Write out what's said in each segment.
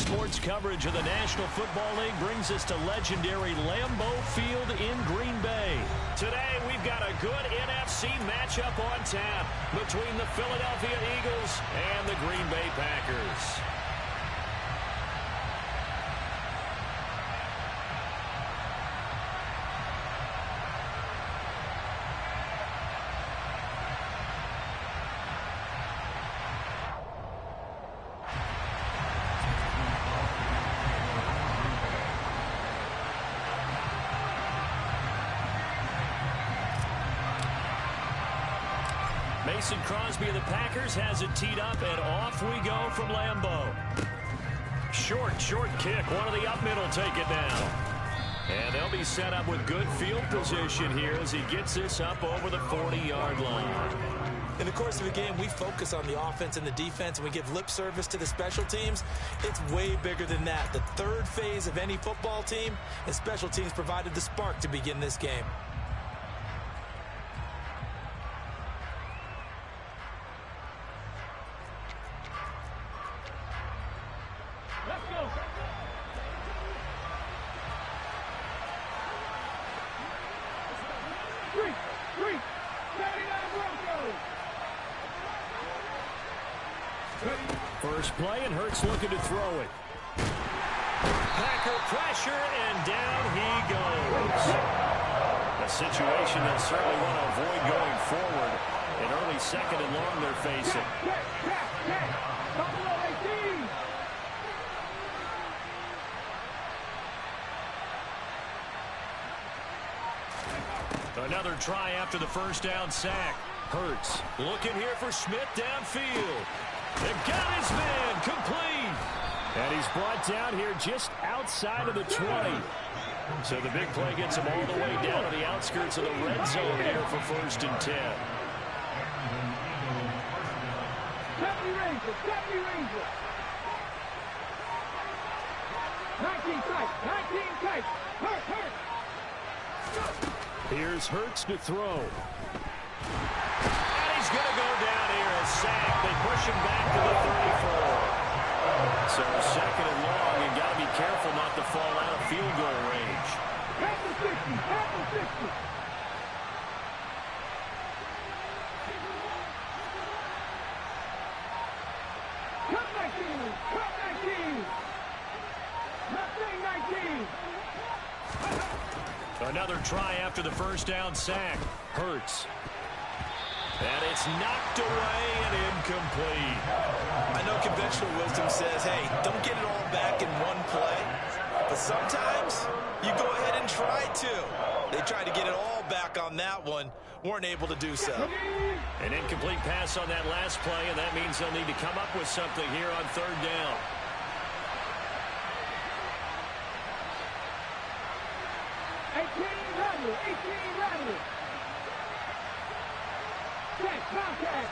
sports coverage of the National Football League brings us to legendary Lambeau Field in Green Bay. Today, we've got a good NFC matchup on tap between the Philadelphia Eagles and the Green Bay Packers. Mason Crosby of the Packers has it teed up, and off we go from Lambeau. Short kick. One of the up mid will take it now. And they'll be set up with good field position here as he gets this up over the 40-yard line. In the course of a game, we focus on the offense and the defense, and we give lip service to the special teams. It's way bigger than that. The third phase of any football team, and special teams provided the spark to begin this game. First play, and Hurts looking to throw it. Packer pressure, and down he goes. A situation they'll certainly want to avoid going forward. An early second and long they're facing. Another try after the first down sack. Hurts looking here for Smith downfield. They've got his man complete. And he's brought down here just outside of the 20. So the big play gets him all the way down to the outskirts of the red zone here for 1st and 10. 70 Rangers, 70 Rangers. 19 tight. Hurt. Here's Hurts to throw. And he's going to go down here, a sack. They push him back to the 34. So 2nd and long, you got to be careful not to fall out of field goal range. Half the 60. Cut 19. Nothing 19. Another try after the first down sack. Hurts. And it's knocked away and incomplete. I know conventional wisdom says, hey, don't get it all back in one play. But sometimes you go ahead and try to. They tried to get it all back on that one. Weren't able to do so. An incomplete pass on that last play, and that means they'll need to come up with something here on 3rd down.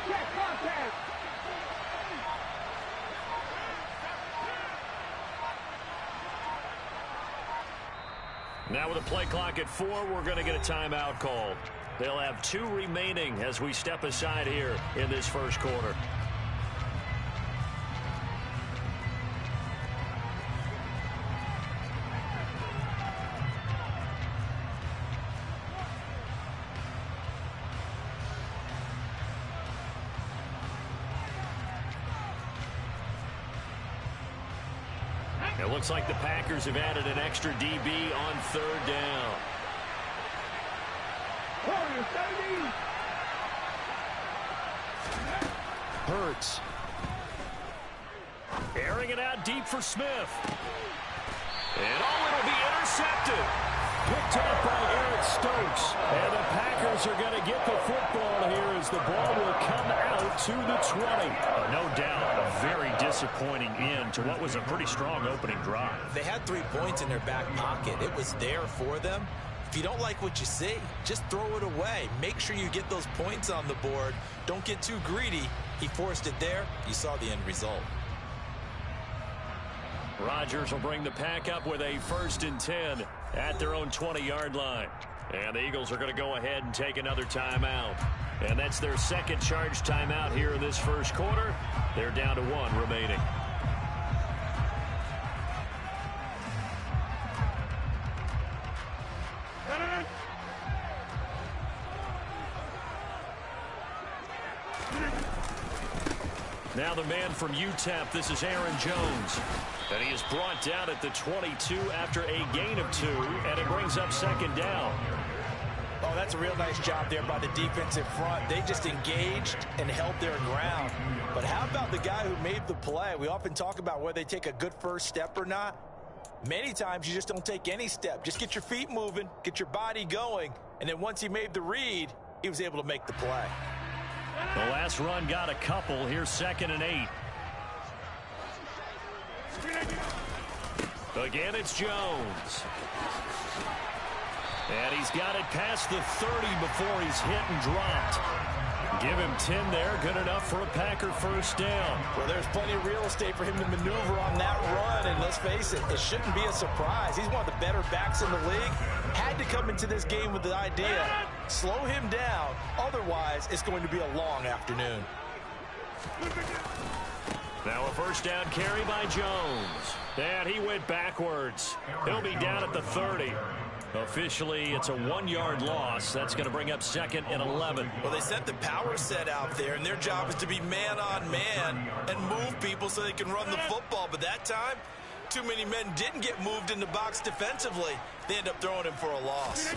Check contact. Now with a play clock at 4, we're going to get a timeout called. They'll have 2 remaining as we step aside here in this first quarter. It looks like the Packers have added an extra DB on 3rd down. Hurts. Airing it out deep for Smith. And it'll be intercepted. Picked up by Eric Stokes. And the Packers are going to get the football here as the ball will come out to the 20. No doubt, a very disappointing end to what was a pretty strong opening drive. They had 3 points in their back pocket. It was there for them. If you don't like what you see, just throw it away. Make sure you get those points on the board. Don't get too greedy. He forced it there. You saw the end result. Rodgers will bring the pack up with a 1st and 10 at their own 20-yard line. And the Eagles are going to go ahead and take another timeout. And that's their 2nd charge timeout here in this first quarter. They're down to 1 remaining. Now the man from UTEP, this is Aaron Jones. And he is brought down at the 22 after a gain of 2, and it brings up second down. Oh, that's a real nice job there by the defensive front. They just engaged and held their ground. But how about the guy who made the play? We often talk about whether they take a good first step or not. Many times you just don't take any step. Just get your feet moving, get your body going, and then once he made the read, he was able to make the play. The last run got a couple. Here's 2nd and 8. Again, it's Jones. And he's got it past the 30 before he's hit and dropped. Give him 10 there. Good enough for a Packer first down. Well, there's plenty of real estate for him to maneuver on that run. And let's face it, it shouldn't be a surprise. He's one of the better backs in the league. Had to come into this game with the idea, slow him down. Otherwise, it's going to be a long afternoon. Now a first down carry by Jones. And he went backwards. He'll be down at the 30. Officially, it's a 1-yard loss. That's going to bring up 2nd and 11. Well, they sent the power set out there, and their job is to be man-on-man and move people so they can run the football. But that time, too many men didn't get moved in the box defensively. They end up throwing him for a loss.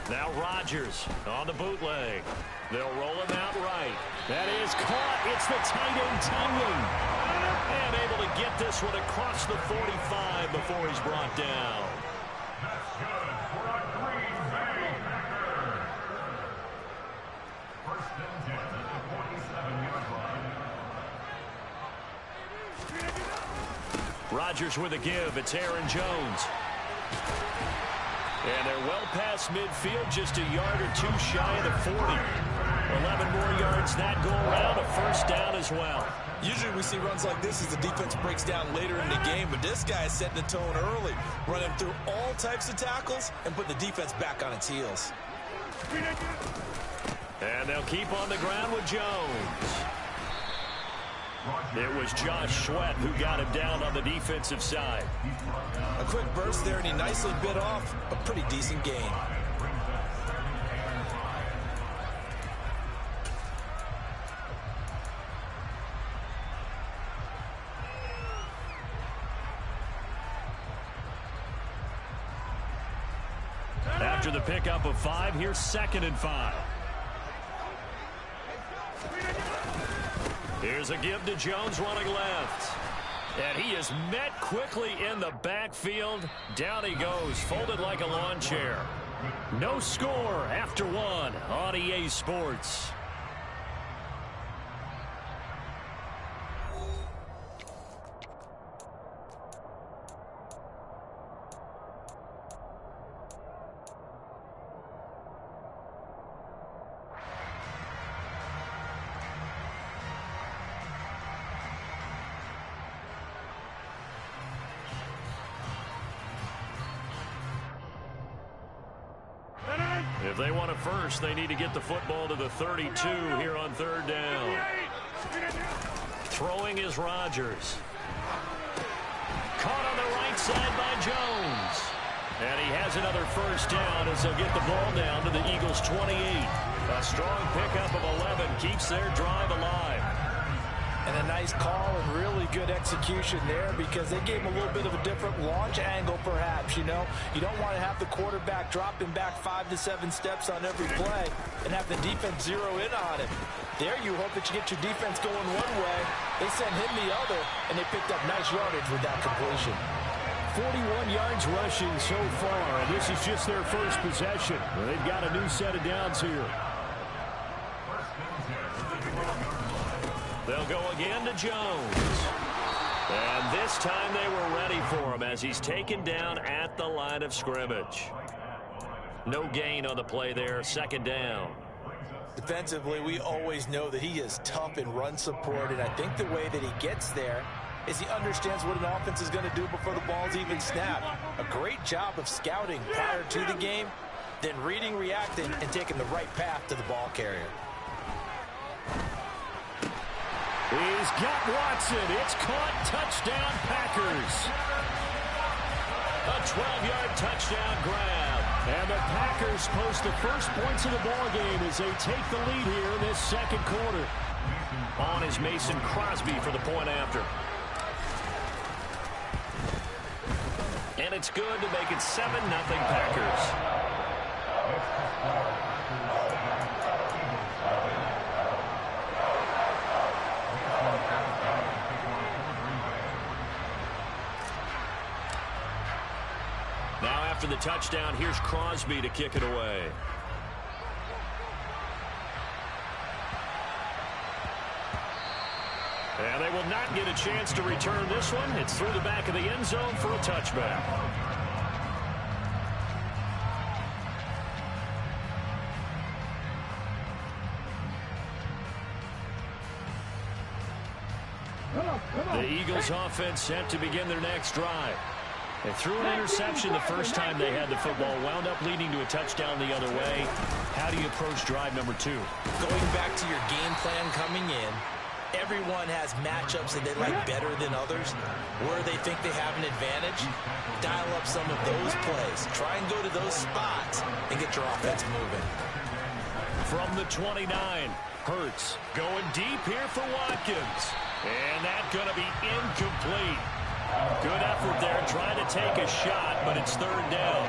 Now Rodgers on the bootleg. They'll roll him out right. That is caught. It's the tight end Tonyan. And able to get this one across the 45 before he's brought down. Rodgers with a give. It's Aaron Jones. And they're well past midfield, just a yard or 2 shy of the 40. 11 more yards that go around, a first down as well. Usually we see runs like this as the defense breaks down later in the game, but this guy is setting the tone early, running through all types of tackles and put the defense back on its heels. And they'll keep on the ground with Jones. It was Josh Sweat who got him down on the defensive side. A quick burst there, and he nicely bit off a pretty decent gain. After the pickup of 5, here's 2nd and 5. Here's a give to Jones running left. And he is met quickly in the backfield. Down he goes, folded like a lawn chair. No score after 1 on EA Sports. If they want a first, they need to get the football to the 32 here on 3rd down. Throwing is Rodgers. Caught on the right side by Jones. And he has another first down as they'll get the ball down to the Eagles' 28. A strong pickup of 11 keeps their drive alive. And a nice call and really good execution there because they gave him a little bit of a different launch angle perhaps, you know. You don't want to have the quarterback dropping back 5 to 7 steps on every play and have the defense zero in on it. There you hope that you get your defense going one way. They sent him the other, and they picked up nice yardage with that completion. 41 yards rushing so far, and this is just their first possession. They've got a new set of downs here. They'll go again to Jones. And this time they were ready for him as he's taken down at the line of scrimmage. No gain on the play there, 2nd down. Defensively, we always know that he is tough in run support, and I think the way that he gets there is he understands what an offense is going to do before the ball's even snapped. A great job of scouting prior to the game, then reading, reacting, and taking the right path to the ball carrier. He's got Watson. It's caught. Touchdown, Packers. A 12-yard touchdown grab. And the Packers post the first points of the ball game as they take the lead here in this 2nd quarter. On is Mason Crosby for the point after. And it's good to make it 7-0 Packers. Now after the touchdown, here's Crosby to kick it away. And they will not get a chance to return this one. It's through the back of the end zone for a touchback. The Eagles offense set to begin their next drive. They threw an interception the first time they had the football, wound up leading to a touchdown the other way. How do you approach drive number 2? Going back to your game plan coming in, everyone has matchups that they like better than others. Where they think they have an advantage, dial up some of those plays. Try and go to those spots and get your offense moving. From the 29, Hurts going deep here for Watkins. And that's going to be incomplete. Good effort there trying to take a shot, but it's third down.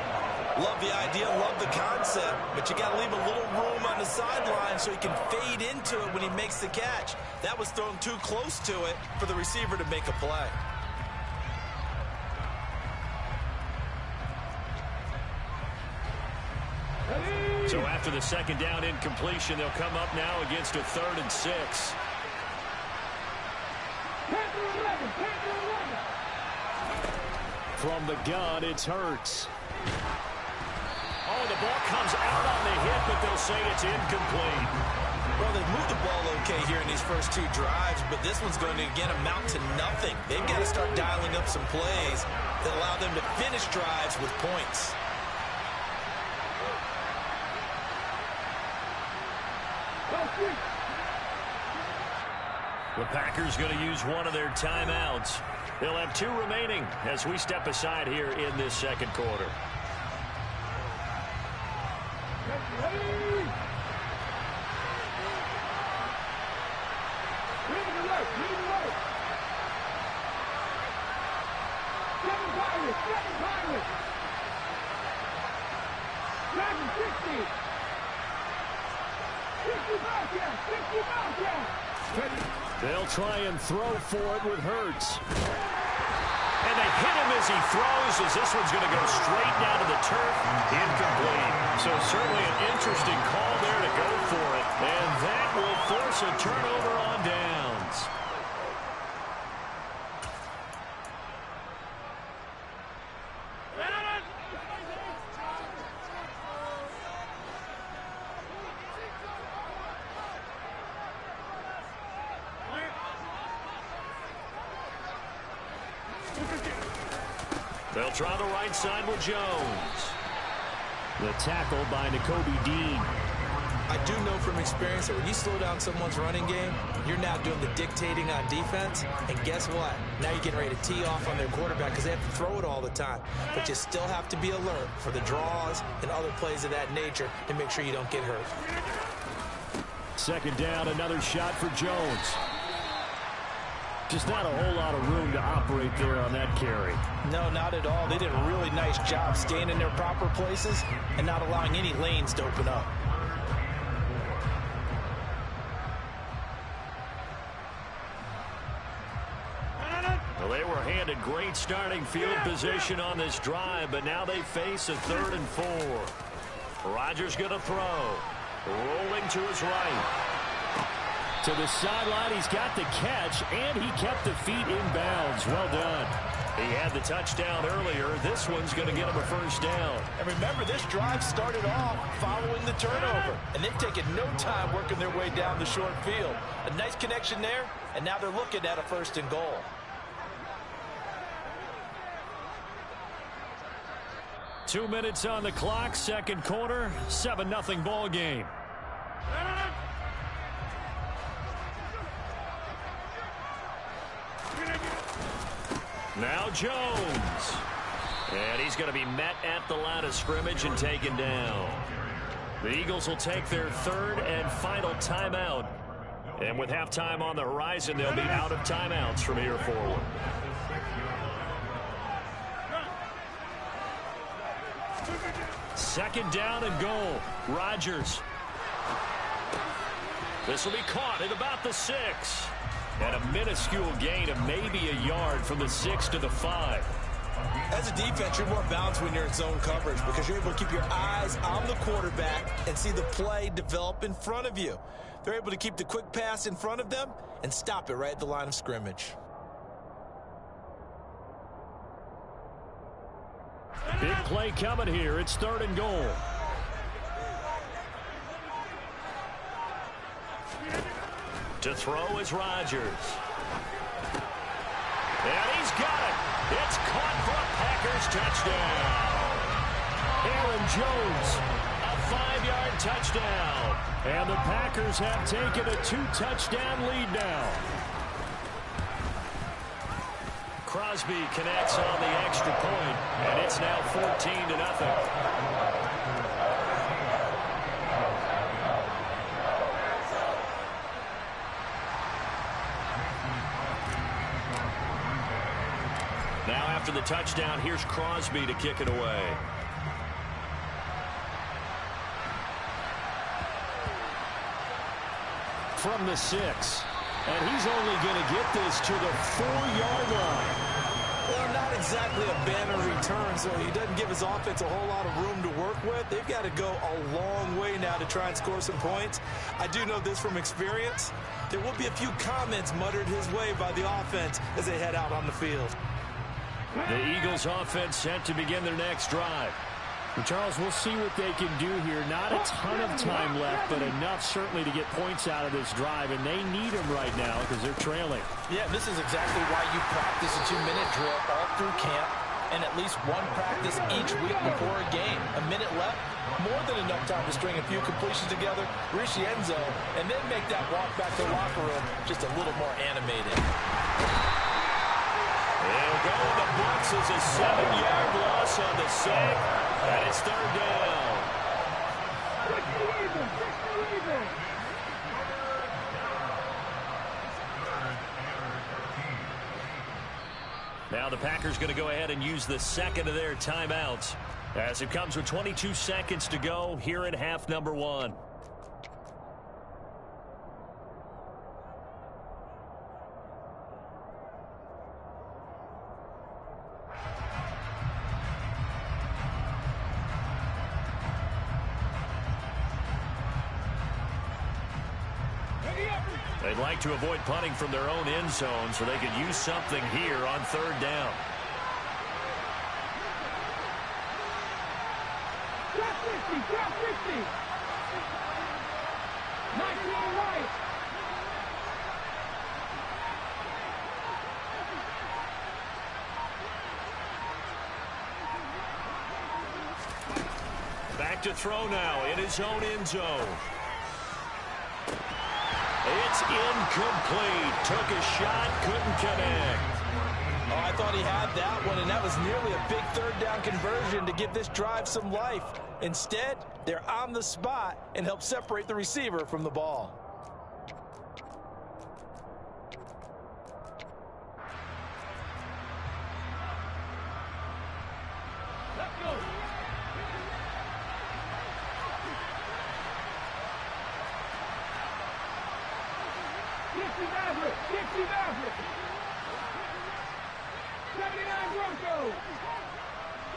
Love the idea, love the concept, but you got to leave a little room on the sideline so he can fade into it when he makes the catch. That was thrown too close to it for the receiver to make a play. So after the second down incompletion, they'll come up now against a 3rd and 6. From the gun, it's Hurts. Oh, the ball comes out on the hit, but they'll say it's incomplete. Well, they've moved the ball okay here in these first 2 drives, but this one's going to, again, amount to nothing. They've got to start dialing up some plays that allow them to finish drives with points. The Packers going to use one of their timeouts. They'll have 2 remaining as we step aside here in this second quarter. They'll try and throw for it with Hurts. And they hit him as he throws, as this one's going to go straight down to the turf. Incomplete. So certainly an interesting call there to go for it. And that will force a turnover on downs. They'll try the right side with Jones. The tackle by Nakobe Dean. I do know from experience that when you slow down someone's running game, you're now doing the dictating on defense. And guess what? Now you're getting ready to tee off on their quarterback because they have to throw it all the time. But you still have to be alert for the draws and other plays of that nature to make sure you don't get hurt. Second down, another shot for Jones. Just not a whole lot of room to operate there on that carry. No, not at all. They did a really nice job staying in their proper places and not allowing any lanes to open up. Well, they were handed great starting field position on this drive, but now they face a 3rd and 4. Rodgers going to throw. Rolling to his right. To the sideline, he's got the catch, and he kept the feet in bounds. Well done. He had the touchdown earlier. This one's going to get him a first down. And remember, this drive started off following the turnover, and they've taken no time working their way down the short field. A nice connection there, and now they're looking at a 1st and goal. Two minutes on the clock, second quarter, 7-0 ball game. Now Jones. And he's going to be met at the line of scrimmage and taken down. The Eagles will take their 3rd and final timeout And with halftime on the horizon, they'll be out of timeouts from here forward. Second down and goal. Rodgers. This will be caught at about the 6. And a minuscule gain of maybe a yard from the 6 to the 5. As a defense, you're more balanced when you're in zone coverage because you're able to keep your eyes on the quarterback and see the play develop in front of you. They're able to keep the quick pass in front of them and stop it right at the line of scrimmage. Big play coming here. It's 3rd and goal. To throw is Rodgers. And he's got it. It's caught for a Packers touchdown. Aaron Jones, a 5-yard touchdown. And the Packers have taken a 2-touchdown lead now. Crosby connects on the extra point, and it's now 14-0. Now after the touchdown, here's Crosby to kick it away. From the 6. And he's only going to get this to the 4-yard line. Well, not exactly a banner return, so he doesn't give his offense a whole lot of room to work with. They've got to go a long way now to try and score some points. I do know this from experience. There will be a few comments muttered his way by the offense as they head out on the field. The Eagles offense set to begin their next drive. Well, Charles, we'll see what they can do here. Not a ton of time left, but enough certainly to get points out of this drive, and they need them right now because they're trailing. Yeah, this is exactly why you practice a 2-minute drill all through camp and at least one practice each week before a game. A minute left, more than enough time to string a few completions together, reach the end zone, and then make that walk back to the locker room just a little more animated. They'll go in the books as a 7-yard loss on the sack, and it's 3rd down. 60 even. Now the Packers going to go ahead and use the second of their timeouts as it comes with 22 seconds to go here in half number 1. They'd like to avoid punting from their own end zone so they could use something here on 3rd down. Drop 50, drop 50. 19 right. Back to throw now in his own end zone. It's incomplete. Took a shot, couldn't connect. Oh, I thought he had that one, and that was nearly a big 3rd down conversion to give this drive some life. Instead, they're on the spot and help separate the receiver from the ball. Let's go. Dixie Maverick. 79 Broncos.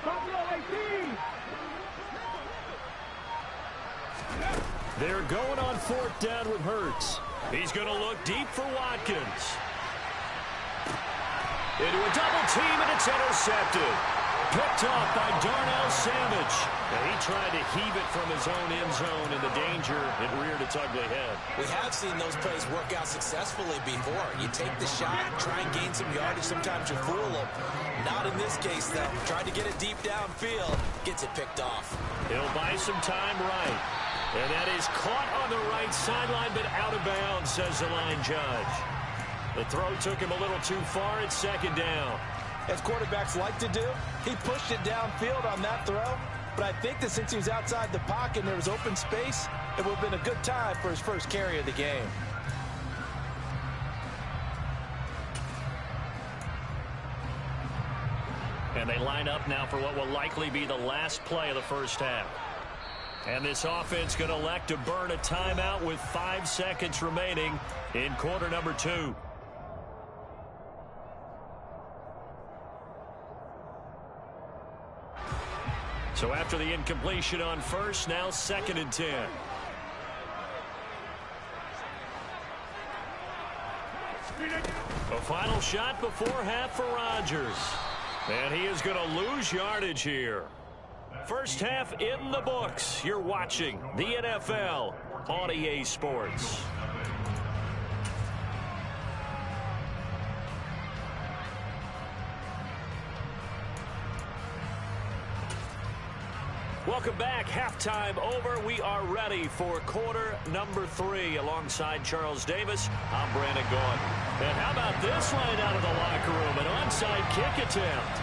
Buffalo 18. They're going on 4th down with Hurts. He's going to look deep for Watkins. Into a double team, and it's intercepted. Picked off by Darnell Savage. Now he tried to heave it from his own end zone, and the danger, it reared its ugly head. We have seen those plays work out successfully before. You take the shot, try and gain some yardage. Sometimes you fool them. Not in this case, though. Tried to get it deep downfield. Gets it picked off. He'll buy some time right. And that is caught on the right sideline, but out of bounds, says the line judge. The throw took him a little too far. It's 2nd down. As quarterbacks like to do, he pushed it downfield on that throw. But I think that since he was outside the pocket and there was open space, it would have been a good time for his first carry of the game. And they line up now for what will likely be the last play of the first half. And this offense going to elect to burn a timeout with 5 seconds remaining in quarter number 2. So after the incompletion on first, now 2nd and 10. A final shot before half for Rodgers. And he is going to lose yardage here. First half in the books. You're watching the NFL on EA Sports. Welcome back. Halftime over. We are ready for quarter number 3. Alongside Charles Davis, I'm Brandon Gaughan. And how about this line out of the locker room? An onside kick attempt.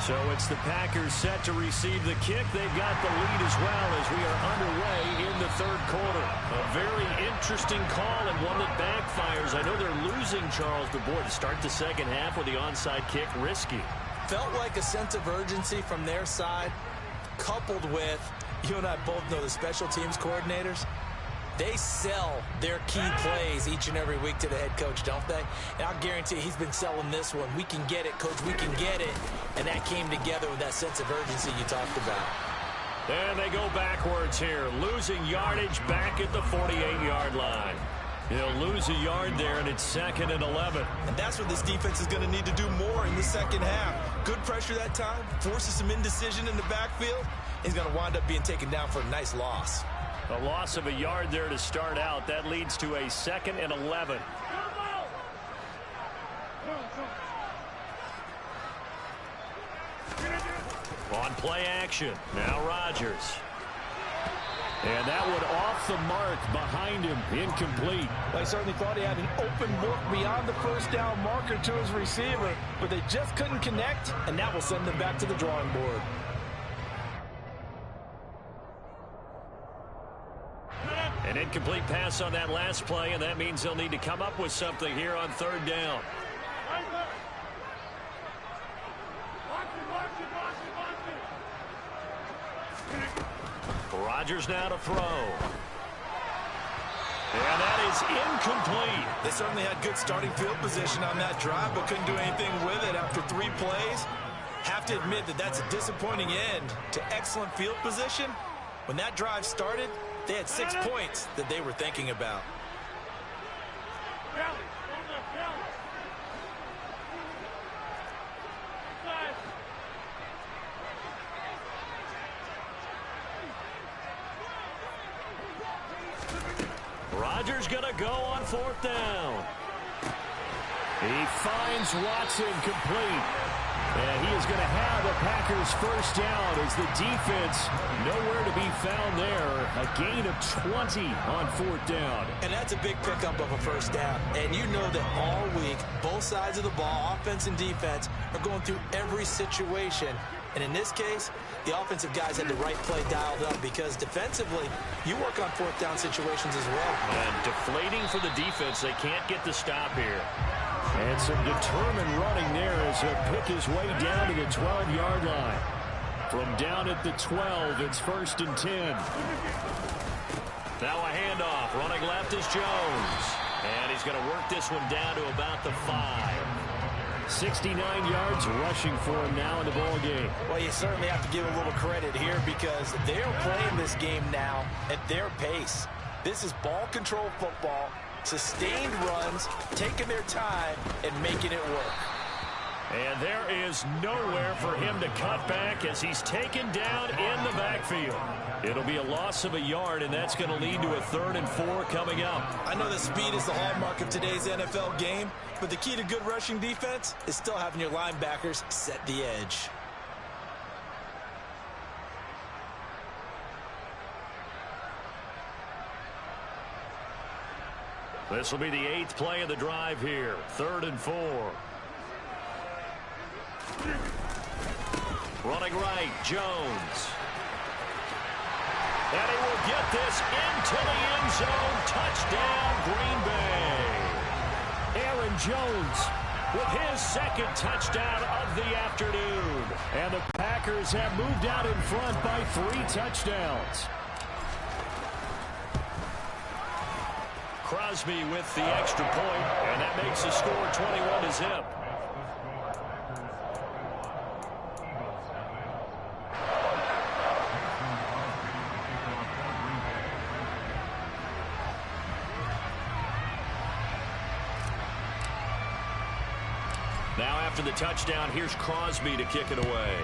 So it's the Packers set to receive the kick. They've got the lead as well as we are underway in the third quarter. A very interesting call and one that backfires. I know they're losing, Charles, but boy, to start the second half with the onside kick, risky. Felt like a sense of urgency from their side, coupled with, you and I both know the special teams coordinators, they sell their key plays each and every week to the head coach, don't they? And I'll guarantee he's been selling this one. We can get it, coach, we can get it. And that came together with that sense of urgency you talked about. And they go backwards here, losing yardage back at the 48-yard line. He'll lose a yard there, and it's 2nd and 11. And that's what this defense is going to need to do more in the second half. Good pressure that time, forces some indecision in the backfield. He's going to wind up being taken down for a nice loss. A loss of a yard there to start out. That leads to a 2nd and 11. On play action, now Rodgers. And that one off the mark behind him, incomplete. Well, he certainly thought he had an open look beyond the first down marker to his receiver, but they just couldn't connect, and that will send them back to the drawing board. An incomplete pass on that last play, and that means they'll need to come up with something here on 3rd down. Rodgers now to throw. And that is incomplete. They certainly had good starting field position on that drive, but couldn't do anything with it after 3 plays. Have to admit that that's a disappointing end to excellent field position. When that drive started, they had 6 points that they were thinking about. Rodgers going to go on 4th down. He finds Watson complete. And he is going to have the Packers first down as the defense nowhere to be found there. A gain of 20 on 4th down. And that's a big pickup of a first down. And you know that all week, both sides of the ball, offense and defense, are going through every situation. And in this case, the offensive guys had the right play dialed up because defensively, you work on 4th down situations as well. And deflating for the defense. They can't get the stop here. And some determined running there as he'll pick his way down to the 12-yard line. From down at the 12, it's 1st and 10. Now a handoff. Running left is Jones. And he's going to work this one down to about the 5. 69 yards rushing for him now in the ball game. Well, you certainly have to give a little credit here because they're playing this game now at their pace. This is ball control football, sustained runs, taking their time and making it work. And there is nowhere for him to cut back as he's taken down in the backfield. It'll be a loss of a yard, and that's going to lead to a 3rd and 4 coming up. I know that speed is the hallmark of today's NFL game, but the key to good rushing defense is still having your linebackers set the edge. This will be the 8th play of the drive here. 3rd and 4. Running right, Jones. And he will get this into the end zone. Touchdown, Green Bay. Aaron Jones with his second touchdown of the afternoon. And the Packers have moved out in front by 3 touchdowns. Crosby with the extra point, and that makes the score 21-0. Now after the touchdown, here's Crosby to kick it away.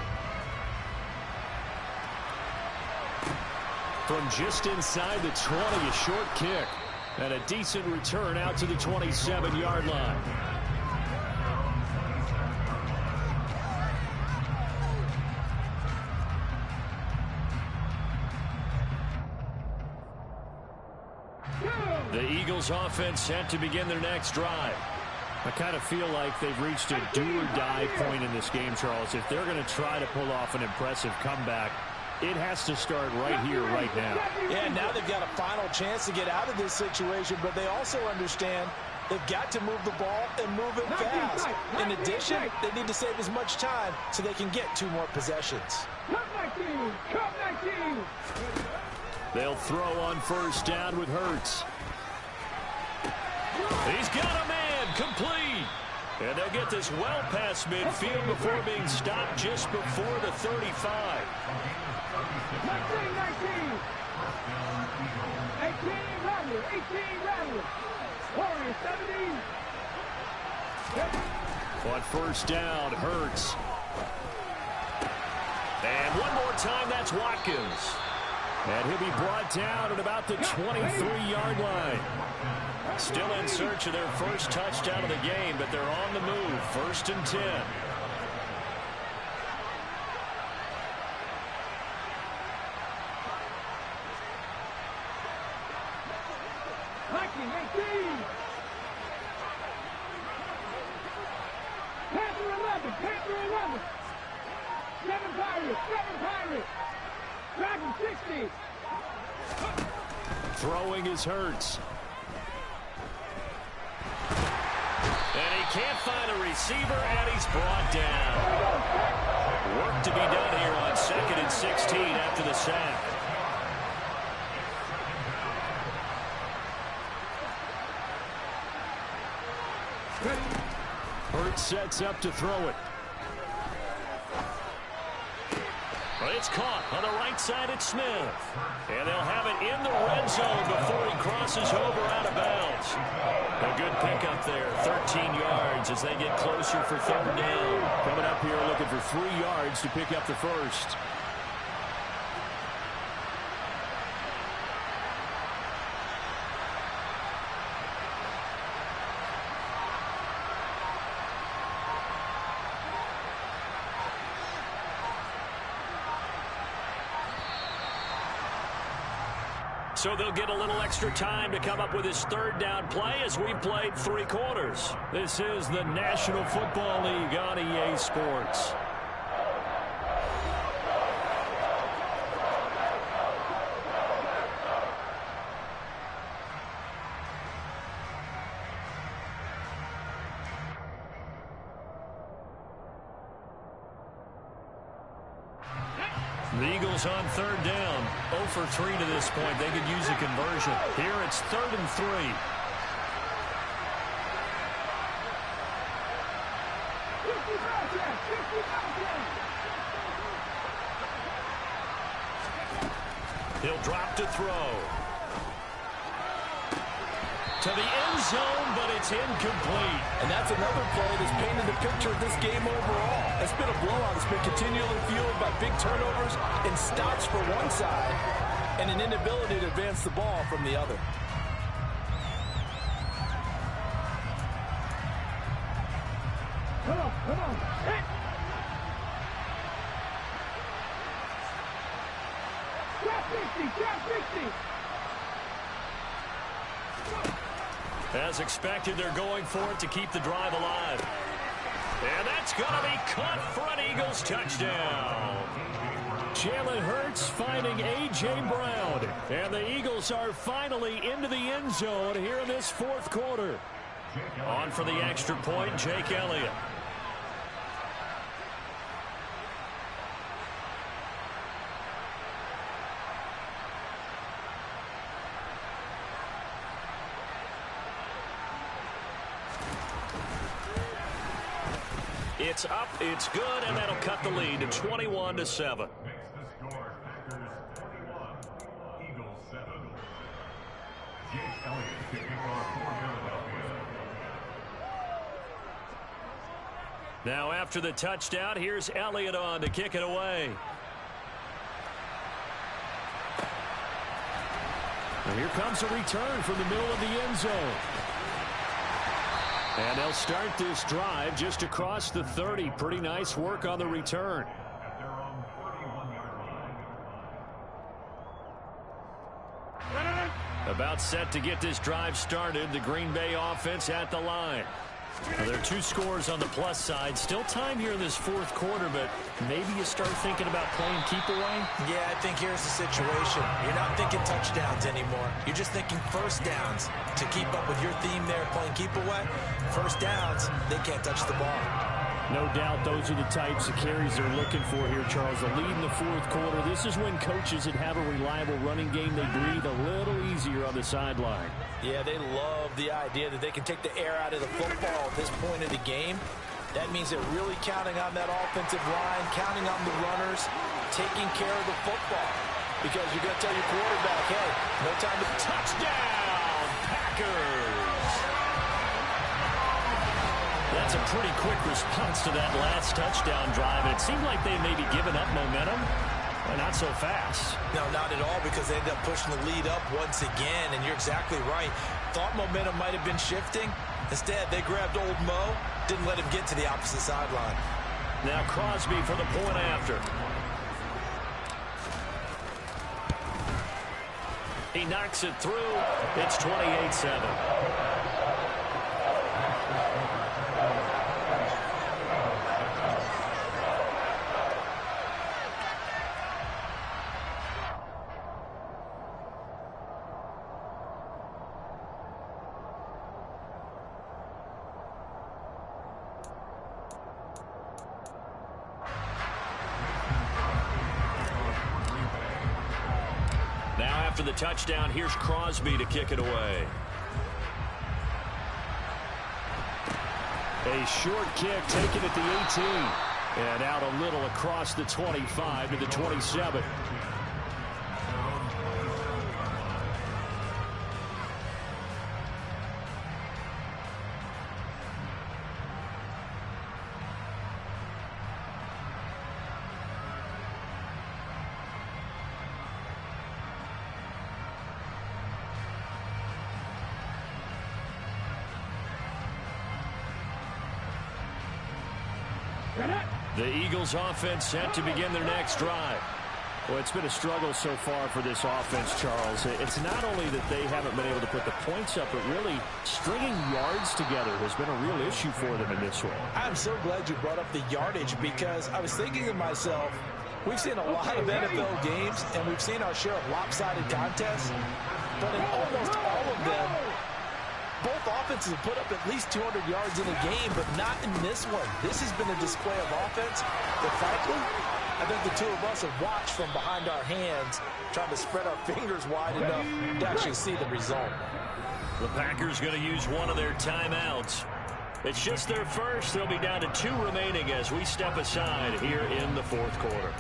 From just inside the 20, a short kick. And a decent return out to the 27-yard line. The Eagles offense set to begin their next drive. I kind of feel like they've reached a do-or-die point in this game, Charles. If they're going to try to pull off an impressive comeback, it has to start right here, right now. Yeah, now they've got a final chance to get out of this situation, but they also understand they've got to move the ball and move it fast. In addition, they need to save as much time so they can get 2 more possessions. They'll throw on first down with Hurts. He's got a man, complete. And they'll get this well past midfield before being stopped just before the 35. 19, 18 Rattler, Warriors 17. On first down, Hurts. And one more time, that's Watkins. And he'll be brought down at about the 23-yard line. Still in search of their first touchdown of the game, but they're on the move. 1st and 10. Panther 11. 7 Pirates. Dragon 60. Throwing is Hurts. And he can't find a receiver, and he's brought down. Work to be done here on 2nd and 16 after the sack. Hurts sets up to throw it. But it's caught on the right side at Smith. And they'll have it in the red zone before he crosses over out of bounds. A good pickup there, 13 yards as they get closer for 3rd down. Coming up here looking for 3 yards to pick up the first. So they'll get a little extra time to come up with his 3rd down play as we've played 3 quarters. This is the National Football League on EA Sports. The Eagles on 3rd down. 0 for 3 to this point. They could use a conversion. Here it's 3rd and 3. He'll drop to throw. To the end zone, but it's incomplete. And that's another play that's painted the picture of this game overall. It's been a blowout. It's been continually fueled by big turnovers and stops for one side and an inability to advance the ball from the other. Come on. Hit. Drop 60. As expected, they're going for it to keep the drive alive. And that's going to be caught for an Eagles touchdown. Jalen Hurts finding A.J. Brown. And the Eagles are finally into the end zone here in this 4th quarter. On for the extra point, Jake Elliott. It's up, it's good, and that'll cut the lead to 21-7. Now after the touchdown, here's Elliott on to kick it away. And here comes a return from the middle of the end zone. And they'll start this drive just across the 30. Pretty nice work on the return. About set to get this drive started. The Green Bay offense at the line. Now, there are two scores on the plus side. Still time here in this fourth quarter, but maybe you start thinking about playing keep away? Yeah, I think here's the situation. You're not thinking touchdowns anymore. You're just thinking first downs. To keep up with your theme there, playing keep away, first downs, they can't touch the ball. No doubt those are the types of carries they're looking for here, Charles. The lead in the fourth quarter. This is when coaches that have a reliable running game, they breathe a little easier on the sideline. Yeah, they love the idea that they can take the air out of the football at this point of the game. That means they're really counting on that offensive line, counting on the runners, taking care of the football. Because you're going to tell your quarterback, hey, no time to touchdown, Packers. That's a pretty quick response to that last touchdown drive. And it seemed like they may be giving up momentum. Well, not so fast. No, not at all, because they ended up pushing the lead up once again. And you're exactly right. Thought momentum might have been shifting. Instead, they grabbed old Mo, didn't let him get to the opposite sideline. Now Crosby for the point after. He knocks it through. It's 28-7. After the touchdown, here's Crosby to kick it away. A short kick taken at the 18. And out a little across the 25 to the 27. The Eagles offense set to begin their next drive. Well, it's been a struggle so far for this offense, Charles. It's not only that they haven't been able to put the points up, but really stringing yards together has been a real issue for them in this one. I'm so glad you brought up the yardage, because I was thinking to myself, we've seen a lot of NFL games, and we've seen our share of lopsided contests, but in almost all of them, both offenses have put up at least 200 yards in a game, but not in this one. This has been a display of offense that, frankly, I think the two of us have watched from behind our hands, trying to spread our fingers wide enough to actually see the result. The Packers going to use one of their timeouts. It's just their first. They'll be down to 2 remaining as we step aside here in the fourth quarter.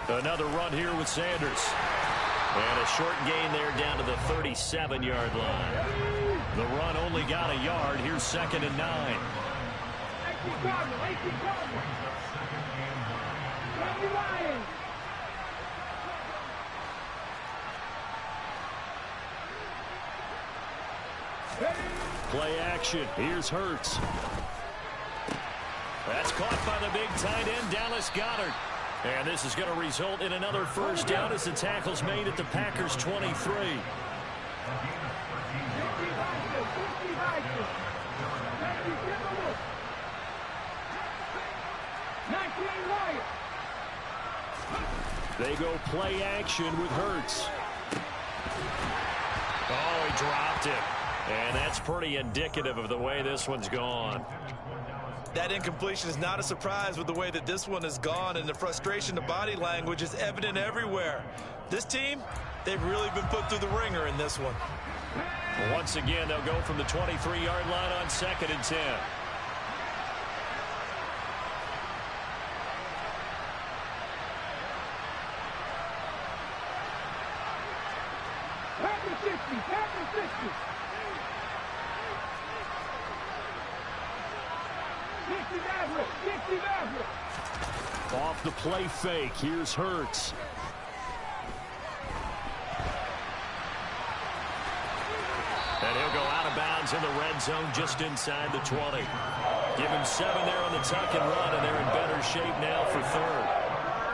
Another run here with Sanders. And a short gain there down to the 37-yard line. The run only got a yard. Here's 2nd and 9. Play action. Here's Hurts. That's caught by the big tight end, Dallas Goedert. And this is going to result in another first down as the tackle's made at the Packers' 23. They go play action with Hurts. Oh, he dropped it. And that's pretty indicative of the way this one's gone. That incompletion is not a surprise with the way that this one has gone, and the frustration, the body language is evident everywhere. This team, they've really been put through the ringer in this one. Once again, they'll go from the 23-yard line on 2nd and 10. Off the play fake, here's Hurts. And he'll go out of bounds in the red zone just inside the 20. Give him 7 there on the tuck and run, and they're in better shape now for 3rd.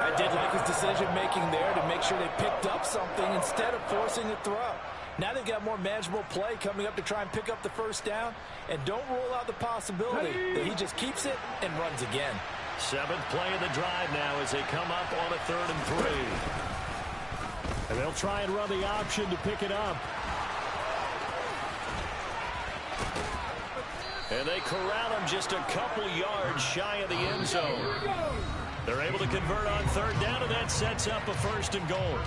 I did like his decision-making there to make sure they picked up something instead of forcing a throw. Now they've got more manageable play coming up to try and pick up the first down, and don't rule out the possibility that he just keeps it and runs again. 7th play of the drive now as they come up on a 3rd and 3. And they'll try and run the option to pick it up. And they corral him just a couple yards shy of the end zone. They're able to convert on 3rd down, and that sets up a 1st and goal.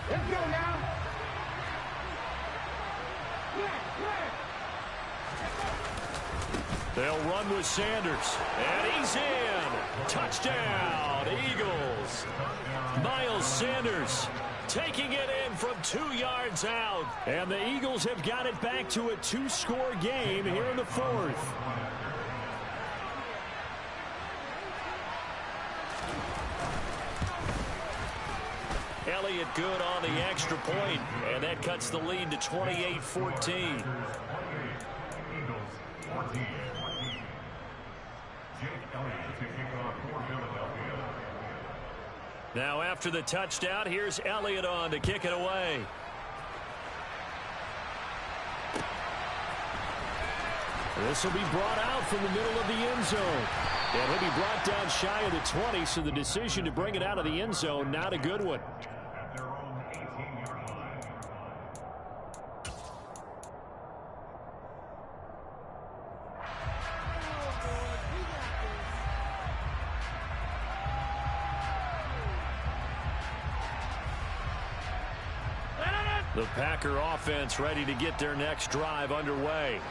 Let's go now. They'll run with Sanders, and he's in. Touchdown, Eagles. Miles Sanders taking it in from 2 yards out. And the Eagles have got it back to a 2-score game here in the 4th. Elliott good on the extra point, and that cuts the lead to 28-14. Now after the touchdown, here's Elliott on to kick it away. This will be brought out from the middle of the end zone. And he'll be brought down shy of the 20, so the decision to bring it out of the end zone, not a good one. The Packer offense ready to get their next drive underway.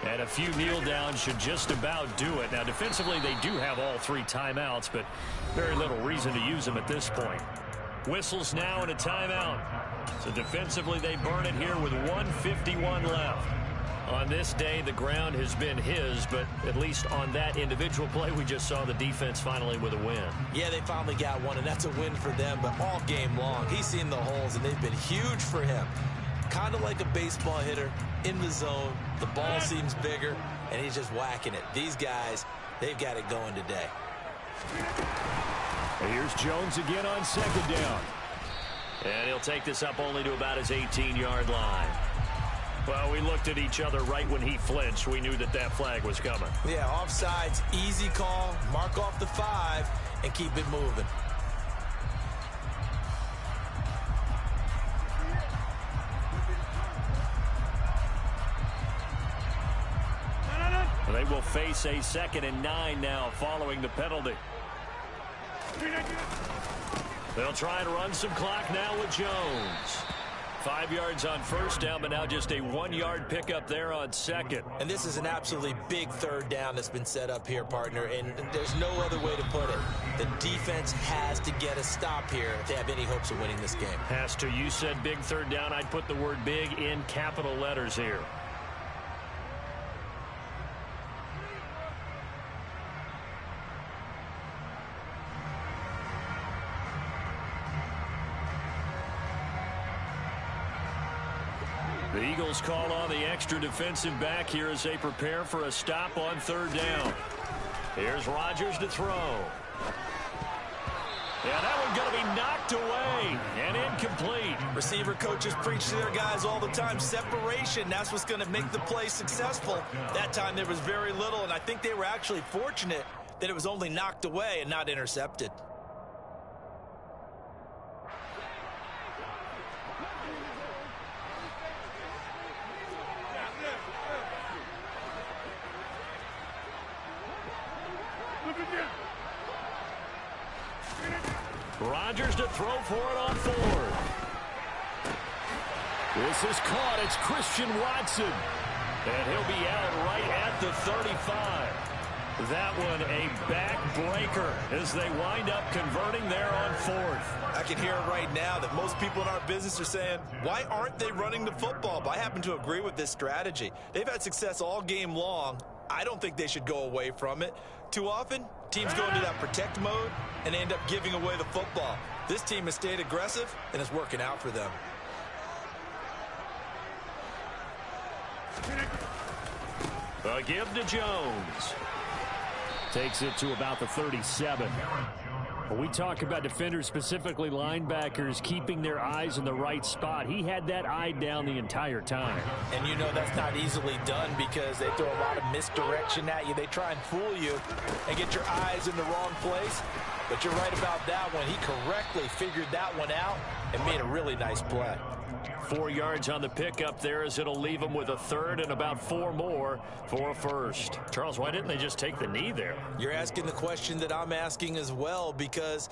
And a few kneel downs should just about do it. Now, defensively, they do have all 3 timeouts, but very little reason to use them at this point. Whistles now and a timeout. So defensively, they burn it here with 1:51 left. On this day, the ground has been his, but at least on that individual play, we just saw the defense finally with a win. Yeah, they finally got one, and that's a win for them, but all game long, he's seen the holes, and they've been huge for him. Kind of like a baseball hitter in the zone. The ball seems bigger, and he's just whacking it. These guys, they've got it going today. And here's Jones again on 2nd down. And he'll take this up only to about his 18-yard line. Well, we looked at each other right when he flinched. We knew that that flag was coming. Yeah, offsides, easy call. Mark off the 5 and keep it moving. They will face a 2nd and 9 now following the penalty. They'll try to run some clock now with Jones. 5 yards on first down, but now just a 1-yard pickup there on second. And this is an absolutely big third down that's been set up here, partner, and there's no other way to put it. The defense has to get a stop here if they have any hopes of winning this game. Has to. You said big third down. I'd put the word big in capital letters here. The Eagles call on the extra defensive back here as they prepare for a stop on third down. Here's Rodgers to throw. Yeah, that one's going to be knocked away and incomplete. Receiver coaches preach to their guys all the time. Separation, that's what's going to make the play successful. That time there was very little, and I think they were actually fortunate that it was only knocked away and not intercepted. Rodgers to throw for it on fourth. This is caught. It's Christian Watson. And he'll be out right at the 35. That one a backbreaker as they wind up converting there on fourth. I can hear it right now that most people in our business are saying, why aren't they running the football? But I happen to agree with this strategy. They've had success all game long. I don't think they should go away from it. Too often, teams go into that protect mode and end up giving away the football. This team has stayed aggressive, and it's working out for them. A give to Jones. Takes it to about the 37. When we talk about defenders, specifically linebackers, keeping their eyes in the right spot, he had that eye down the entire time. And you know that's not easily done because they throw a lot of misdirection at you. They try and fool you and get your eyes in the wrong place. But you're right about that one. He correctly figured that one out and made a really nice play. 4 yards on the pickup there as it'll leave him with a third and about 4 more for a first. Charles, why didn't they just take the knee there? You're asking the question that I'm asking as well, because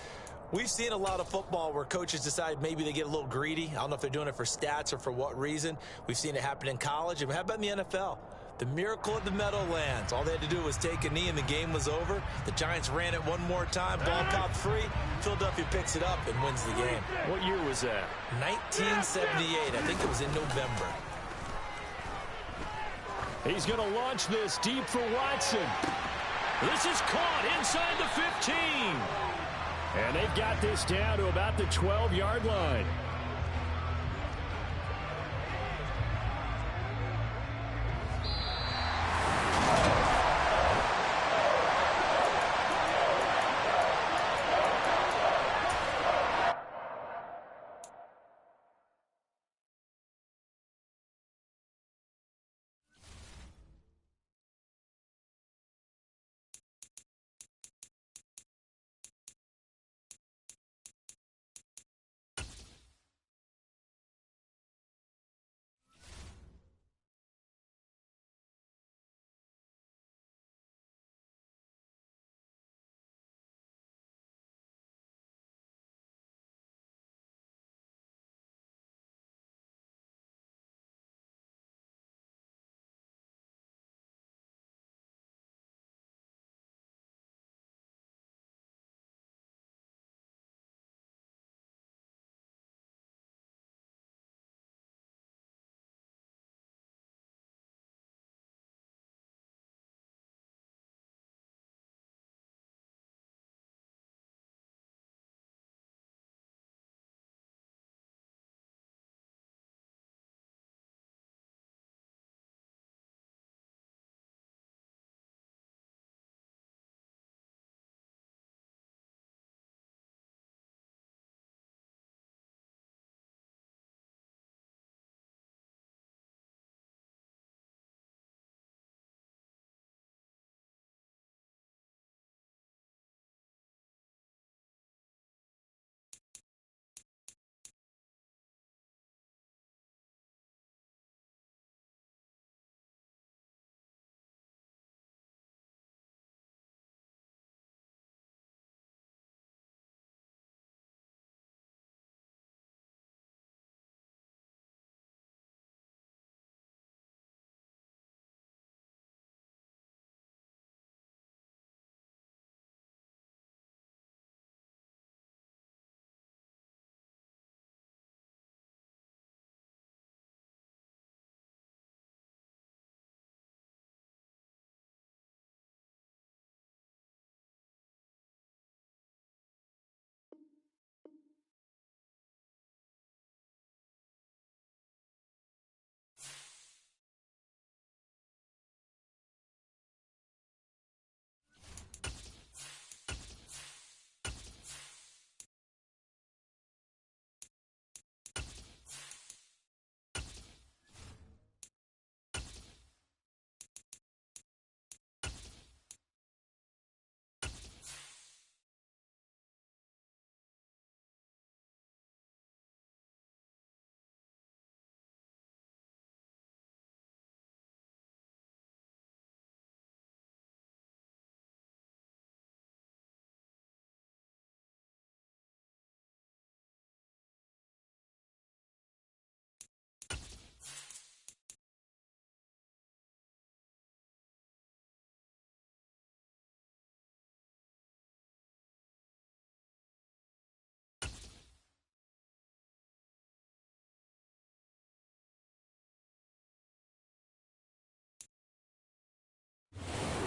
we've seen a lot of football where coaches decide maybe they get a little greedy. I don't know if they're doing it for stats or for what reason. We've seen it happen in college. And how about in the NFL? The miracle at the Meadowlands. All they had to do was take a knee and the game was over. The Giants ran it one more time. Ball popped free. Philadelphia picks it up and wins the game. What year was that? 1978. I think it was in November. He's going to launch this deep for Watson. This is caught inside the 15. And they've got this down to about the 12-yard line.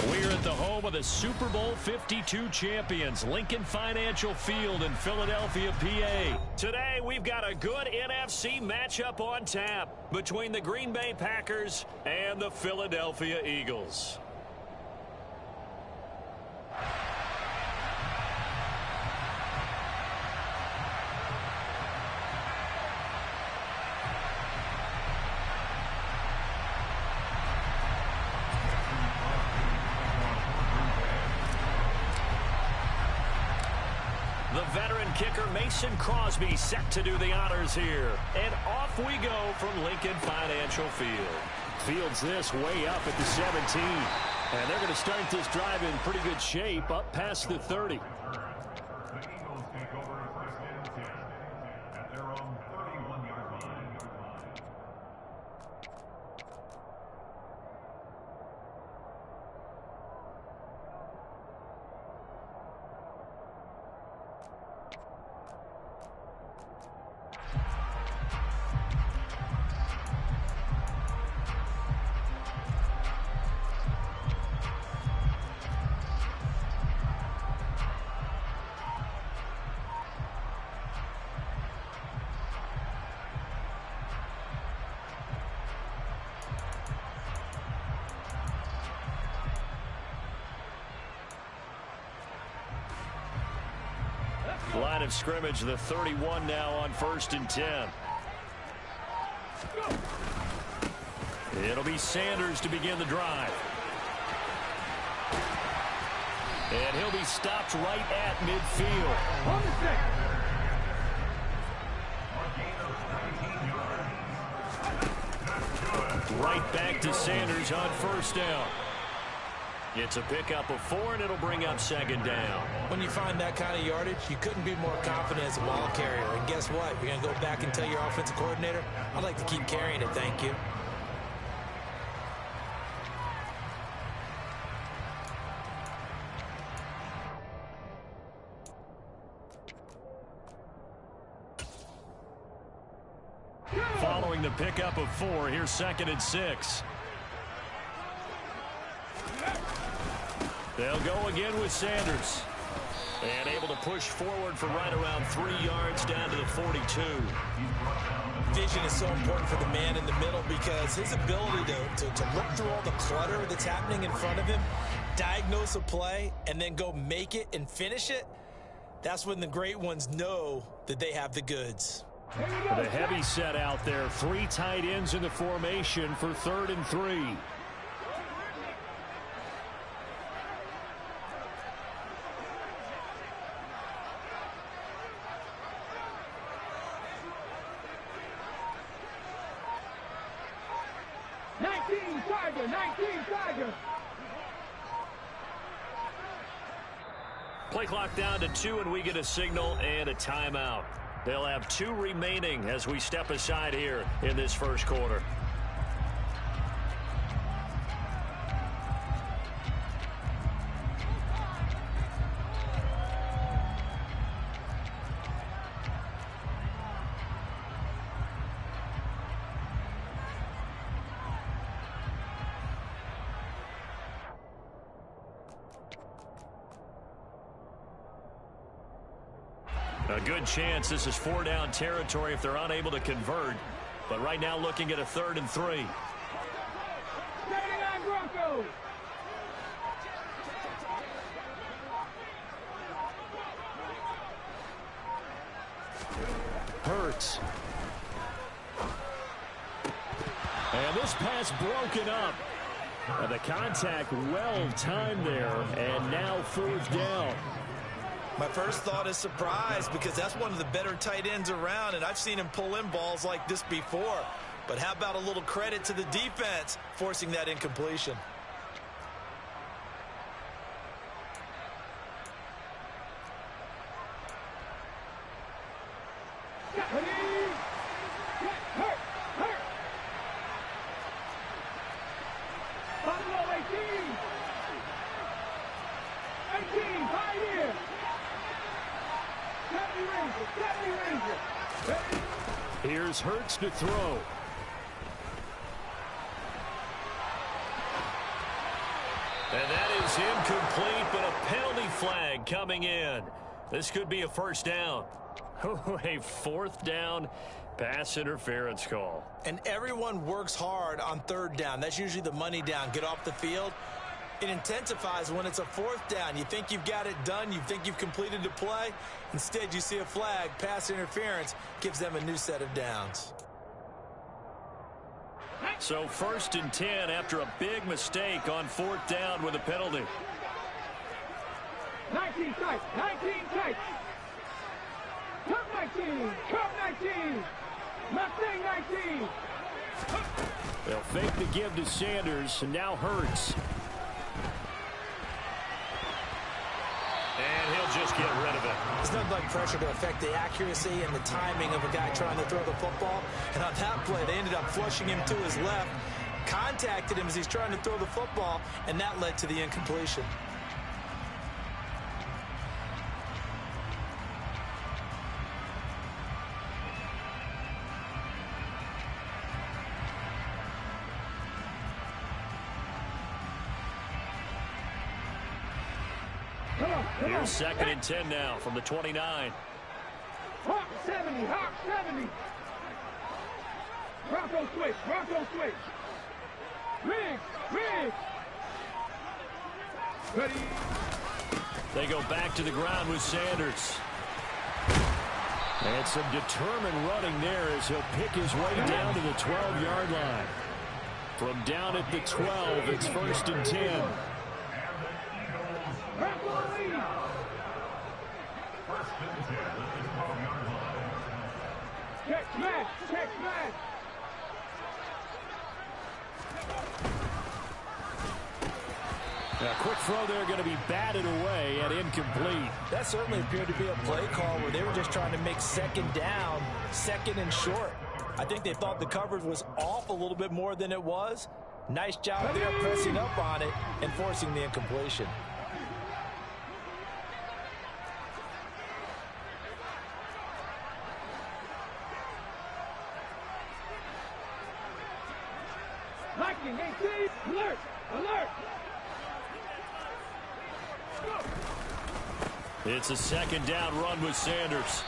We're at the home of the Super Bowl 52 champions, Lincoln Financial Field in Philadelphia, PA. Today, we've got a good NFC matchup on tap between the Green Bay Packers and the Philadelphia Eagles. The veteran kicker Mason Crosby set to do the honors here. And off we go from Lincoln Financial Field. Fields this way up at the 17. And they're going to start this drive in pretty good shape up past the 30. Line of scrimmage, the 31 now on 1st and 10. It'll be Sanders to begin the drive. And he'll be stopped right at midfield. Right back to Sanders on 1st down. It's a pickup of 4, and it'll bring up 2nd down. When you find that kind of yardage, you couldn't be more confident as a ball carrier. And guess what? You're going to go back and tell your offensive coordinator, I'd like to keep carrying it, thank you. Following the pickup of 4, here's 2nd and 6. They'll go again with Sanders. And able to push forward for right around 3 yards down to the 42. Vision is so important for the man in the middle because his ability to look through all the clutter that's happening in front of him, diagnose a play, and then go make it and finish it, that's when the great ones know that they have the goods. The heavy set out there. 3 tight ends in the formation for 3rd and 3. Play clock down to 2, and we get a signal and a timeout. They'll have 2 remaining as we step aside here in this first quarter. A good chance this is 4-down territory if they're unable to convert. But right now looking at a 3rd and 3. Perc. And this pass broken up. And the contact well timed there. And now 4th down. My first thought is surprise because that's one of the better tight ends around, and I've seen him pull in balls like this before. But how about a little credit to the defense forcing that incompletion? Here's Hurts to throw. And that is incomplete, but a penalty flag coming in. This could be a first down. Oh, a fourth down pass interference call. And everyone works hard on third down. That's usually the money down. Get off the field. It intensifies when it's a fourth down. You think you've got it done. You think you've completed the play. Instead, you see a flag. Pass interference gives them a new set of downs. So 1st and 10 after a big mistake on fourth down with a penalty. 19 tight, 19 tight. Come 19, come 19. Mustang 19. They'll fake the give to Sanders, and now Hurts. And he'll just get rid of it. There's nothing like pressure to affect the accuracy and the timing of a guy trying to throw the football. And on that play, they ended up flushing him to his left, contacted him as he's trying to throw the football, and that led to the incompletion. Here's 2nd and 10 now from the 29. Hawk 70, Hawk 70. Bronco switch, Bronco switch. Riggs, Riggs. Ready. They go back to the ground with Sanders. And some determined running there as he'll pick his way down to the 12-yard line. From down at the 12, it's 1st and 10. Check smash, check smash. A quick throw there going to be batted away and incomplete. That certainly appeared to be a play call where they were just trying to make 2nd down, 2nd and short. I think they thought the coverage was off a little bit more than it was. Nice job there pressing up on it and forcing the incompletion. Lightning, 18, alert, alert. It's a 2nd down run with Sanders.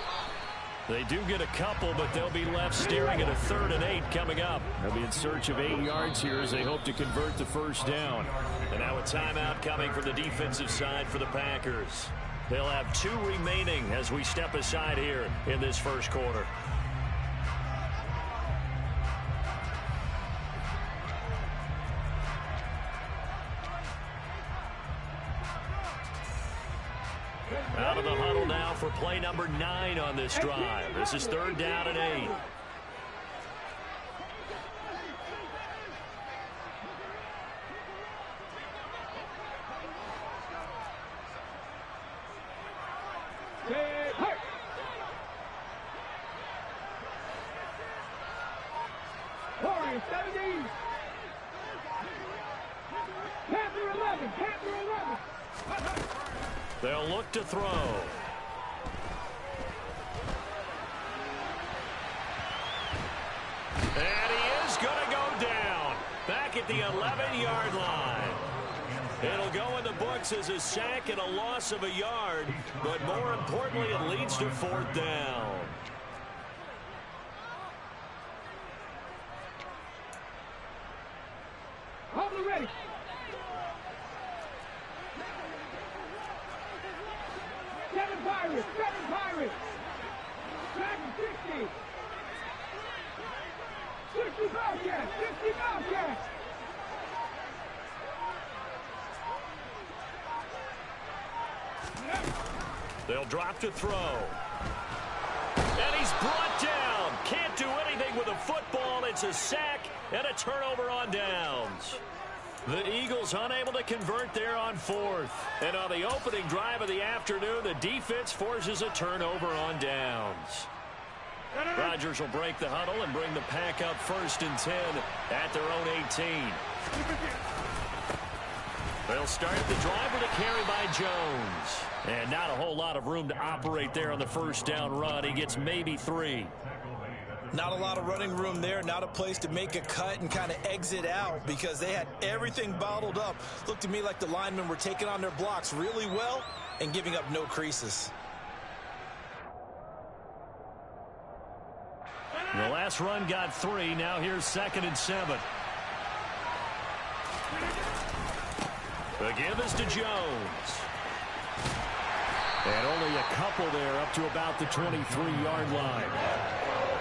They do get a couple, but they'll be left staring at a 3rd and 8 coming up. They'll be in search of 8 yards here as they hope to convert the first down. And now a timeout coming from the defensive side for the Packers. They'll have 2 remaining as we step aside here in this first quarter. Out of the huddle now for play number 9 on this drive. This is 3rd down and 8. Warriors 17. Panther 11, Panther 11. They'll look to throw. And he is going to go down. Back at the 11-yard line. It'll go in the books as a sack and a loss of a yard. But more importantly, it leads to 4th down. Hold it ready. Seven Pirates. Dragon 60. 60 Bobcats, 60 Bobcats. They'll drop to throw. And he's brought down. Can't do anything with a football. It's a sack and a turnover on downs. The Eagles unable to convert there on 4th. And on the opening drive of the afternoon, the defense forces a turnover on downs. Rodgers will break the huddle and bring the pack up 1st and 10 at their own 18. They'll start the drive with a carry by Jones. And not a whole lot of room to operate there on the first down run. He gets maybe 3. Not a lot of running room there, not a place to make a cut and kind of exit out because they had everything bottled up. Looked to me like the linemen were taking on their blocks really well and giving up no creases. The last run got 3. Now here's 2nd and 7. The give is to Jones. And only a couple there up to about the 23-yard line.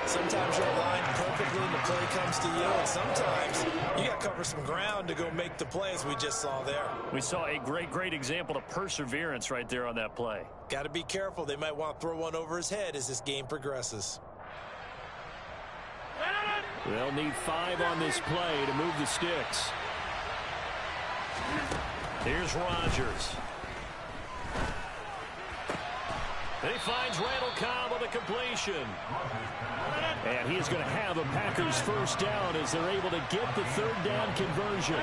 Sometimes you're aligned perfectly and the play comes to you, and sometimes you got to cover some ground to go make the play, as we just saw there. We saw a great example of perseverance right there on that play. Got to be careful. They might want to throw one over his head as this game progresses. They'll need 5 on this play to move the sticks. Here's Rodgers. He finds Randall Cobb on the completion. And he is going to have a Packers first down as they're able to get the 3rd down conversion.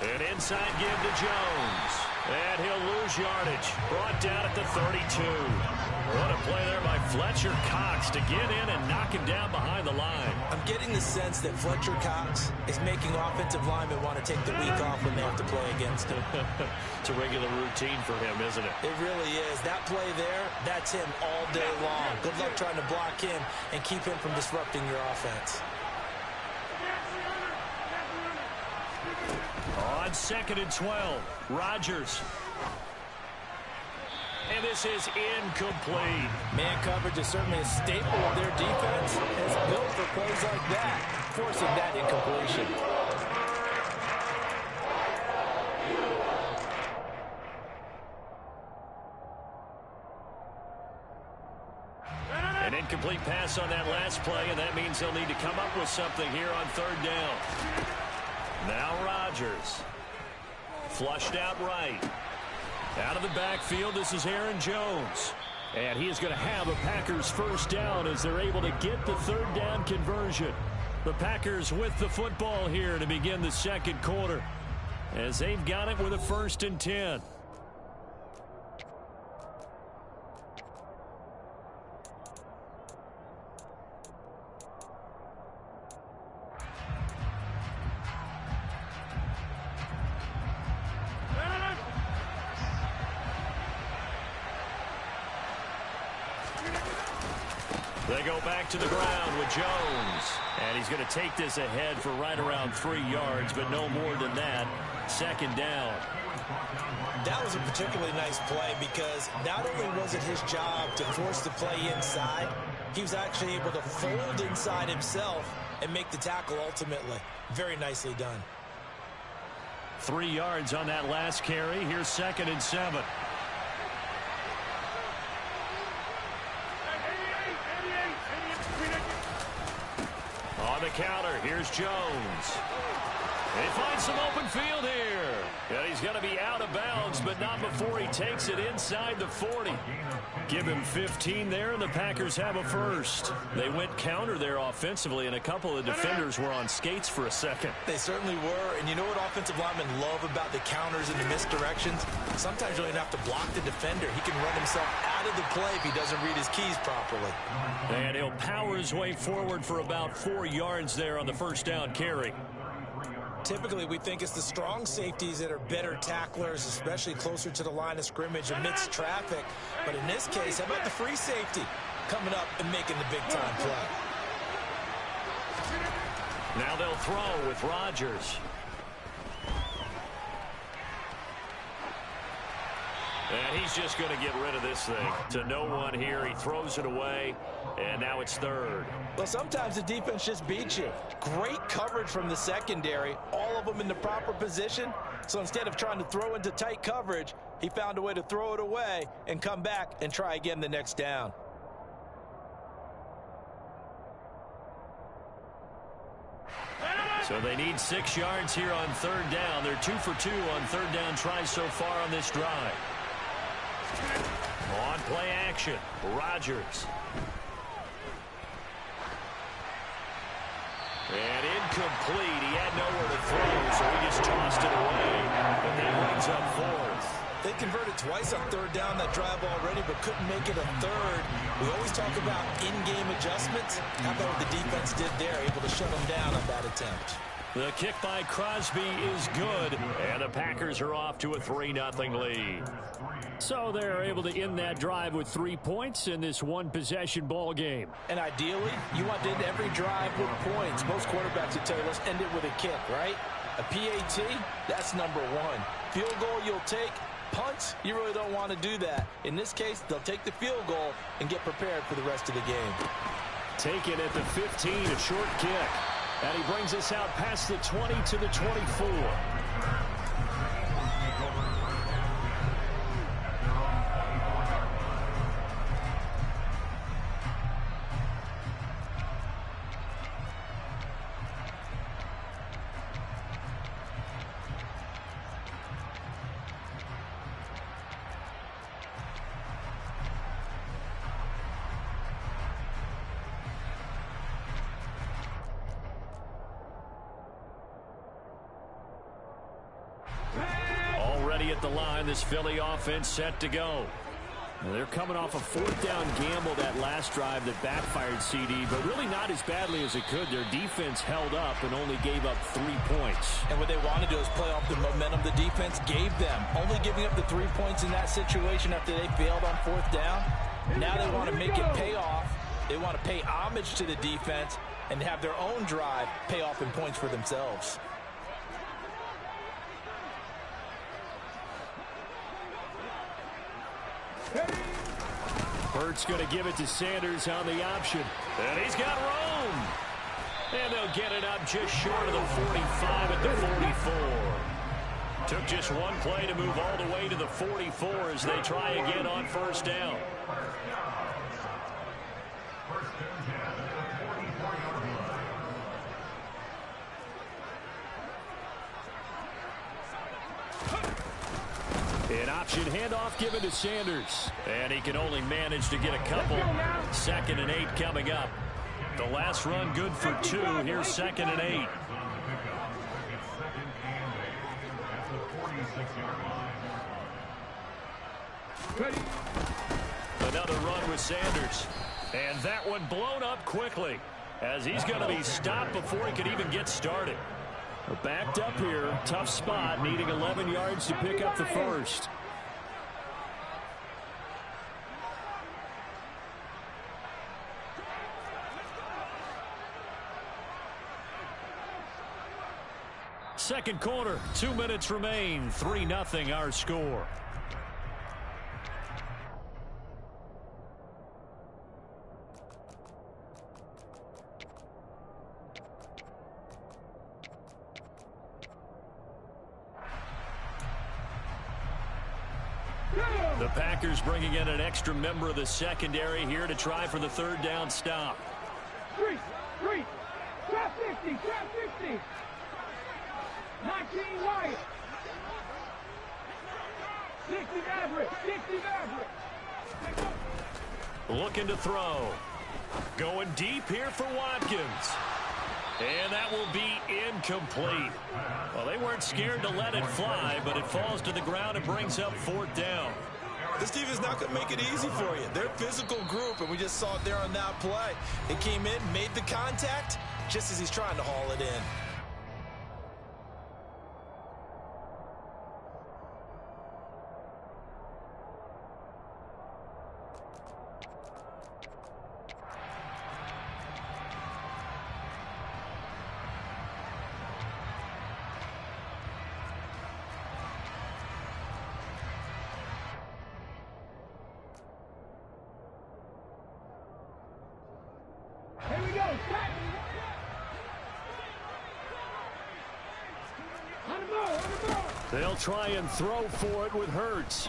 An inside give to Jones. And he'll lose yardage. Brought down at the 32. What a play there by Fletcher Cox to get in and knock him down behind the line. I'm getting the sense that Fletcher Cox is making offensive linemen want to take the week off when they have to play against him. It's a regular routine for him, isn't it? It really is. That play there, that's him all day long. Good luck trying to block him and keep him from disrupting your offense. On 2nd and 12, Rodgers. And this is incomplete. Man coverage is certainly a staple of their defense. It's built for plays like that, forcing that incompletion. An incomplete pass on that last play, and that means they'll need to come up with something here on 3rd down. Now Rodgers. Flushed out right. Out of the backfield, this is Aaron Jones. And he is going to have a Packers first down as they're able to get the 3rd down conversion. The Packers with the football here to begin the 2nd quarter as they've got it with a 1st and 10. They go back to the ground with Jones. And he's going to take this ahead for right around 3 yards, but no more than that. 2nd down. That was a particularly nice play because not only was it his job to force the play inside, he was actually able to fold inside himself and make the tackle ultimately. Very nicely done. 3 yards on that last carry. Here's 2nd and 7. On the counter, here's Jones. And he finds some open field here. And he's going to be out of bounds, but not before he takes it inside the 40. Give him 15 there, and the Packers have a first. They went counter there offensively, and a couple of defenders were on skates for a second. They certainly were, and you know what offensive linemen love about the counters and the misdirections? Sometimes you don't even have to block the defender. He can run himself out of the play if he doesn't read his keys properly. And he'll power his way forward for about 4 yards there on the first down carry. Typically, we think it's the strong safeties that are better tacklers, especially closer to the line of scrimmage amidst traffic. But in this case, how about the free safety coming up and making the big-time play? Now they'll throw with Rodgers. And he's just going to get rid of this thing. To no one here. He throws it away, and now it's 3rd. Well, sometimes the defense just beats you. Great coverage from the secondary, all of them in the proper position. So instead of trying to throw into tight coverage, he found a way to throw it away and come back and try again the next down. So they need 6 yards here on 3rd down. They're 2 for 2 on 3rd down tries so far on this drive. On play action, Rodgers. And incomplete. He had nowhere to throw, so he just tossed it away. But that brings up 4th. They converted it twice on third down that drive already, but couldn't make it a third. We always talk about in-game adjustments. How about what the defense did there, able to shut them down on that attempt. The kick by Crosby is good, and the Packers are off to a 3-0 lead. So they're able to end that drive with 3 points in this one-possession ball game. And ideally, you want to end every drive with points. Most quarterbacks would tell you, let's end it with a kick, right? A PAT, that's number one. Field goal you'll take. Punts, you really don't want to do that. In this case, they'll take the field goal and get prepared for the rest of the game. Taken at the 15, a short kick. And he brings us out past the 20 to the 24. At the line, this Philly offense set to go. Well, they're coming off a fourth down gamble that last drive that backfired, CD, but really not as badly as it could. Their defense held up and only gave up 3 points. And what they want to do is play off the momentum the defense gave them. Only giving up the 3 points in that situation after they failed on fourth down. Now they want to make it pay off. They want to pay homage to the defense and have their own drive pay off in points for themselves. Perc's going to give it to Sanders on the option. And he's got room. And they'll get it up just short of the 45 at the 44. Took just one play to move all the way to the 44 as they try again on first down. An option handoff given to Sanders. And he can only manage to get a couple. 2nd and 8 coming up. The last run good for 2. Here's 2nd and 8. Another run with Sanders. And that one blown up quickly as he's going to be stopped before he could even get started. Backed up here, tough spot, needing 11 yards to pick up the first. Second quarter, 2 minutes remain, 3-0 our score. The Packers bringing in an extra member of the secondary here to try for the third down stop. Three. Trap 50. 19 Wyatt. 60 Maverick. Looking to throw. Going deep here for Watkins. And that will be incomplete. Well, they weren't scared to let it fly, but it falls to the ground and brings up fourth down. This team is not going to make it easy for you. They're a physical group, and we just saw it there on that play. It came in, made the contact, just as he's trying to haul it in. They'll try and throw for it with Hurts.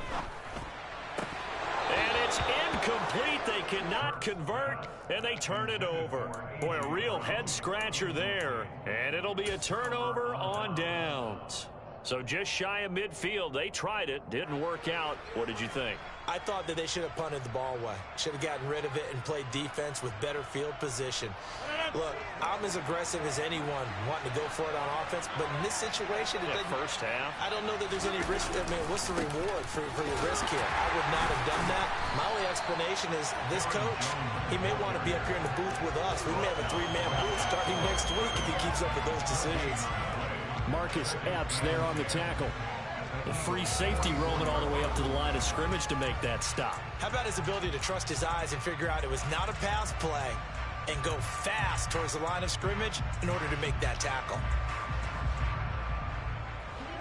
And it's incomplete. They cannot convert, and they turn it over. Boy, a real head-scratcher there. And it'll be a turnover on downs. So just shy of midfield. They tried it. Didn't work out. What did you think? I thought that they should have punted the ball away. Should have gotten rid of it and played defense with better field position. Look, I'm as aggressive as anyone wanting to go for it on offense, but in this situation, it doesn't. First half. I don't know that there's any risk. I mean, what's the reward for your risk here? I would not have done that. My only explanation is this coach, he may want to be up here in the booth with us. We may have a 3-man booth starting next week if he keeps up with those decisions. Marcus Epps there on the tackle. The free safety roaming all the way up to the line of scrimmage to make that stop. How about his ability to trust his eyes and figure out it was not a pass play and go fast towards the line of scrimmage in order to make that tackle?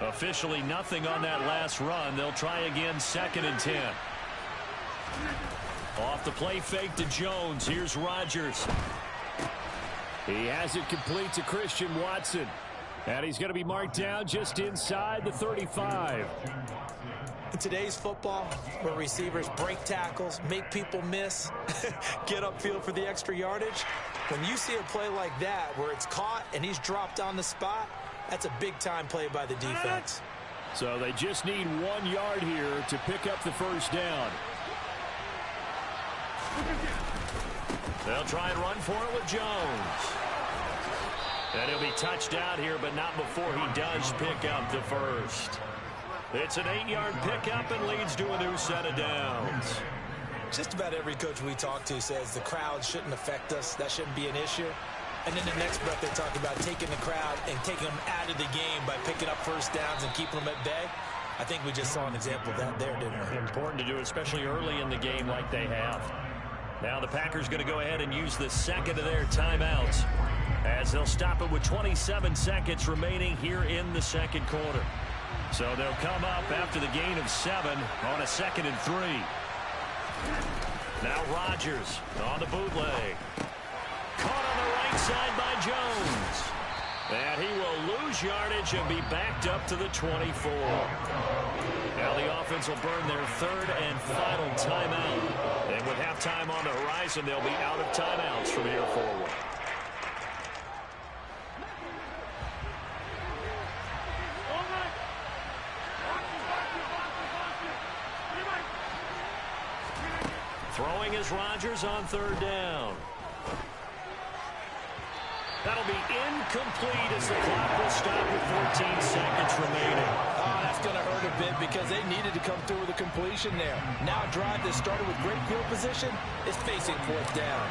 Officially nothing on that last run. They'll try again, 2nd and 10. Off the play fake to Jones. Here's Rodgers. He has it complete to Christian Watson. And he's going to be marked down just inside the 35. In today's football, where receivers break tackles, make people miss, get upfield for the extra yardage, when you see a play like that where it's caught and he's dropped on the spot, that's a big-time play by the defense. So they just need 1 yard here to pick up the first down. They'll try and run for it with Jones. And he'll be touched out here, but not before he does pick up the first. It's an 8-yard pickup and leads to a new set of downs. Just about every coach we talk to says the crowd shouldn't affect us. That shouldn't be an issue. And then the next breath they talk about taking the crowd and taking them out of the game by picking up first downs and keeping them at bay. I think we just saw an example of that there, didn't we? Important to do, especially early in the game like they have. Now the Packers going to go ahead and use the second of their timeouts, as they'll stop it with 27 seconds remaining here in the second quarter. So they'll come up after the gain of 7 on a 2nd and 3. Now Rodgers on the bootleg. Caught on the right side by Jones. And he will lose yardage and be backed up to the 24. Now the offense will burn their 3rd and final timeout. And with halftime on the horizon, they'll be out of timeouts from here forward. Throwing is Rodgers on 3rd down. That'll be incomplete as the clock will stop with 14 seconds remaining. Oh, that's going to hurt a bit because they needed to come through with a completion there. Now a drive that started with great field position is facing 4th down.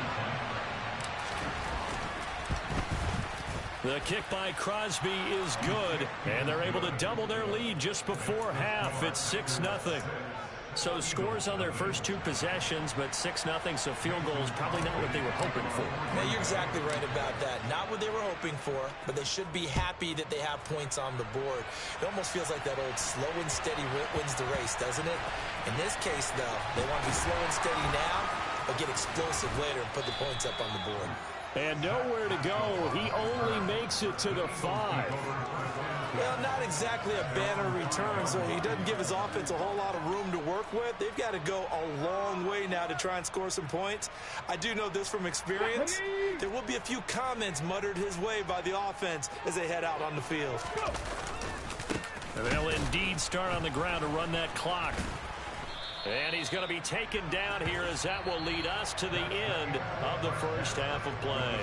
The kick by Crosby is good, and they're able to double their lead just before half. It's 6-0. So scores on their first 2 possessions, but 6-0, so field goal is probably not what they were hoping for. Yeah, you're exactly right about that. Not what they were hoping for, but they should be happy that they have points on the board. It almost feels like that old slow and steady wins the race, doesn't it? In this case, though, they want to be slow and steady now, but get explosive later and put the points up on the board. And nowhere to go. He only makes it to the 5. Well, not exactly a banner return, so he doesn't give his offense a whole lot of room to work with. They've got to go a long way now to try and score some points. I do know this from experience. There will be a few comments muttered his way by the offense as they head out on the field. And they'll indeed start on the ground to run that clock. And he's going to be taken down here as that will lead us to the end of the first half of play.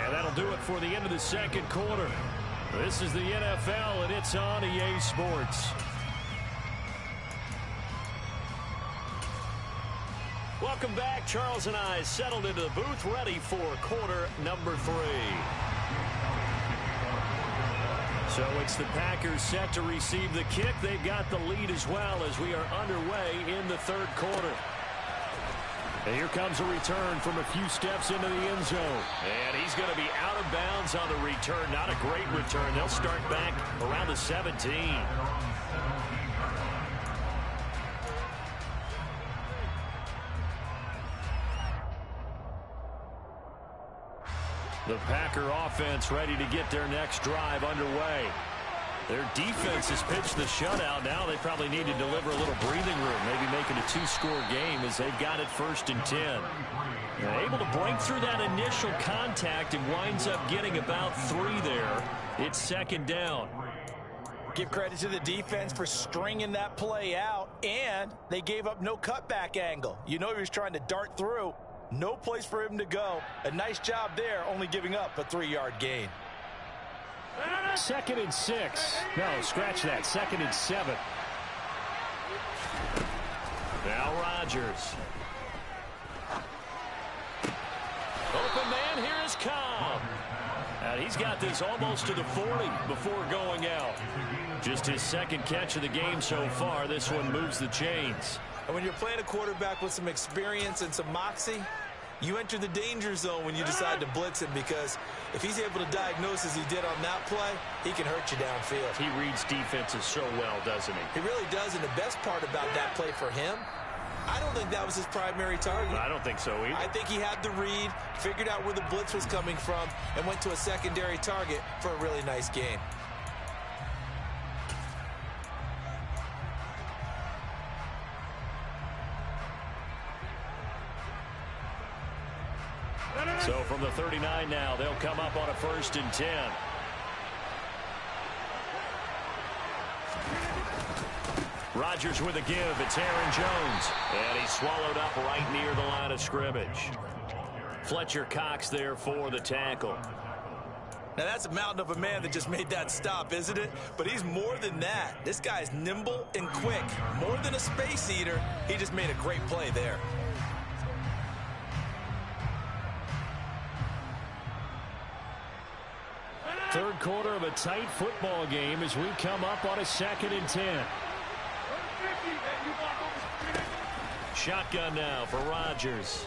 And that'll do it for the end of the second quarter. This is the NFL, and it's on EA Sports. Welcome back. Charles and I settled into the booth, ready for quarter number 3. So it's the Packers set to receive the kick. They've got the lead as well as we are underway in the third quarter. And here comes a return from a few steps into the end zone. And he's going to be out of bounds on the return. Not a great return. They'll start back around the 17. The Packer offense ready to get their next drive underway. Their defense has pitched the shutout. Now they probably need to deliver a little breathing room, maybe make it a 2-score game as they've got it 1st and 10. They're able to break through that initial contact and winds up getting about 3 there. It's 2nd down. Give credit to the defense for stringing that play out, and they gave up no cutback angle. You know he was trying to dart through. No place for him to go. A nice job there, only giving up a 3-yard gain. 2nd and 6. No, scratch that. 2nd and 7. Now Rodgers. Open man, here is Cobb. And he's got this almost to the 40 before going out. Just his 2nd catch of the game so far. This one moves the chains. And when you're playing a quarterback with some experience and some moxie, you enter the danger zone when you decide to blitz him, because if he's able to diagnose as he did on that play, he can hurt you downfield. He reads defenses so well, doesn't he? He really does, and the best part about that play for him, I don't think that was his primary target. I don't think so either. I think he had the read, figured out where the blitz was coming from, and went to a secondary target for a really nice gain. So from the 39 now, they'll come up on a 1st and 10. Rodgers with a give. It's Aaron Jones. And he's swallowed up right near the line of scrimmage. Fletcher Cox there for the tackle. Now that's a mountain of a man that just made that stop, isn't it? But he's more than that. This guy's nimble and quick. More than a space eater. He just made a great play there. Third quarter of a tight football game as we come up on a 2nd and 10. Shotgun now for Rodgers.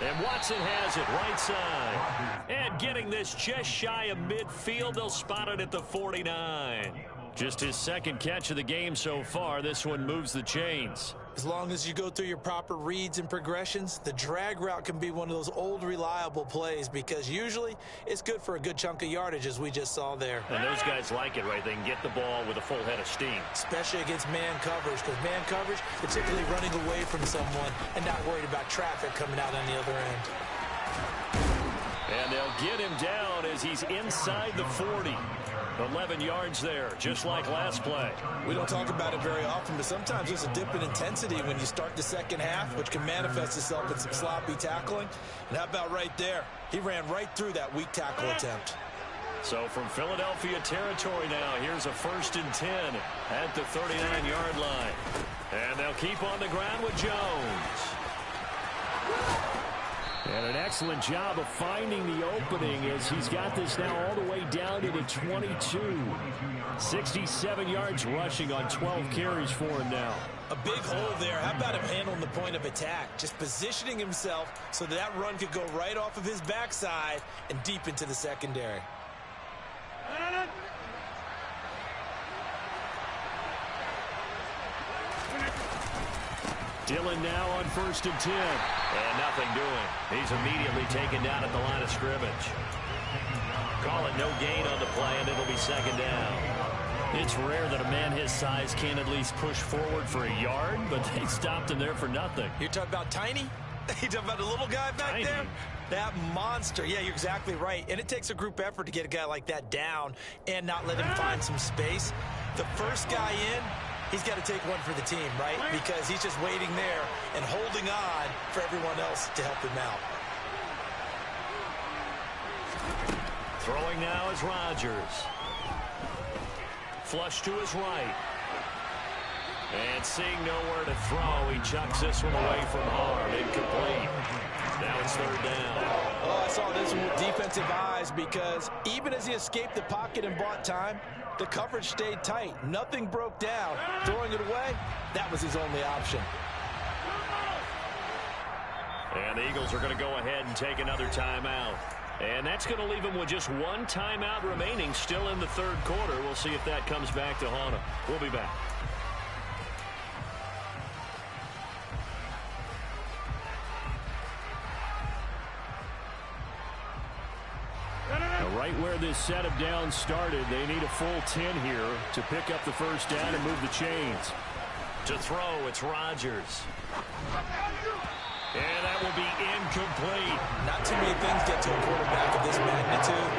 And Watson has it right side. And getting this just shy of midfield. They'll spot it at the 49. Just his 2nd catch of the game so far. This one moves the chains. As long as you go through your proper reads and progressions, the drag route can be one of those old reliable plays, because usually it's good for a good chunk of yardage, as we just saw there. And those guys like it, right? They can get the ball with a full head of steam. Especially against man coverage, because man coverage, particularly running away from someone and not worried about traffic coming out on the other end. And they'll get him down as he's inside the 40. 11 yards there, just like last play. We don't talk about it very often, but sometimes there's a dip in intensity when you start the second half, which can manifest itself in some sloppy tackling. And how about right there? He ran right through that weak tackle attempt. So from Philadelphia territory now, here's a 1st and 10 at the 39-yard line. And they'll keep on the ground with Jones. And an excellent job of finding the opening as he's got this now all the way down to the 22. 67 yards rushing on 12 carries for him now. A big hole there. How about him handling the point of attack? Just positioning himself so that run could go right off of his backside and deep into the secondary. Dillon now on 1st and 10. And nothing doing. He's immediately taken down at the line of scrimmage. Call it no gain on the play, and it'll be 2nd down. It's rare that a man his size can at least push forward for a yard, but they stopped him there for nothing. You're talking about tiny? You're talking about the little guy back there? That monster. Yeah, you're exactly right. And it takes a group effort to get a guy like that down and not let him find some space. The first guy in, he's got to take one for the team, right? Because he's just waiting there and holding on for everyone else to help him out. Throwing now is Rodgers. Flush to his right. And seeing nowhere to throw, he chucks this one away from harm. Incomplete. Now it's 3rd down. Oh, I saw this one with defensive eyes, because even as he escaped the pocket and bought time, the coverage stayed tight. Nothing broke down. Throwing it away, that was his only option. And the Eagles are going to go ahead and take another timeout. And that's going to leave them with just one timeout remaining, still in the 3rd quarter. We'll see if that comes back to haunt them. We'll be back. Right where this set of downs started, they need a full 10 here to pick up the 1st down and move the chains. To throw, it's Rodgers. And that will be incomplete. Not too many things get to a quarterback of this magnitude,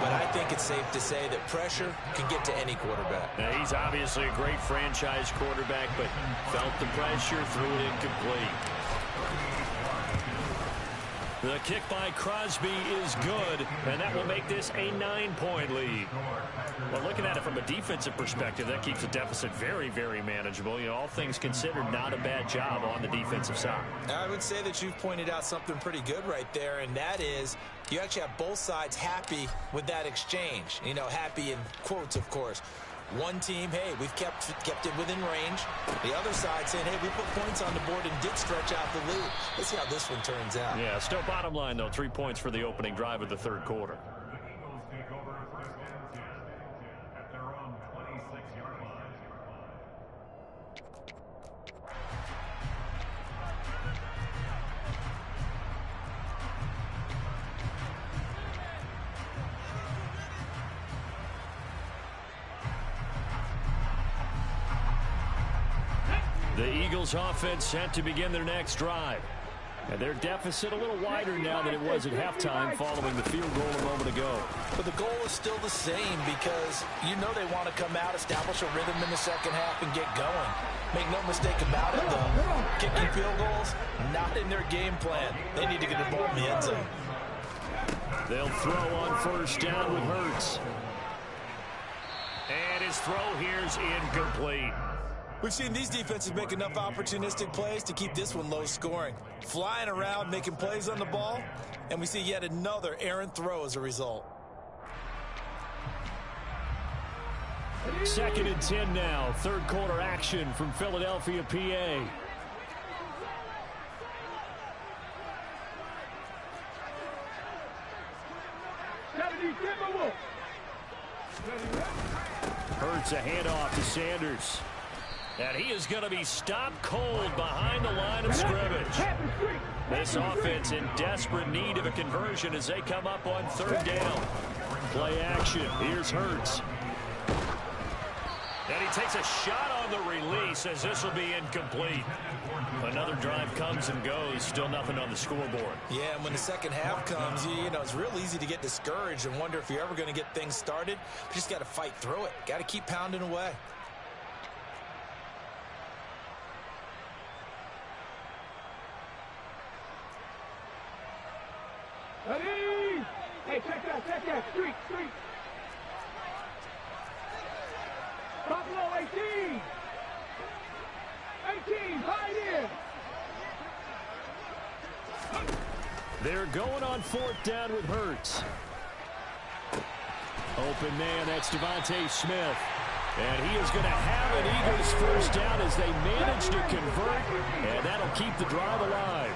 but I think it's safe to say that pressure can get to any quarterback. Now, he's obviously a great franchise quarterback, but felt the pressure, threw it incomplete. The kick by Crosby is good, and that will make this a 9-point lead. Well, looking at it from a defensive perspective, that keeps the deficit very, very manageable. You know, all things considered, not a bad job on the defensive side. I would say that you've pointed out something pretty good right there, and that is you actually have both sides happy with that exchange. You know, happy in quotes, of course. One team, hey, we've kept it within range. The other side saying, hey, we put points on the board and did stretch out the lead. Let's see how this one turns out. Yeah, still bottom line, though, 3 points for the opening drive of the third quarter. The Eagles offense set to begin their next drive. And their deficit a little wider now than it was at halftime following the field goal a moment ago. But the goal is still the same because you know they want to come out, establish a rhythm in the second half, and get going. Make no mistake about it, though. Kicking field goals, not in their game plan. They need to get the ball in the end zone. They'll throw on first down with Hurts. And his throw here's incomplete. We've seen these defenses make enough opportunistic plays to keep this one low scoring. Flying around, making plays on the ball, and we see yet another errant throw as a result. 2nd and 10 now. Third quarter action from Philadelphia, PA. Hurts a handoff to Sanders. And he is going to be stopped cold behind the line of scrimmage. This offense in desperate need of a conversion as they come up on third down. Play action. Here's Hurts. And he takes a shot on the release as this will be incomplete. Another drive comes and goes. Still nothing on the scoreboard. Yeah, and when the second half comes, you know, it's real easy to get discouraged and wonder if you're ever going to get things started. You just got to fight through it. Got to keep pounding away. Ready? Hey, check that, street. Buffalo 18, hide in. They're going on fourth down with Hurts. Open man, that's Devontae Smith. And he is going to have an Eagles first down as they manage to convert, and that'll keep the drive alive.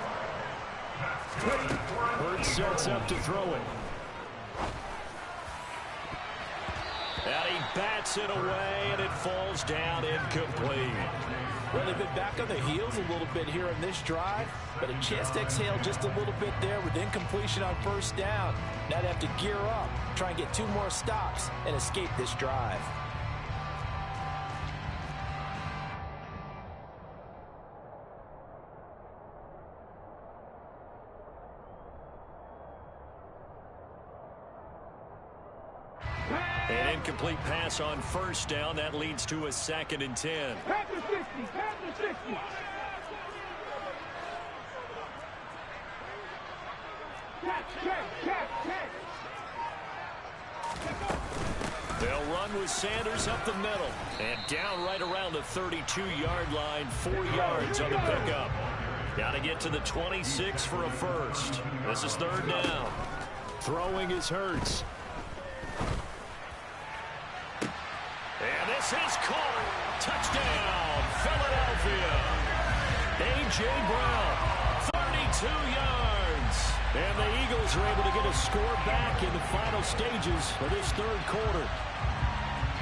Hurts sets up to throw it. And he bats it away, and it falls down incomplete. Well, they've been back on their heels a little bit here in this drive, but a chance to exhale just a little bit there with incompletion on first down. Now they have to gear up, try and get 2 more stops, and escape this drive. An incomplete pass on first down. That leads to a 2nd and 10. Panther 60. Check. They'll run with Sanders up the middle. And down right around the 32-yard line. 4 yards on the pickup. Got to get to the 26 for a first. This is third down. Throwing is Hurts. And this is caught. Touchdown, Philadelphia. A.J. Brown, 32 yards. And the Eagles are able to get a score back in the final stages of this third quarter.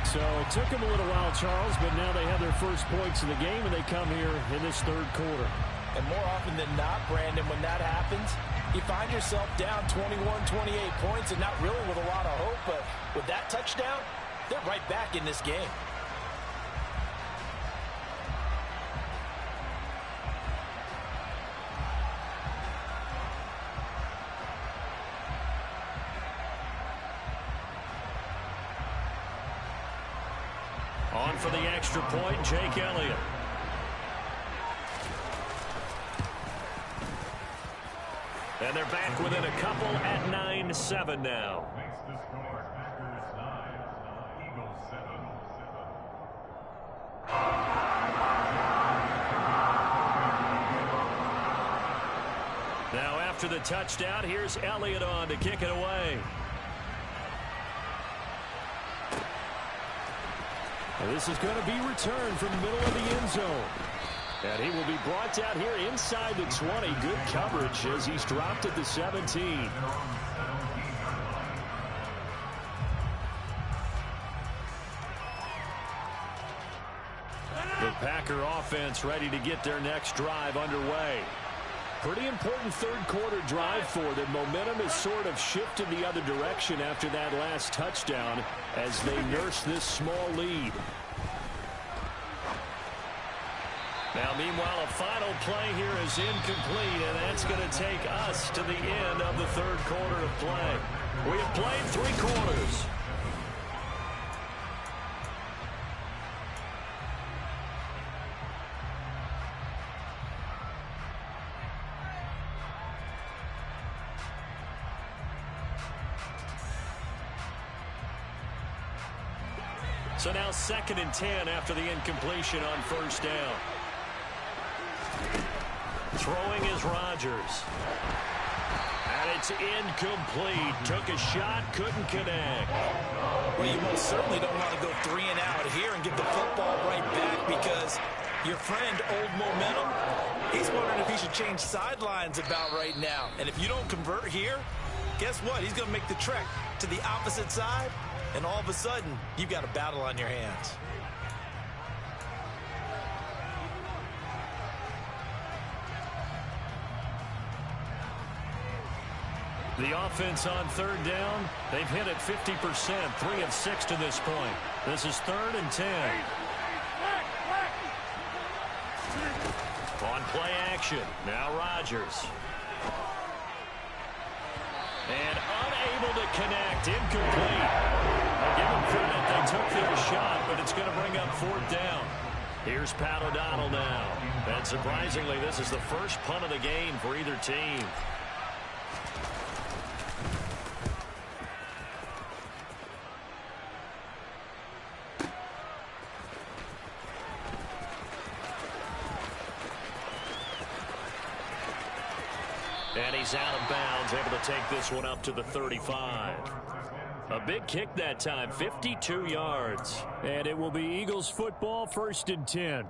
So it took them a little while, Charles, but now they have their first points in the game, and they come here in this third quarter. And more often than not, Brandon, when that happens, you find yourself down 21, 28 points and not really with a lot of hope, but with that touchdown, they're right back in this game. On for the extra point, Jake Elliott. And they're back within a couple at 9-7 now. Now after the touchdown, here's Elliott on to kick it away. And this is going to be returned from the middle of the end zone. And he will be brought down here inside the 20. Good coverage as he's dropped at the 17. The Packer offense ready to get their next drive underway. Pretty important third quarter drive for them. Momentum has sort of shifted the other direction after that last touchdown as they nurse this small lead. Now, meanwhile, a final play here is incomplete, and that's going to take us to the end of the third quarter of play. We have played 3 quarters. So now 2nd and 10 after the incompletion on first down. Throwing is Rodgers. And it's incomplete. Took a shot, couldn't connect. Well, you most certainly don't want to go 3 and out here and get the football right back because your friend, Old Momentum, he's wondering if he should change sidelines about right now. And if you don't convert here, guess what? He's going to make the trek to the opposite side, and all of a sudden, you've got a battle on your hands. The offense on third down, they've hit it 50%, 3 of 6 to this point. This is 3rd and 10. On play action, now Rodgers. And unable to connect, incomplete. I'll give them credit, they took their shot, but it's going to bring up 4th down. Here's Pat O'Donnell now. And surprisingly, this is the first punt of the game for either team. And he's out of bounds, able to take this one up to the 35. A big kick that time, 52 yards. And it will be Eagles football, 1st and 10.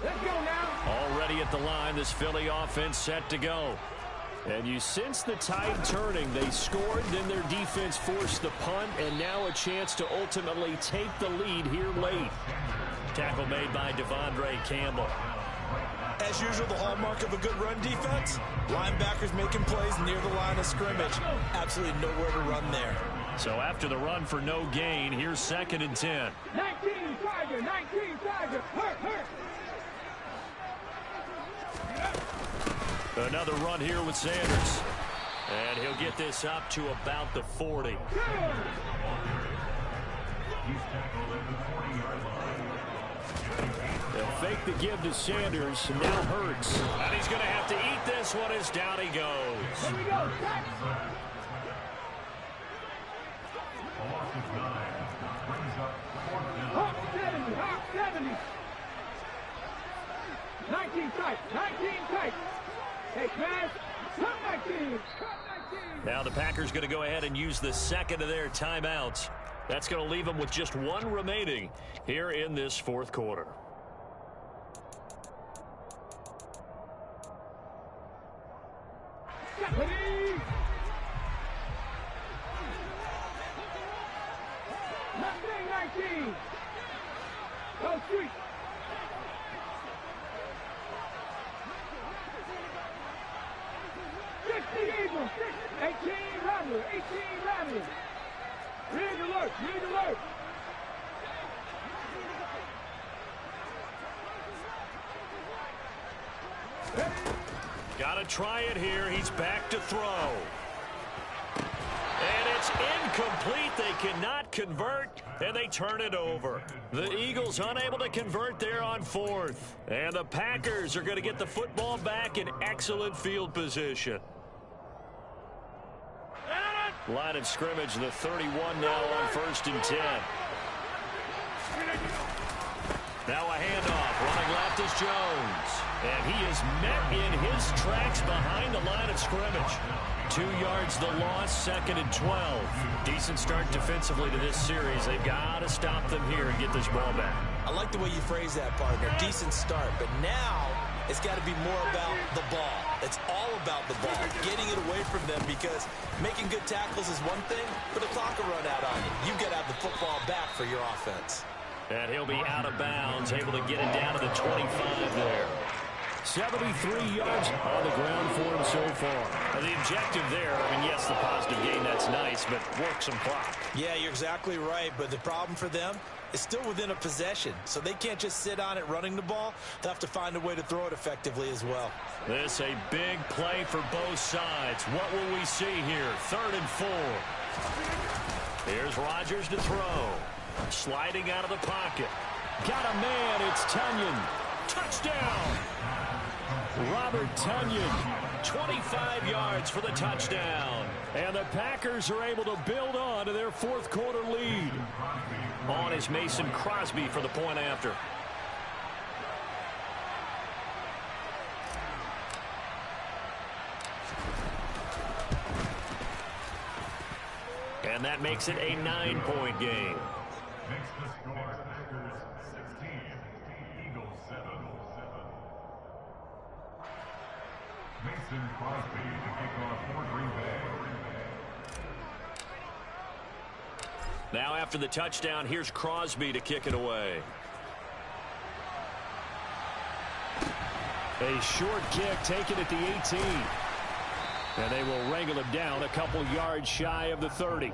Let's go now. Already at the line, this Philly offense set to go. And you sense the tide turning. They scored, then their defense forced the punt, and now a chance to ultimately take the lead here late. Tackle made by Devondre Campbell. As usual, the hallmark of a good run defense, linebackers making plays near the line of scrimmage. Absolutely nowhere to run there. So after the run for no gain, here's 2nd and 10. 19 Tiger, 19 Tiger. Hurt, hurt. Another run here with Sanders. And he'll get this up to about the 40. They'll fake the give to Sanders. Now Hurts. And he's going to have to eat this one as down he goes. Here we go. Hawk 70, Hawk 70. 19 tight, 19 tight. Hey, Cash, cut 19, cut 19. Now the Packers going to go ahead and use the 2nd of their timeouts. That's going to leave them with just 1 remaining here in this 4th quarter. Please. Mustang 19. Go street. Eagle. 18 Rattler. 18 Rattler. Rig alert. Rig alert. Got to try it here. He's back to throw. It's incomplete. They cannot convert, and they turn it over. The Eagles unable to convert there on fourth. And the Packers are going to get the football back in excellent field position. Line of scrimmage, the 31 now on 1st and 10. Now a handoff. Running left is Jones. And he is met in his tracks behind the line of scrimmage. 2 yards the loss, 2nd and 12. Decent start defensively to this series. They've got to stop them here and get this ball back. I like the way you phrase that, partner. Decent start. But now it's got to be more about the ball. It's all about the ball. Getting it away from them, because making good tackles is one thing, but the clock will run out on you. You've got to have the football back for your offense. And he'll be out of bounds, able to get it down to the 25 there. 73 yards on the ground for him so far. The objective there, I mean, yes, the positive gain, that's nice, but work some clock. Yeah, you're exactly right, but the problem for them is still within a possession, so they can't just sit on it running the ball. They'll have to find a way to throw it effectively as well. This a big play for both sides. What will we see here? 3rd and 4. Here's Rodgers to throw. Sliding out of the pocket. Got a man. It's Tunyon. Touchdown. Robert Tunyon. 25 yards for the touchdown. And the Packers are able to build on to their 4th quarter lead. On is Mason Crosby for the point after. And that makes it a 9-point game. Makes the score Packers 16, Eagles 7. Mason Crosby to kick off for Green Bay. Now after the touchdown, here's Crosby to kick it away. A short kick taken at the 18. And they will wrangle him down a couple yards shy of the 30.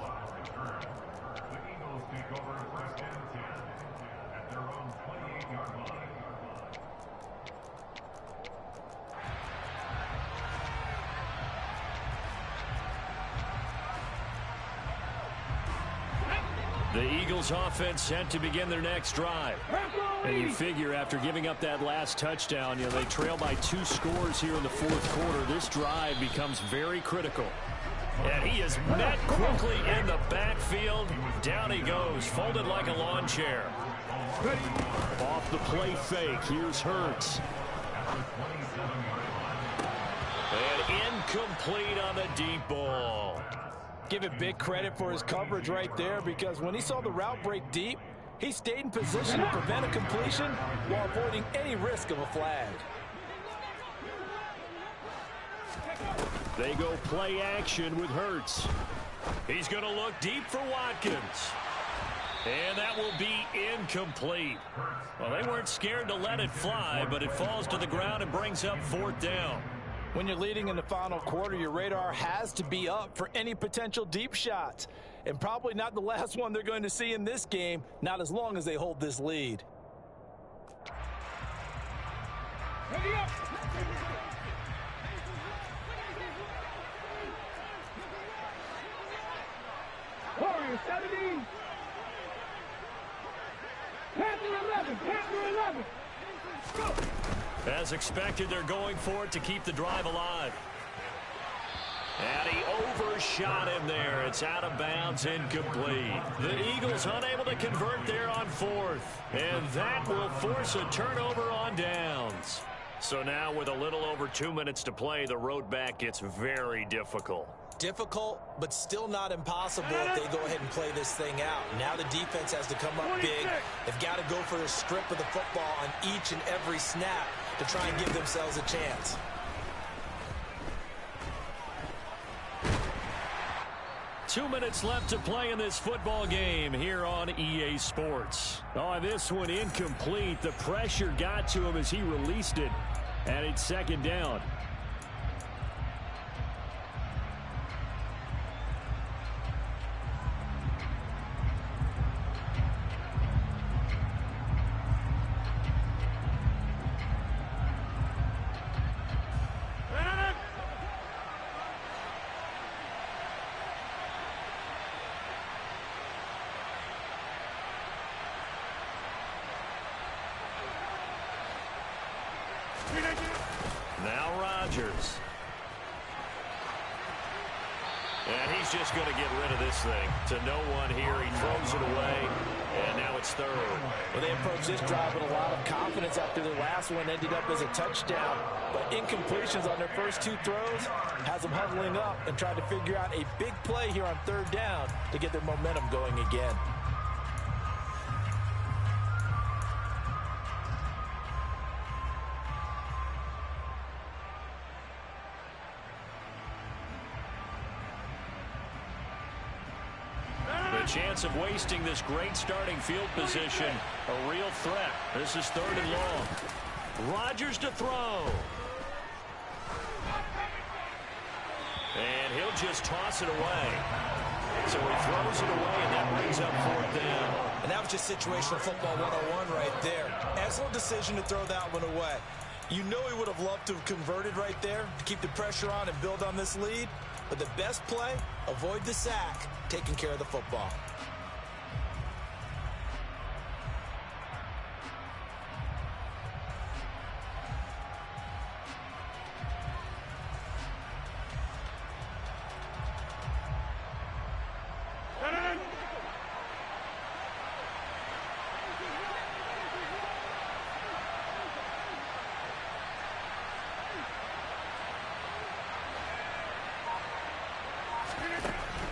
The Eagles offense set to begin their next drive. And you figure after giving up that last touchdown, you know, they trail by 2 scores here in the 4th quarter. This drive becomes very critical. And he is met quickly in the backfield. Down he goes, folded like a lawn chair. Off the play fake, here's Hurts. And incomplete on the deep ball. Give it big credit for his coverage right there, because when he saw the route break deep, he stayed in position to prevent a completion while avoiding any risk of a flag. They go play action with Hurts. He's going to look deep for Watkins. And that will be incomplete. Well, they weren't scared to let it fly, but it falls to the ground and brings up 4th down. When you're leading in the final quarter, your radar has to be up for any potential deep shots. And probably not the last one they're going to see in this game, not as long as they hold this lead. Ready up. Warriors 17. Panther 11. Panther 11. Go. As expected, they're going for it to keep the drive alive. And he overshot him there. It's out of bounds, incomplete. The Eagles unable to convert there on 4th. And that will force a turnover on downs. So now with a little over 2 minutes to play, the road back gets very difficult. Difficult, but still not impossible if they go ahead and play this thing out. Now the defense has to come up big. They've got to go for a strip of the football on each and every snap to try and give themselves a chance. Two minutes left to play in this football game here on EA Sports. Oh, this one incomplete. The pressure got to him as he released it, and it's 2nd down. Rodgers. And he's just going to get rid of this thing to no one here. He throws it away, and now it's third. Well, they approached this drive with a lot of confidence after their last one ended up as a touchdown. But incompletions on their first two throws has them huddling up and trying to figure out a big play here on third down to get their momentum going again. Chance of wasting this great starting field position. A real threat. This is third and long. Rodgers to throw. And he'll just toss it away. So he throws it away, and that brings up fourth down. And that was just situational football 101 right there. Excellent decision to throw that one away. You know he would have loved to have converted right there to keep the pressure on and build on this lead. But the best play, avoid the sack, taking care of the football.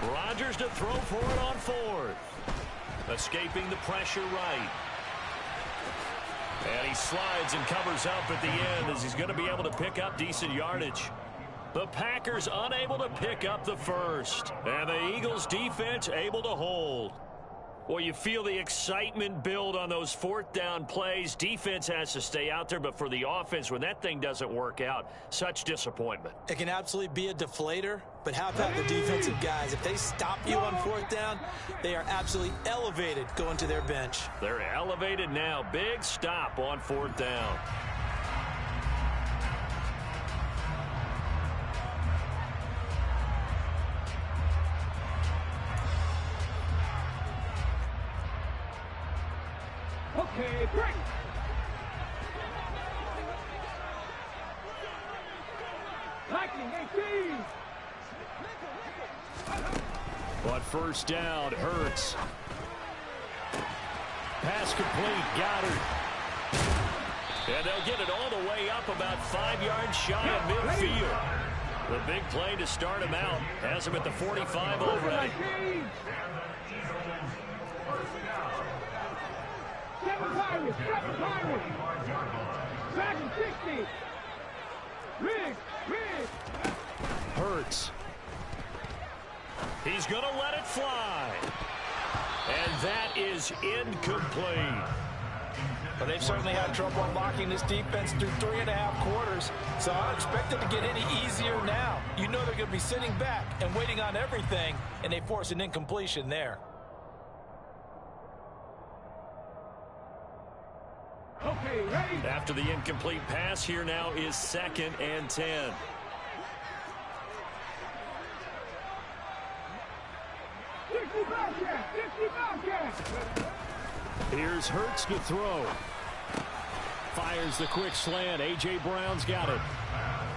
Rodgers to throw for it on fourth. Escaping the pressure right. And he slides and covers up at the end as he's going to be able to pick up decent yardage. The Packers unable to pick up the first. And the Eagles defense able to hold. Well, you feel the excitement build on those fourth down plays. Defense has to stay out there, but for the offense, when that thing doesn't work out, such disappointment. It can absolutely be a deflator, but how about the defensive guys? If they stop you on fourth down, they are absolutely elevated going to their bench. They're elevated now. Big stop on fourth down. Okay, break. Lightning 18. On first down, Hurts. Pass complete, Goddard. And they'll get it all the way up about 5 yards shy of midfield. The big play to start him out. Has him at the 45 already. 7 Pirates, 7 Pirates. Back in 60. Riggs. Hurts. He's going to let it fly. And that is incomplete. But they've certainly had trouble unlocking this defense through 3.5 quarters. So I don't expect it to get any easier now. You know they're going to be sitting back and waiting on everything, and they force an incompletion there. Okay, ready? After the incomplete pass, here now is 2nd and 10. Here's Hurts to throw. Fires the quick slant. A.J. Brown's got it.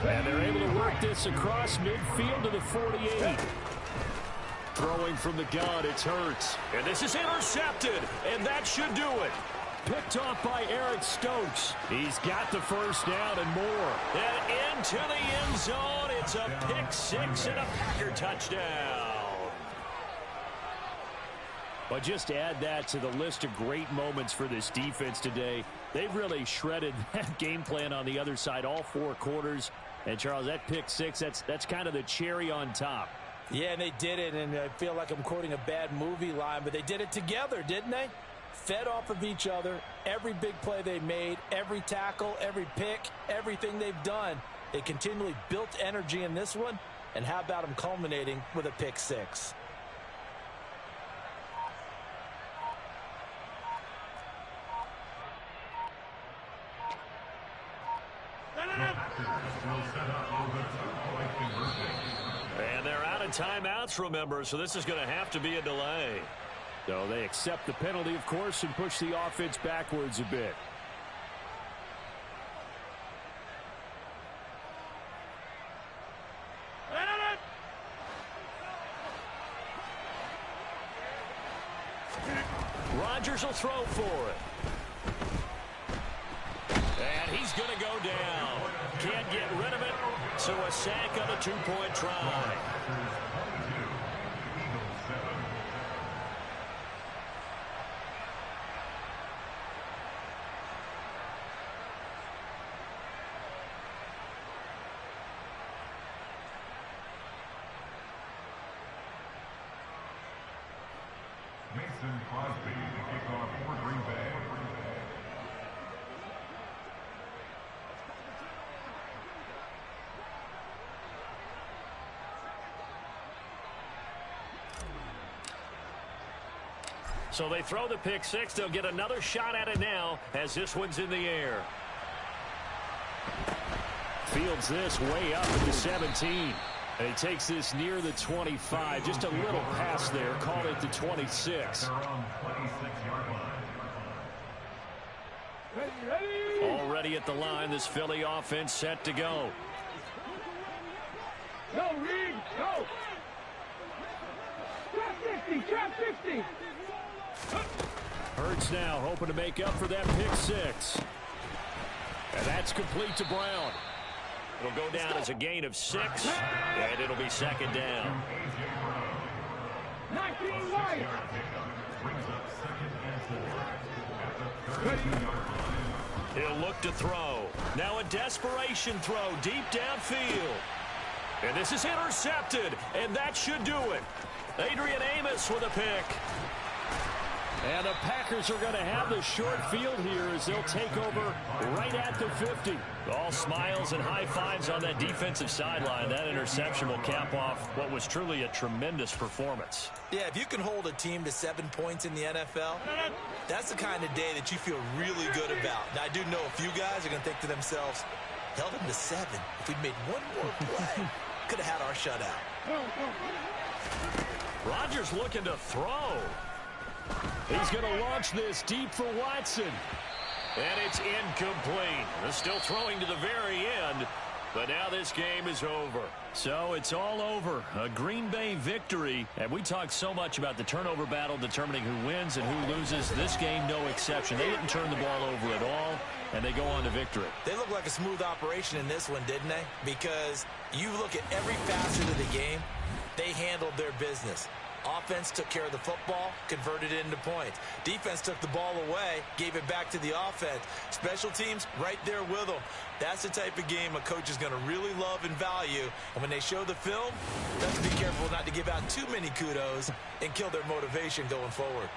And they're able to work this across midfield to the 48. Throwing from the gun, it's Hurts. And this is intercepted, and that should do it. Picked off by Eric Stokes. He's got the first down and more. And into the end zone. It's a pick six and a Packer touchdown. But just add that to the list of great moments for this defense today. They've really shredded that game plan on the other side all 4 quarters. And, Charles, that pick six, that's kind of the cherry on top. Yeah, and they did it, and I feel like I'm quoting a bad movie line, but they did it together, didn't they? Fed off of each other, every big play they made, every tackle, every pick, everything they've done. They continually built energy in this one, and how about them culminating with a pick six? And they're out of timeouts, remember, so this is going to have to be a delay. So they accept the penalty, of course, and push the offense backwards a bit. Rodgers will throw for it. And he's going to go down. Can't get rid of it. So a sack on a two-point try. Mason Crosby to kick off for Green Bay. So they throw the pick six. They'll get another shot at it now as this one's in the air. Fields this way up at the 17. And he takes this near the 25. Just a little pass there. Call it the 26. They're on 26-yard line. Already at the line, this Philly offense set to go. Go, Reed, go. Trap 60, trap 60. Hurts now hoping to make up for that pick six. And that's complete to Brown. It'll go down as a gain of 6, and it'll be second down. 19 White. He'll look to throw. Now a desperation throw deep downfield. And this is intercepted, and that should do it. Adrian Amos with a pick. And the Packers are going to have the short field here as they'll take over right at the 50. All smiles and high fives on that defensive sideline. That interception will cap off what was truly a tremendous performance. Yeah, if you can hold a team to 7 points in the NFL, that's the kind of day that you feel really good about. Now, I do know a few guys are going to think to themselves, held them to 7. If we'd made one more play, could have had our shutout. Rodgers looking to throw. He's going to launch this deep for Watson. And it's incomplete. They're still throwing to the very end. But now this game is over. So it's all over. A Green Bay victory. And we talked so much about the turnover battle determining who wins and who loses. This game, no exception. They didn't turn the ball over at all, and they go on to victory. They look like a smooth operation in this one, didn't they? Because you look at every facet of the game, they handled their business. Offense took care of the football, converted it into points. Defense took the ball away, gave it back to the offense. Special teams, right there with them. That's the type of game a coach is going to really love and value. And when they show the film, they have to be careful not to give out too many kudos and kill their motivation going forward.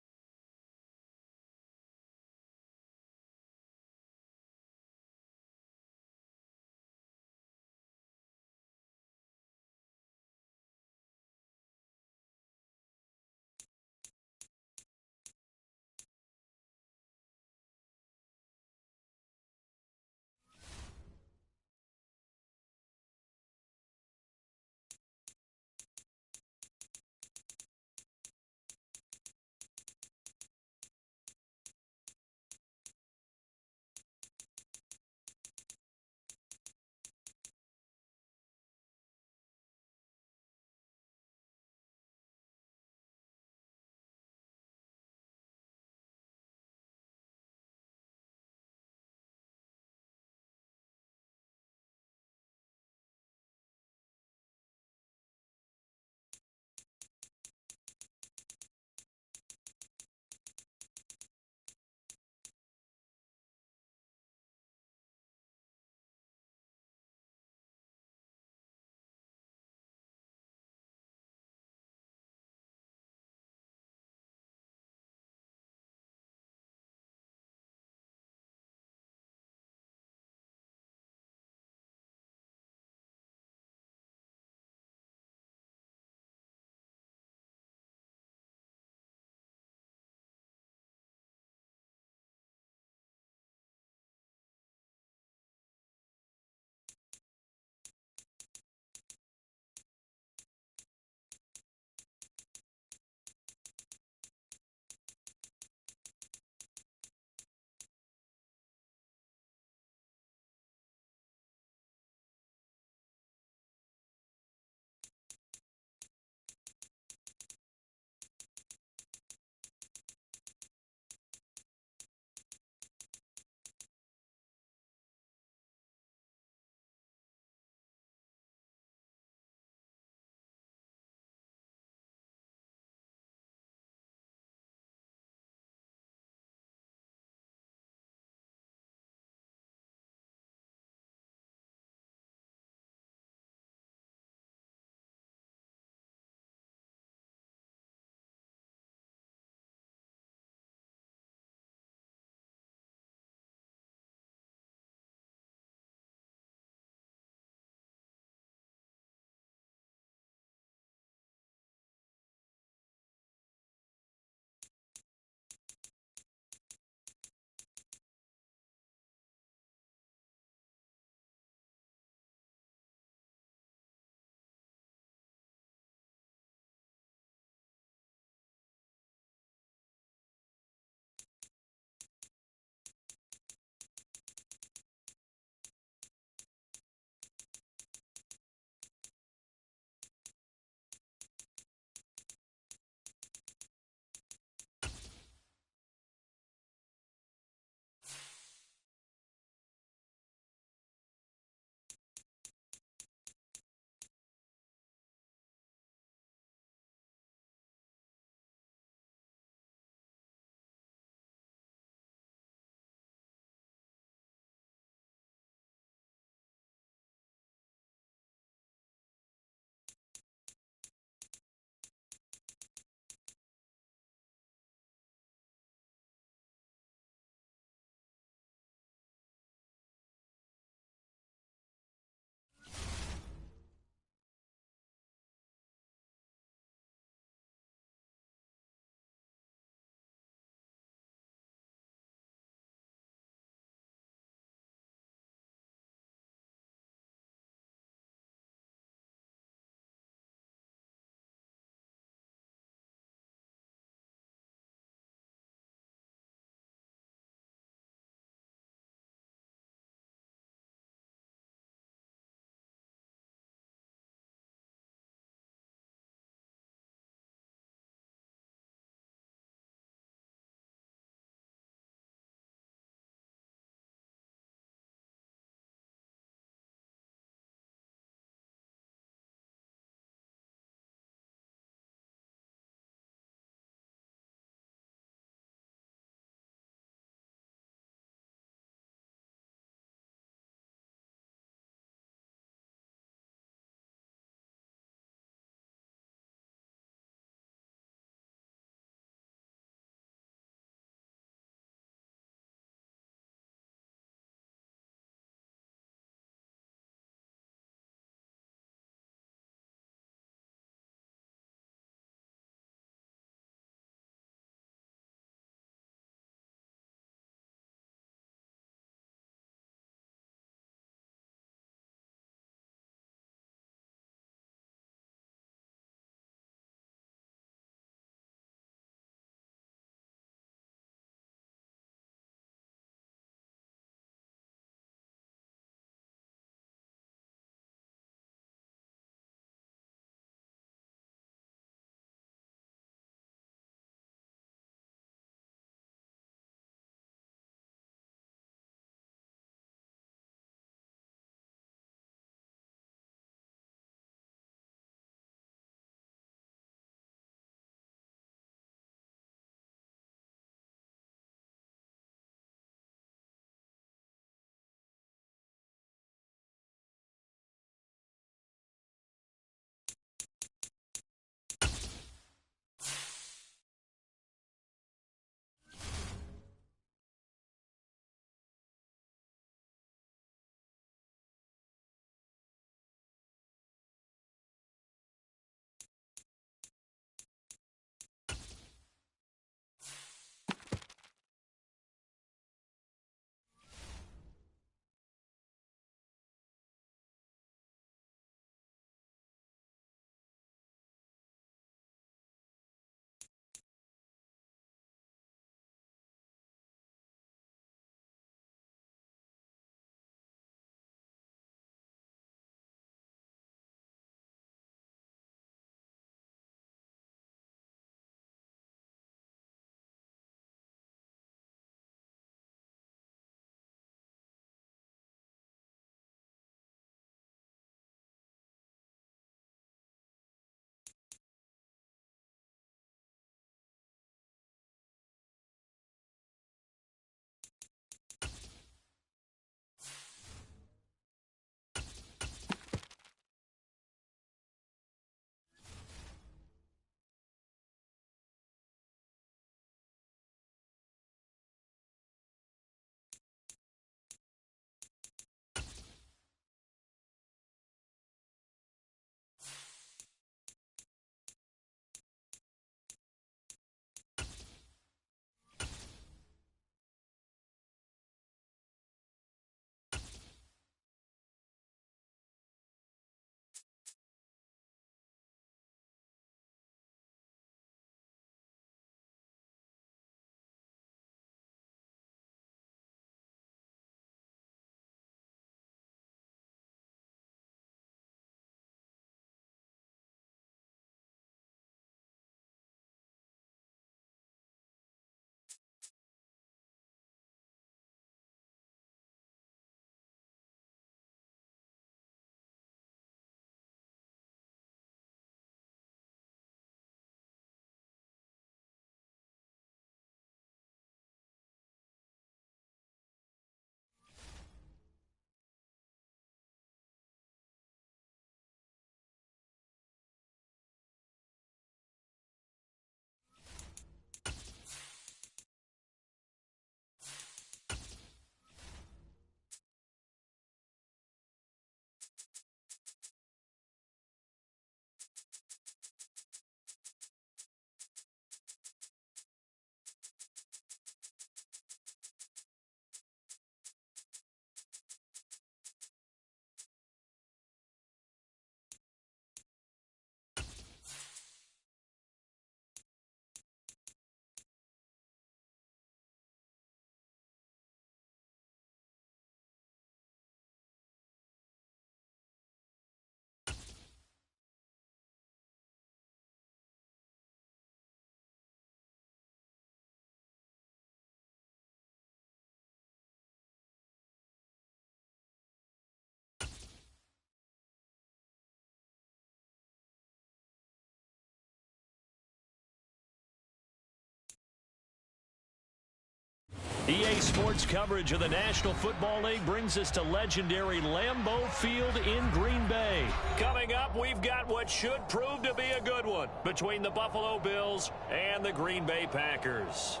EA Sports coverage of the National Football League brings us to legendary Lambeau Field in Green Bay. Coming up, we've got what should prove to be a good one between the Buffalo Bills and the Green Bay Packers.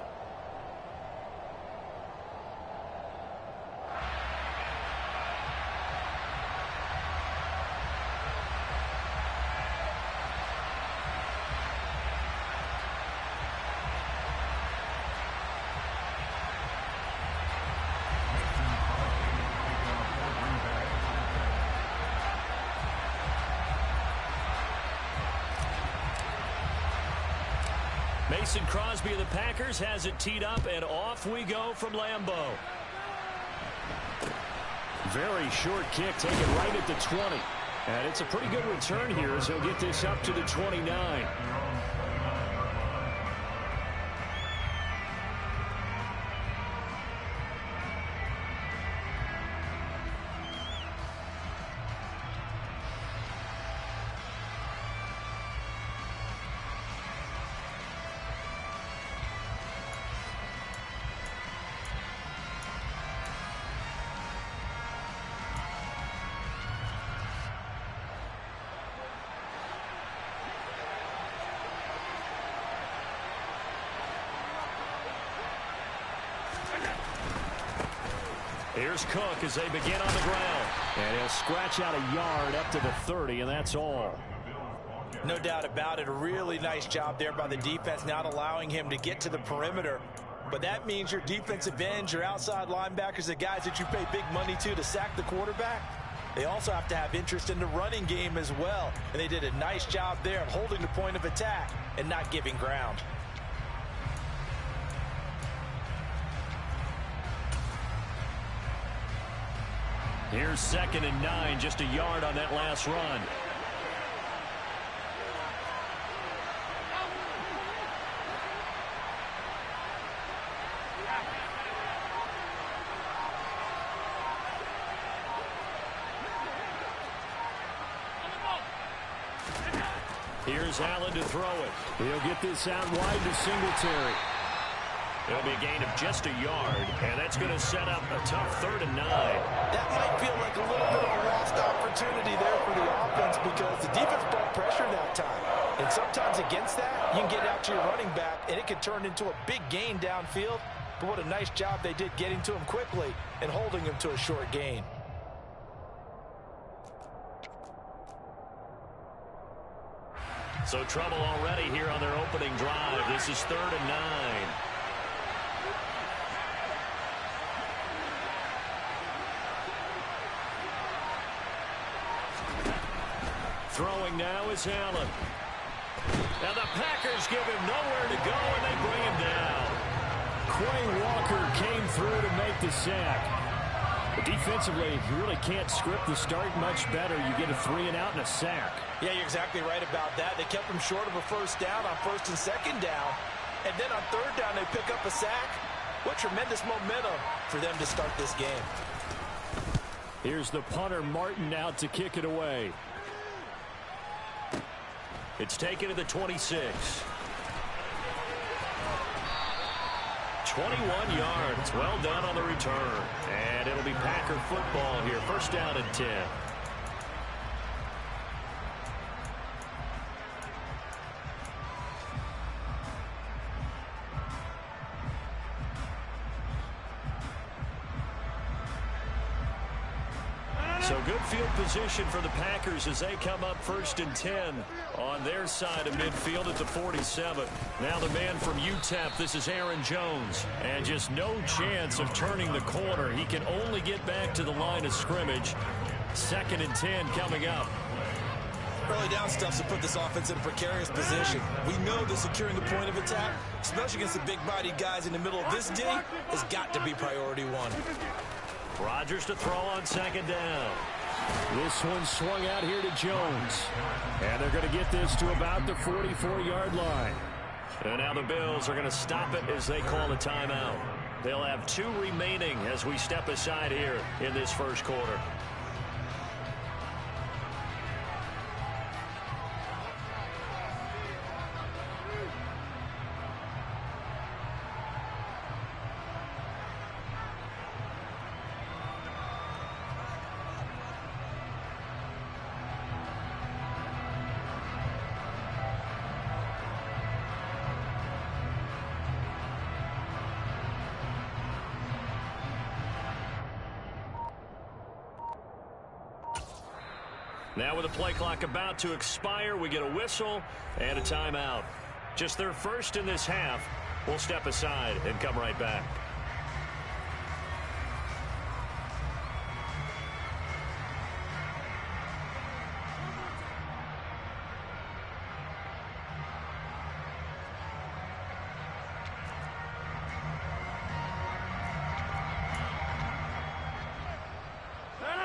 Mason Crosby of the Packers has it teed up, and off we go from Lambeau. Very short kick taken right at the 20. And it's a pretty good return here as he'll get this up to the 29. Here's Cook as they begin on the ground. And he'll scratch out a yard up to the 30, and that's all. No doubt about it. A really nice job there by the defense, not allowing him to get to the perimeter. But that means your defensive ends, your outside linebackers, the guys that you pay big money to sack the quarterback, they also have to have interest in the running game as well. And they did a nice job there of holding the point of attack and not giving ground. Here's 2nd and 9, just a yard on that last run. Here's Allen to throw it. He'll get this out wide to Singletary. It'll be a gain of just a yard, and that's going to set up a tough 3rd and 9. That might feel like a little bit of a lost opportunity there for the offense because the defense brought pressure that time. And sometimes against that, you can get out to your running back, and it can turn into a big gain downfield. But what a nice job they did getting to him quickly and holding him to a short gain. So trouble already here on their opening drive. This is 3rd and 9. Throwing now is Allen. And the Packers give him nowhere to go, and they bring him down. Quay Walker came through to make the sack. But defensively, you really can't script the start much better. You get a 3 and out and a sack. Yeah, you're exactly right about that. They kept him short of a first down on 1st and 2nd down. And then on 3rd down, they pick up a sack. What tremendous momentum for them to start this game. Here's the punter, Martin, out to kick it away. It's taken to the 26. 21 yards. Well done on the return. And it'll be Packer football here. 1st down and 10. So good field position for the Packers as they come up 1st and 10 on their side of midfield at the 47. Now the man from UTEP, this is Aaron Jones. And just no chance of turning the corner. He can only get back to the line of scrimmage. 2nd and 10 coming up. Early down stuff to put this offense in a precarious position. We know that securing the point of attack, especially against the big-bodied guys in the middle of this D, has got to be priority one. Rodgers to throw on 2nd down. This one swung out here to Jones. And they're going to get this to about the 44-yard line. And now the Bills are going to stop it as they call a timeout. They'll have 2 remaining as we step aside here in this 1st quarter. Now with the play clock about to expire, we get a whistle and a timeout. Just their first in this half. We'll step aside and come right back.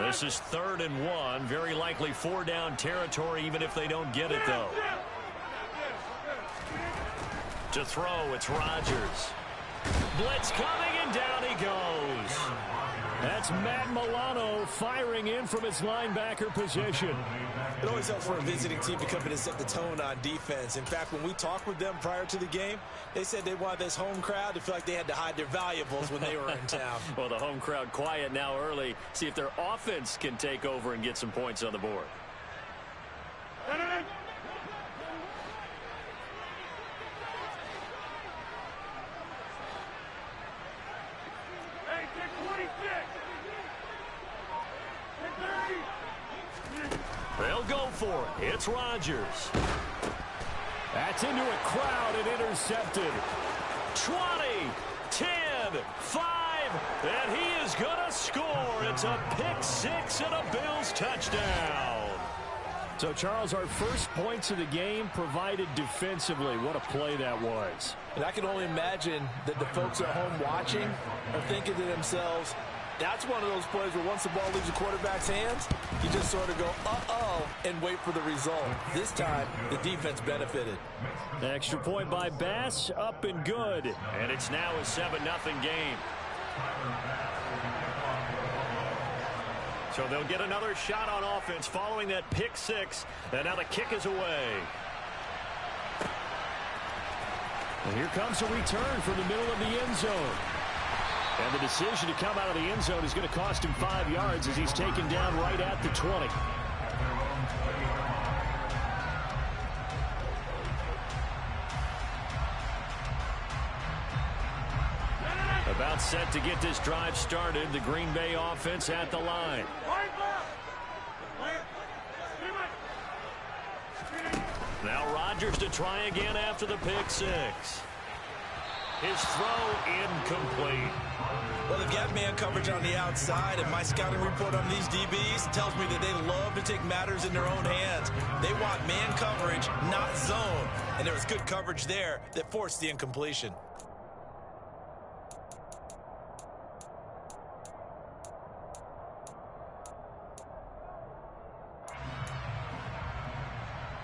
This is 3rd and 1. Very likely 4-down territory, even if they don't get it, though. To throw, it's Rodgers. Blitz coming, and down he goes. That's Matt Milano firing in from his linebacker position. It always helps for a visiting team to come in and set the tone on defense. In fact, when we talked with them prior to the game, they said they wanted this home crowd to feel like they had to hide their valuables when they were in town. Well, the home crowd quiet now early. See if their offense can take over and get some points on the board. They'll go for it. It's Rodgers. That's into a crowd and intercepted. 20, 10, 5, and he is going to score. It's a pick six and a Bills touchdown. So, Charles, our first points of the game provided defensively. What a play that was. And I can only imagine that the folks at home watching are thinking to themselves, that's one of those plays where once the ball leaves the quarterback's hands, you just sort of go, uh-oh, and wait for the result. This time, the defense benefited. Extra point by Bass, up and good. And it's now a 7-0 game. So they'll get another shot on offense following that pick six. And now the kick is away. And here comes a return from the middle of the end zone. And the decision to come out of the end zone is going to cost him 5 yards as he's taken down right at the 20. About set to get this drive started. The Green Bay offense at the line. Now Rodgers to try again after the pick six. His throw incomplete. Well, they've got man coverage on the outside, and my scouting report on these DBs tells me that they love to take matters in their own hands. They want man coverage, not zone. And there was good coverage there that forced the incompletion.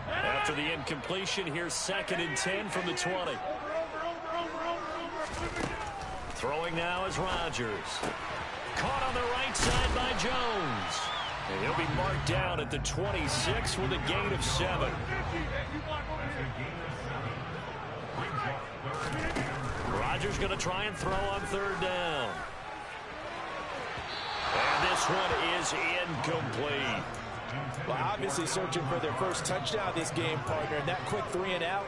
After the incompletion, here's 2nd and 10 from the 20. Throwing now is Rodgers. Caught on the right side by Jones. And he'll be marked down at the 26 with a gain of 7. Rodgers going to try and throw on 3rd down. And this one is incomplete. Well, obviously searching for their first touchdown this game, partner. And that quick 3 and out,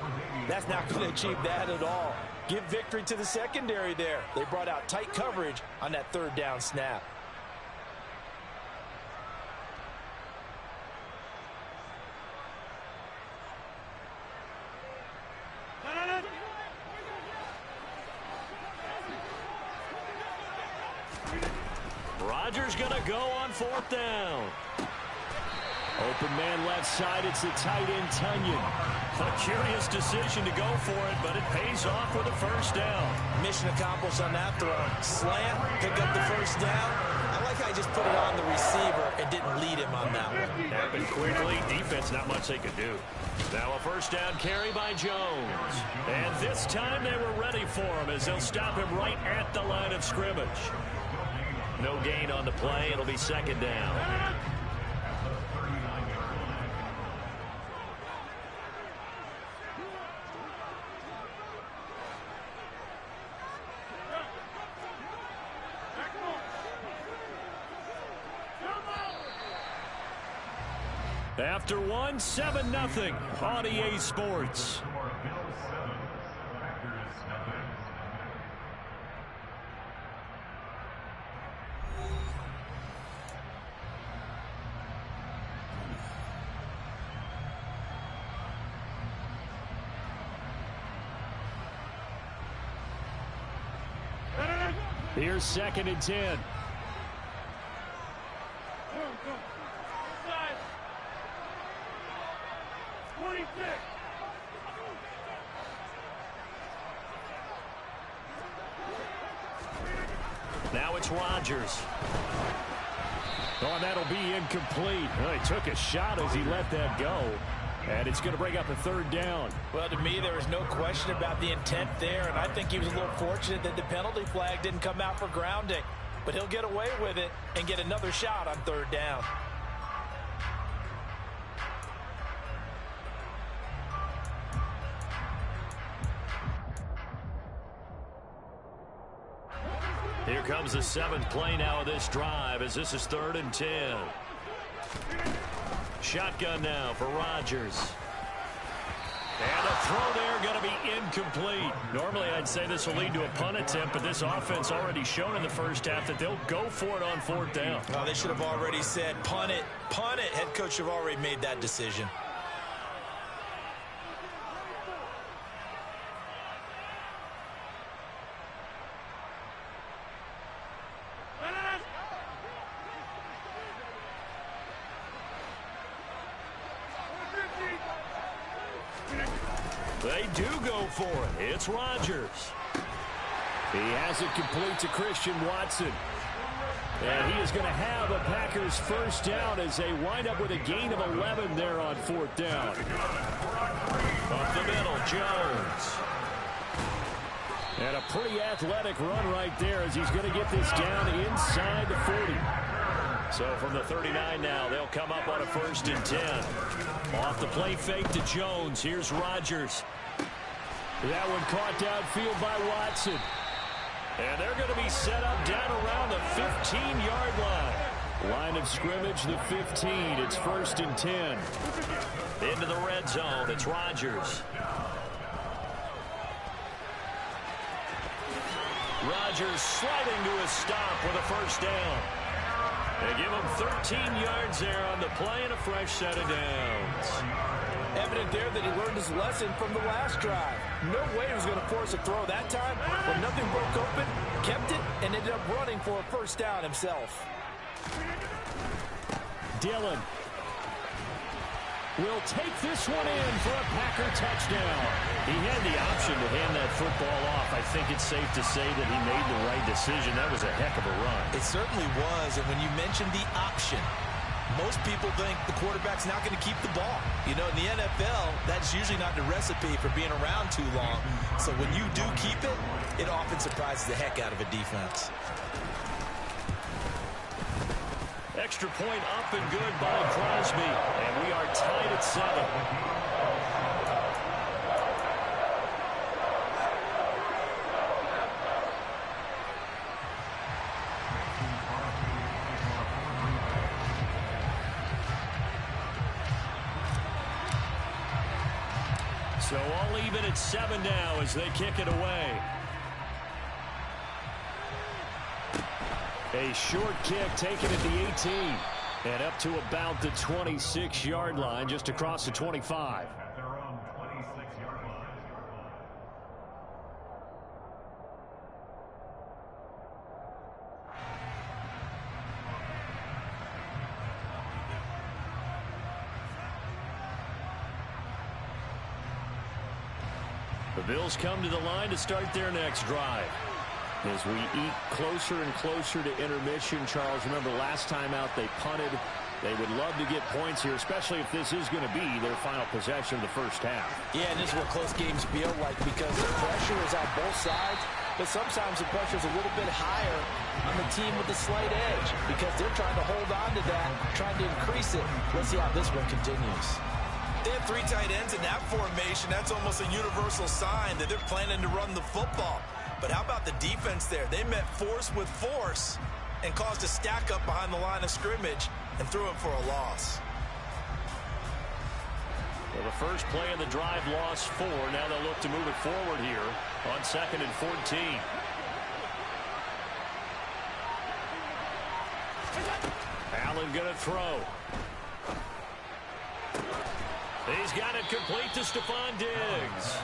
that's not going to achieve that at all. Give victory to the secondary there. They brought out tight coverage on that 3rd down snap. Rodgers going to go on 4th down. Open man left side, it's the tight end Tunyon. A curious decision to go for it, but it pays off with a 1st down. Mission accomplished on that throw. Slant, pick up the 1st down. I like how I just put it on the receiver and didn't lead him on that one. Happened quickly. Defense, not much they could do. Now a 1st down carry by Jones. And this time they were ready for him as they'll stop him right at the line of scrimmage. No gain on the play. It'll be 2nd down. After one, 7-0 on EA Sports. Here's 2nd and 10. Side. 26. Now it's Rodgers. Oh, and that'll be incomplete. Well, he took a shot as he let that go. And it's going to bring up a 3rd down. Well, to me, there was no question about the intent there, and I think he was a little fortunate that the penalty flag didn't come out for grounding. But he'll get away with it and get another shot on 3rd down. Here comes the 7th play now of this drive as this is 3rd and 10. Shotgun now for Rodgers. And a throw there going to be incomplete. Normally I'd say this will lead to a punt attempt, but this offense already shown in the first half that they'll go for it on 4th down. Oh, they should have already said punt it. Punt it. Head coach should have already made that decision. They do go for it. It's Rodgers. He has it complete to Christian Watson. And he is going to have a Packers 1st down as they wind up with a gain of 11 there on 4th down. Up the middle, Jones. And a pretty athletic run right there as he's going to get this down inside the 40. So from the 39 now, they'll come up on a 1st and 10. Off the play fake to Jones. Here's Rodgers. That one caught downfield by Watson. And they're going to be set up down around the 15-yard line. Line of scrimmage, the 15. It's 1st and 10. Into the red zone. It's Rodgers. Rodgers sliding to a stop with a 1st down. They give him 13 yards there on the play and a fresh set of downs. Evident there that he learned his lesson from the last drive. No way he was going to force a throw that time. When nothing broke open, kept it, and ended up running for a 1st down himself. Dillon will take this one in for a Packer touchdown. He had the option to hand that football off. I think it's safe to say that he made the right decision. That was a heck of a run. It certainly was, and when you mentioned the option, most people think the quarterback's not going to keep the ball. You know, in the NFL, that's usually not the recipe for being around too long. So when you do keep it, it often surprises the heck out of a defense. Extra point up and good by Crosby. And we are tied at 7. So all even at 7 now as they kick it away. A short kick taken at the 18. And up to about the 26-yard line, just across the 25. At their own 26-yard line. The Bills come to the line to start their next drive. As we eat closer and closer to intermission, Charles, remember last time out they punted. They would love to get points here, especially if this is going to be their final possession of the first half. Yeah, and this is what close games feel like because the pressure is on both sides, but sometimes the pressure is a little bit higher on the team with the slight edge because they're trying to hold on to that, trying to increase it. Let's see how this one continues. They have 3 tight ends in that formation. That's almost a universal sign that they're planning to run the football. But how about the defense there? They met force with force and caused a stack up behind the line of scrimmage and threw him for a loss. Well, the first play of the drive lost 4. Now they'll look to move it forward here on 2nd and 14. Allen going to throw. He's got it complete to Stephon Diggs.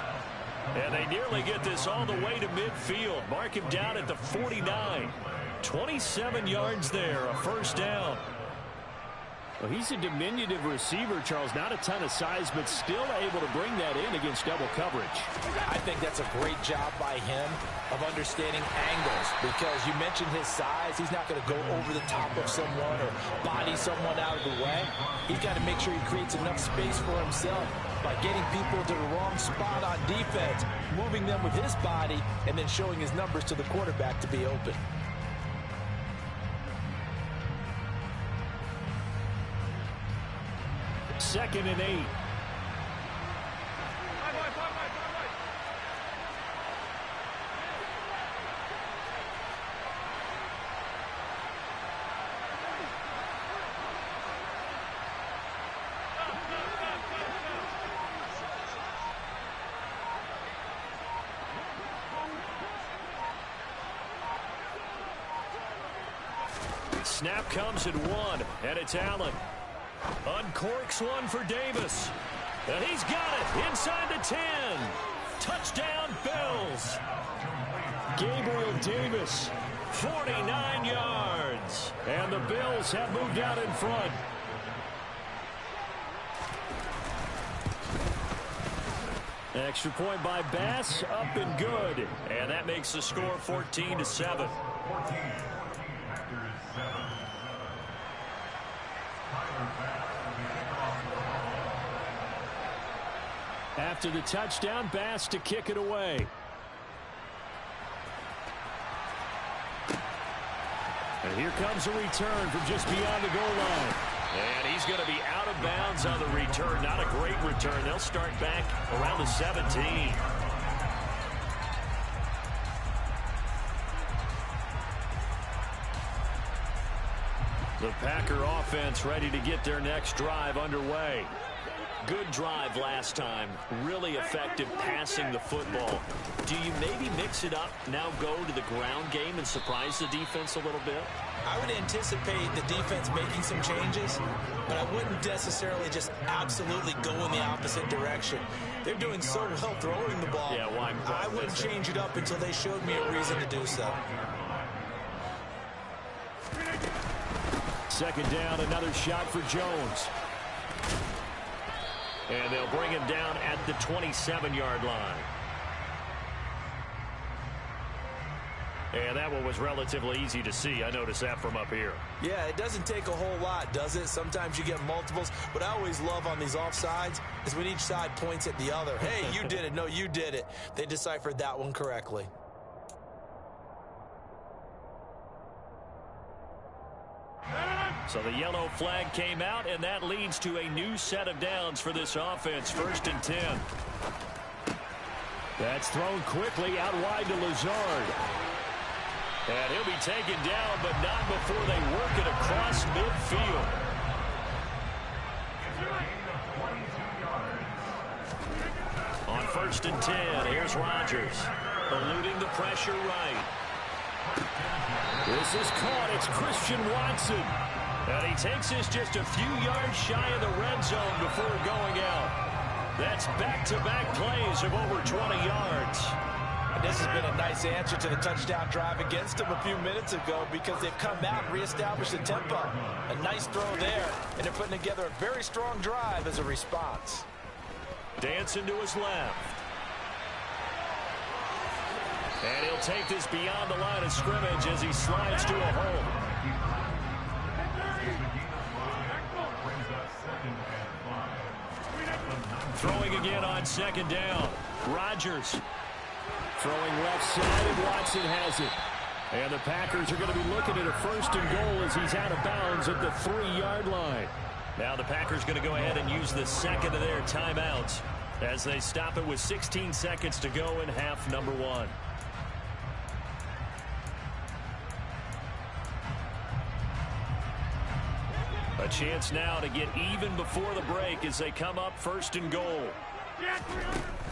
And they nearly get this all the way to midfield. Mark him down at the 49. 27 yards there, a first down. Well, he's a diminutive receiver, Charles. Not a ton of size, but still able to bring that in against double coverage. I think that's a great job by him of understanding angles, because you mentioned his size. He's not going to go over the top of someone or body someone out of the way. He's got to make sure he creates enough space for himself by getting people to the wrong spot on defense, moving them with his body, and then showing his numbers to the quarterback to be open. Second and 8. Snap comes at 1, and it's Allen. Uncorks one for Davis. And he's got it inside the 10. Touchdown, Bills. Gabriel Davis, 49 yards. And the Bills have moved out in front. Extra point by Bass, up and good. And that makes the score 14-7. After the touchdown, Bass to kick it away. And here comes a return from just beyond the goal line. And he's going to be out of bounds on the return. Not a great return. They'll start back around the 17. The Packer offense ready to get their next drive underway. Good drive last time. Really effective passing the football. Do you maybe mix it up, now go to the ground game and surprise the defense a little bit? I would anticipate the defense making some changes, but I wouldn't necessarily just absolutely go in the opposite direction. They're doing so well throwing the ball. Yeah, well, I wouldn't change it up until they showed me a reason to do so. Second down, another shot for Jones. And they'll bring him down at the 27-yard line. And that one was relatively easy to see. I noticed that from up here. Yeah, it doesn't take a whole lot, does it? Sometimes you get multiples. What I always love on these offsides is when each side points at the other. Hey, you did it. No, you did it. They deciphered that one correctly. So the yellow flag came out, and that leads to a new set of downs for this offense. 1st and 10. That's thrown quickly out wide to Lazard. And he'll be taken down, but not before they work it across midfield. On 1st and 10, here's Rodgers. Eluding the pressure right. This is caught. It's Christian Watson. And he takes this just a few yards shy of the red zone before going out. That's back-to-back plays of over 20 yards. And this has been a nice answer to the touchdown drive against them a few minutes ago, because they've come out and reestablished the tempo. A nice throw there, and they're putting together a very strong drive as a response. Dancing to his left. And he'll take this beyond the line of scrimmage as he slides to a hole. Throwing again on 2nd down. Rodgers throwing left side, and Watson has it. And the Packers are going to be looking at a 1st and goal as he's out of bounds at the 3-yard line. Now the Packers going to go ahead and use the second of their timeouts as they stop it with 16 seconds to go in half number 1. A chance now to get even before the break as they come up 1st and goal.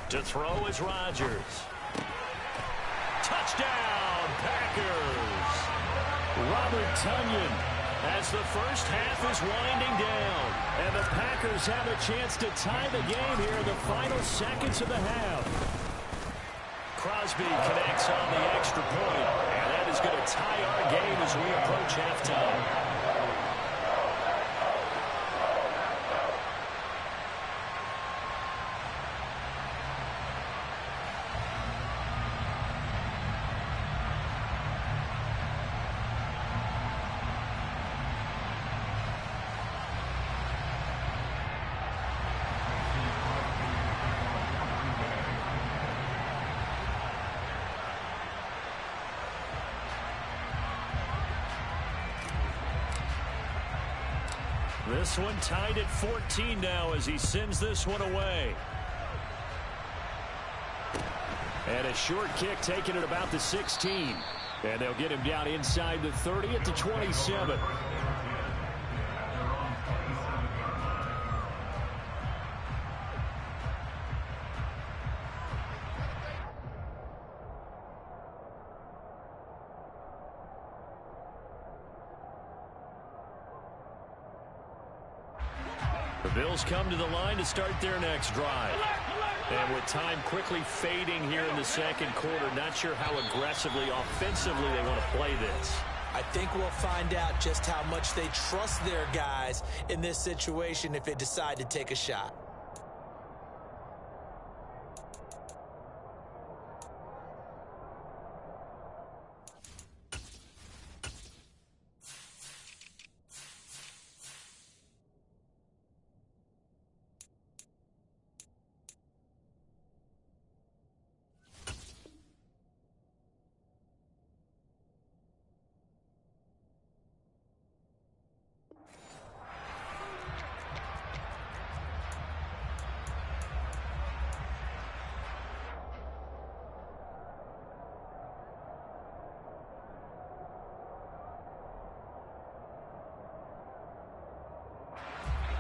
To throw is Rodgers. Touchdown, Packers! Robert Tonyan as the first half is winding down. And the Packers have a chance to tie the game here in the final seconds of the half. Crosby connects on the extra point, and that is going to tie our game as we approach halftime. This one tied at 14 now as he sends this one away. And a short kick taken at about the 16. And they'll get him down inside the 30 at the 27. The Bills come to the line to start their next drive. And with time quickly fading here in the second quarter, not sure how aggressively, offensively they want to play this. I think we'll find out just how much they trust their guys in this situation if they decide to take a shot.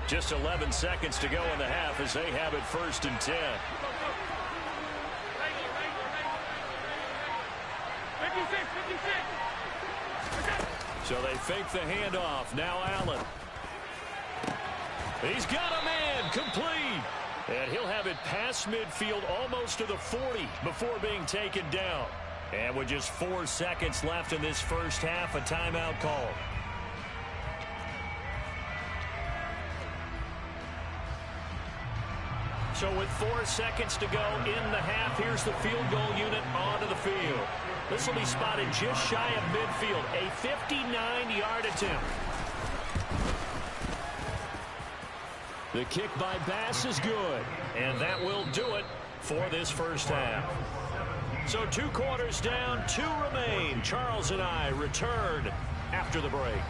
Just 11 seconds to go in the half as they have it 1st and 10. So they fake the handoff. Now Allen. He's got a man complete. And he'll have it past midfield almost to the 40 before being taken down. And with just 4 seconds left in this first half, a timeout call. So with 4 seconds to go in the half, here's the field goal unit onto the field. This will be spotted just shy of midfield, a 59-yard attempt. The kick by Bass is good, and that will do it for this first half. So 2 quarters down, 2 remain. Charles and I return after the break.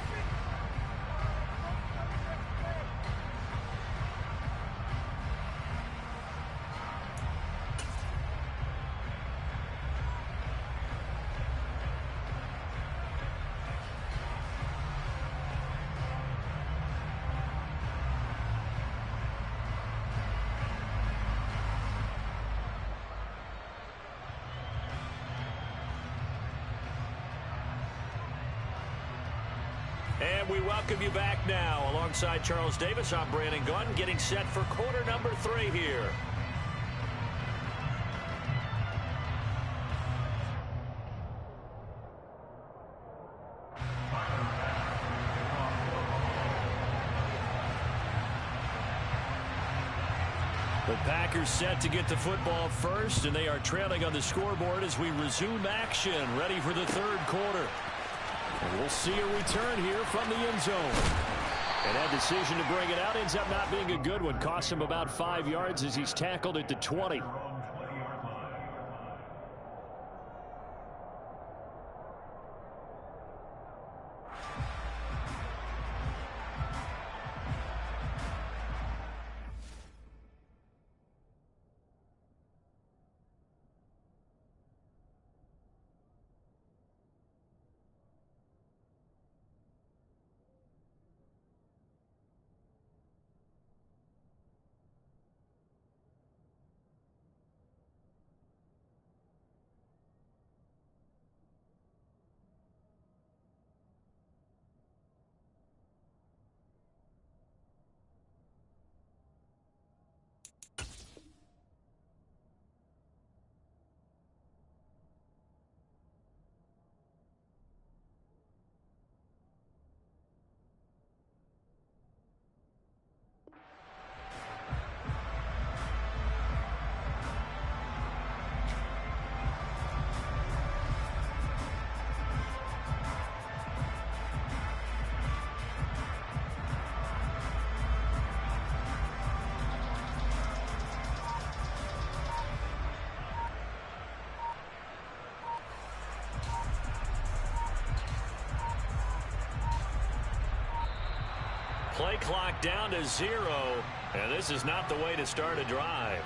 And we welcome you back now. Alongside Charles Davis, I'm Brandon Gunn, getting set for quarter number 3 here. The Packers set to get the football first, and they are trailing on the scoreboard as we resume action, ready for the 3rd quarter. And we'll see a return here from the end zone. And that decision to bring it out ends up not being a good one. Costs him about 5 yards as he's tackled at the 20. Play clock down to 0, and this is not the way to start a drive.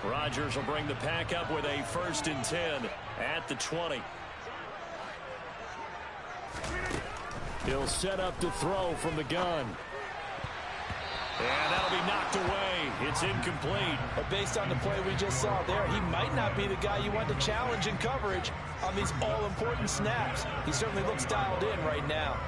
Rodgers will bring the pack up with a 1st and 10 at the 20. He'll set up to throw from the gun. And that'll be knocked away. It's incomplete. But based on the play we just saw there, he might not be the guy you want to challenge in coverage on these all-important snaps. He certainly looks dialed in right now.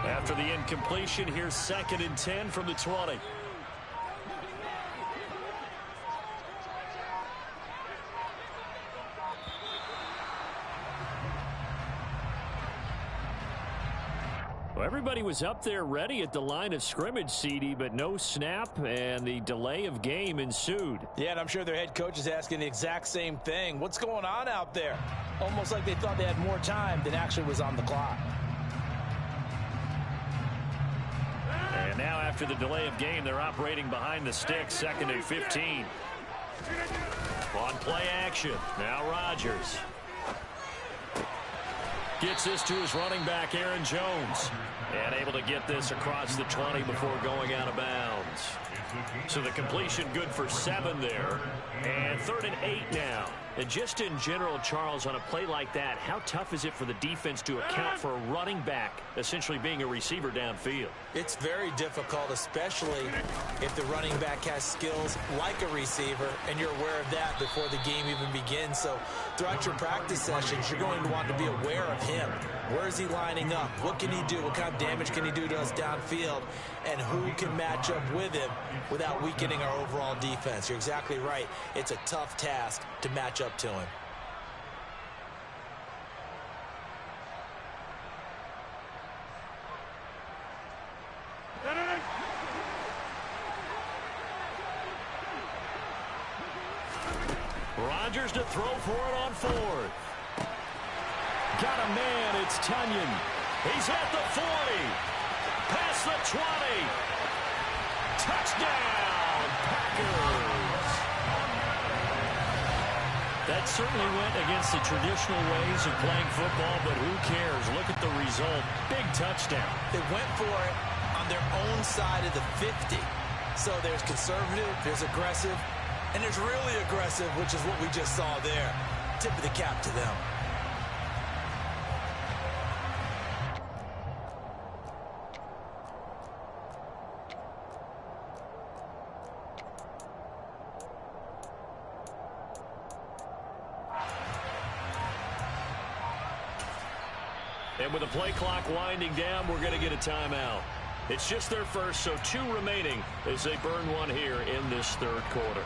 After the incompletion, here's 2nd and 10 from the 20. Well, everybody was up there ready at the line of scrimmage, CD, but no snap, and the delay of game ensued. Yeah, and I'm sure their head coach is asking the exact same thing. What's going on out there? Almost like they thought they had more time than actually was on the clock. And now after the delay of game, they're operating behind the sticks, 2nd and 15. On play action, now Rodgers. Gets this to his running back, Aaron Jones. And able to get this across the 20 before going out of bounds. So the completion good for 7 there. And 3rd and 8 now. And just in general, Charles, on a play like that, how tough is it for the defense to account for a running back essentially being a receiver downfield? It's very difficult, especially if the running back has skills like a receiver, and you're aware of that before the game even begins. So throughout your practice sessions, you're going to want to be aware of him. Where is he lining up? What can he do? What kind of damage can he do to us downfield? And who can match up with him without weakening our overall defense? You're exactly right. It's a tough task to match up to him. Rodgers to throw for it on 4th. Got a man, it's Tunyon. He's at the 40. Past the 20. Touchdown, Packers. That certainly went against the traditional ways of playing football, but who cares? Look at the result. Big touchdown. They went for it on their own side of the 50. So there's conservative, there's aggressive, and there's really aggressive, which is what we just saw there. Tip of the cap to them. And with the play clock winding down, we're going to get a timeout. It's just their first, so 2 remaining as they burn one here in this 3rd quarter.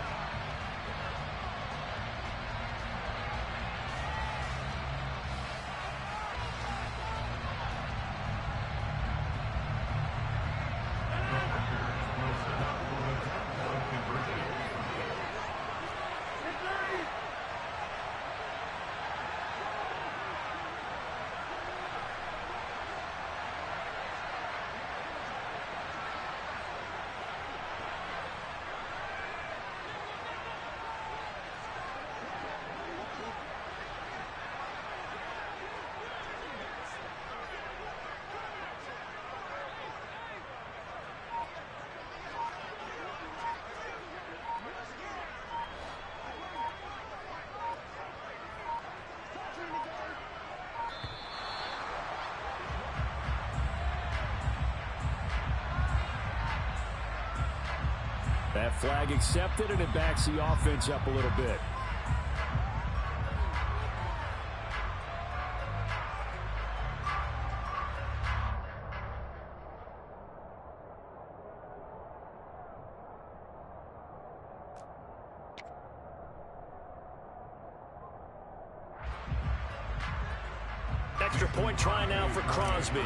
That flag accepted, and it backs the offense up a little bit. Extra point try now for Crosby.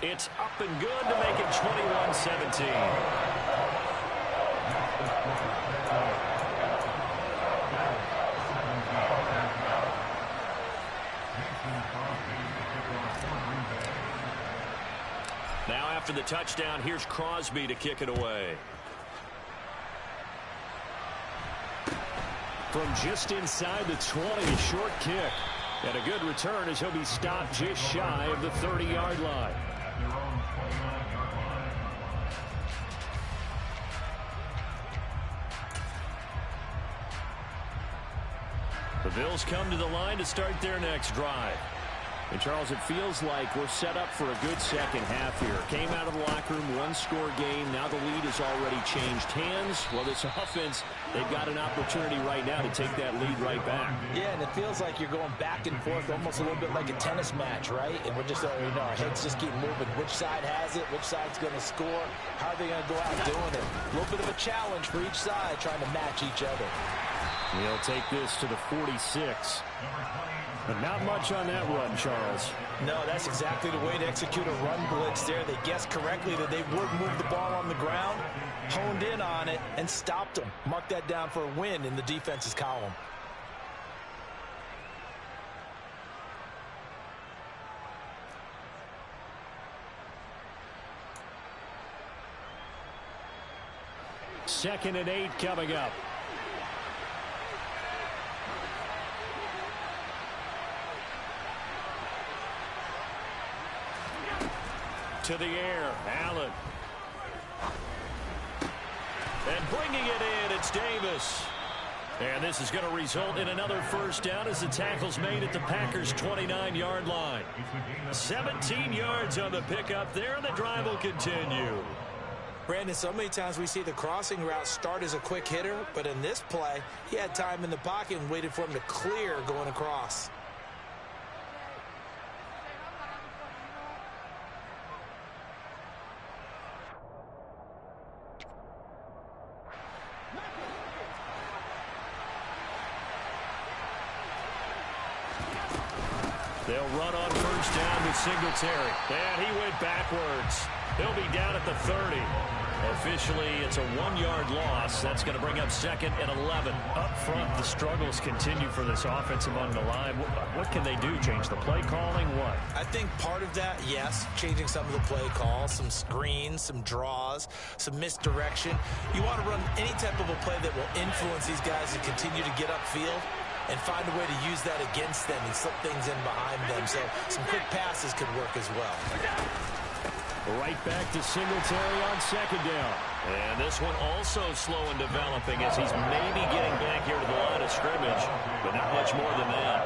It's up and good to make it 21-17. Now after the touchdown, here's Crosby to kick it away. From just inside the 20, a short kick. And a good return as he'll be stopped just shy of the 30-yard line. The Bills come to the line to start their next drive. And, Charles, it feels like we're set up for a good second half here. Came out of the locker room, one-score game. Now the lead has already changed hands. Well, this offense, they've got an opportunity right now to take that lead right back. Yeah, and it feels like you're going back and forth almost a little bit like a tennis match, right? And we're just, our heads just keep moving. Which side has it? Which side's going to score? How are they going to go out doing it? A little bit of a challenge for each side trying to match each other. He'll take this to the 46. But not much on that run, Charles. No, that's exactly the way to execute a run blitz there. They guessed correctly that they would move the ball on the ground, honed in on it, and stopped them. Mark that down for a win in the defense's column. Second and 8 coming up. To the air, Allen. And bringing it in, it's Davis. And this is going to result in another first down as the tackle's made at the Packers' 29-yard line. 17 yards on the pickup there, and the drive will continue. Brandon, so many times we see the crossing route start as a quick hitter, but in this play, he had time in the pocket and waited for him to clear going across. They'll run on first down with Singletary. And he went backwards. He'll be down at the 30. Officially, it's a 1-yard loss. That's going to bring up second and 11. Up front, the struggles continue for this offense among the line. What can they do? Change the play calling? What? I think part of that, yes, changing some of the play calls, some screens, some draws, some misdirection. You want to run any type of a play that will influence these guys to continue to get upfield and find a way to use that against them and slip things in behind them. So some quick passes could work as well. Right back to Singletary on second down. And this one also slow in developing as he's maybe getting back here to the line of scrimmage, but not much more than that.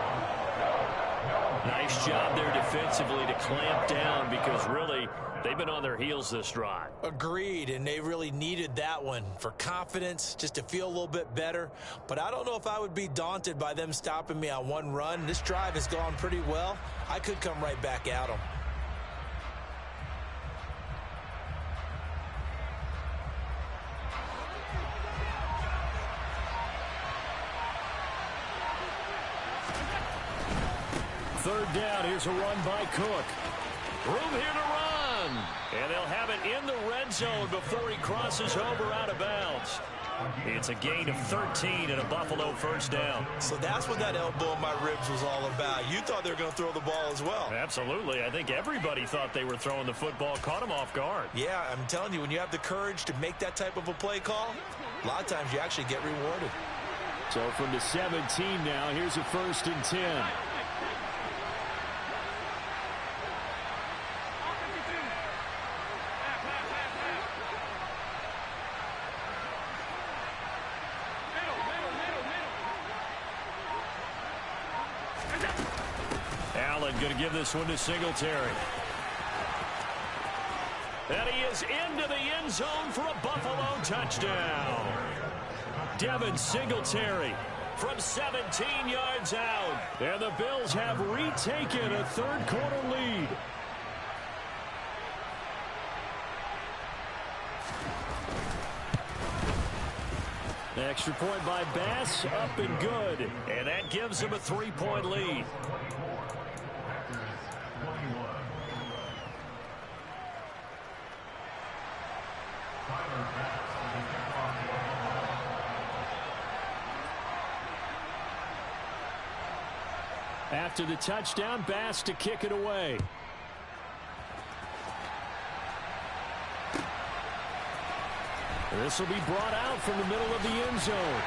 Nice job there defensively to clamp down because really they've been on their heels this drive. Agreed, and they really needed that one for confidence, just to feel a little bit better. But I don't know if I would be daunted by them stopping me on one run. This drive has gone pretty well. I could come right back at them. Third down, here's a run by Cook. Room here to run. And they'll have it in the red zone before he crosses over out of bounds. It's a gain of 13 and a Buffalo first down. So that's what that elbow in my ribs was all about. You thought they were going to throw the ball as well. Absolutely. I think everybody thought they were throwing the football, caught him off guard. Yeah, I'm telling you, when you have the courage to make that type of a play call, a lot of times you actually get rewarded. So from the 17 now, here's a 1st and 10. Going to give this one to Singletary. And he is into the end zone for a Buffalo touchdown. Devin Singletary from 17 yards out. And the Bills have retaken a third-quarter lead. Extra point by Bass, up and good. And that gives him a 3-point lead. After the touchdown, Bass to kick it away. This will be brought out from the middle of the end zone.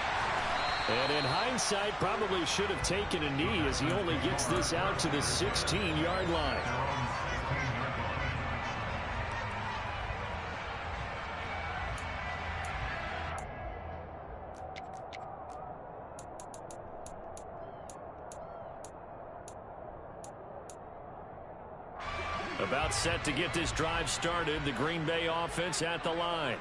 And in hindsight, probably should have taken a knee as he only gets this out to the 16-yard line. About set to get this drive started, the Green Bay offense at the line.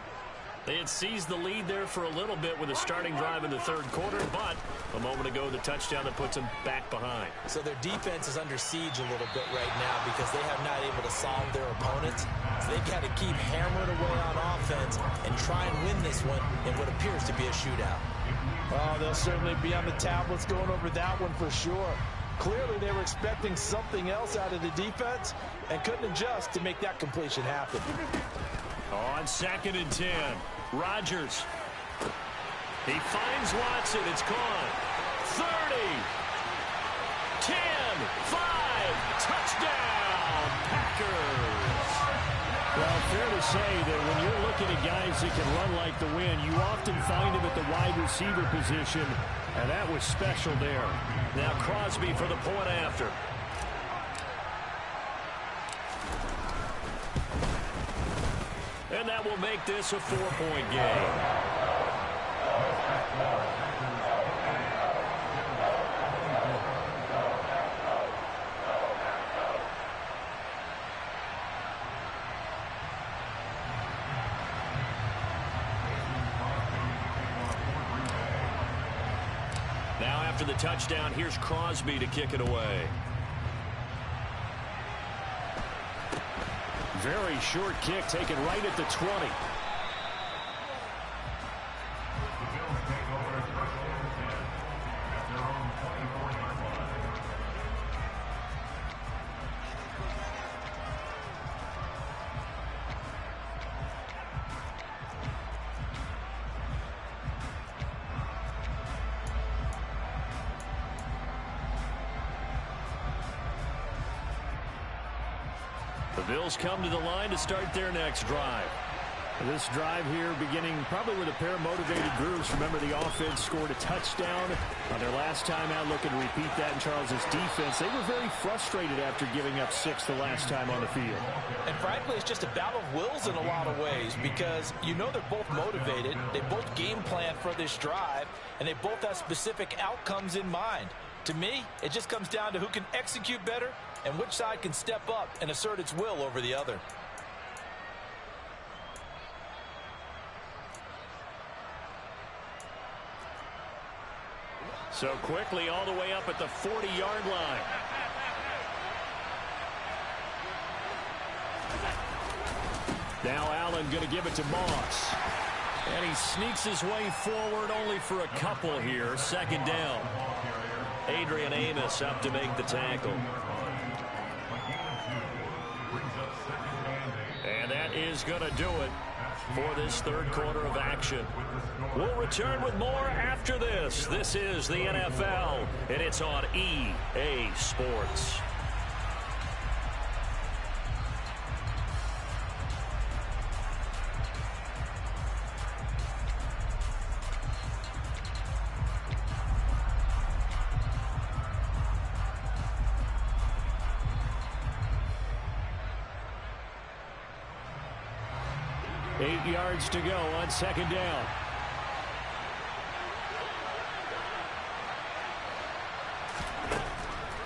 They had seized the lead there for a little bit with a starting drive in the third quarter, but a moment ago, the touchdown that puts them back behind. So their defense is under siege a little bit right now because they have not able to solve their opponents. So they've got to keep hammering away on offense and try and win this one in what appears to be a shootout. Oh, they'll certainly be on the tablets going over that one for sure. Clearly, they were expecting something else out of the defense and couldn't adjust to make that completion happen. On 2nd and 10, Rodgers. He finds Watson. It's gone. 30, 10, 5, touchdown, Packers. Well, fair to say that when you're looking at guys that can run like the wind, you often find them at the wide receiver position, and that was special there. Now Crosby for the point after. And that will make this a 4-point game. Now after the touchdown, here's Crosby to kick it away. Very short kick taken right at the 20. The Bills come to the line to start their next drive. This drive here beginning probably with a pair of motivated groups. Remember, the offense scored a touchdown on their last time out, looking to repeat that in Charles's defense. They were very frustrated after giving up 6 the last time on the field. And frankly, it's just a battle of wills in a lot of ways because you know they're both motivated. They both game plan for this drive, and they both have specific outcomes in mind. To me, it just comes down to who can execute better and which side can step up and assert its will over the other. So quickly all the way up at the 40-yard line. Now Allen going to give it to Moss. And he sneaks his way forward only for a couple here. 2nd down. Adrian Amos up to make the tackle. And that is going to do it for this third quarter of action. We'll return with more after this. This is the NFL, and it's on EA Sports. Eight yards to go on 2nd down.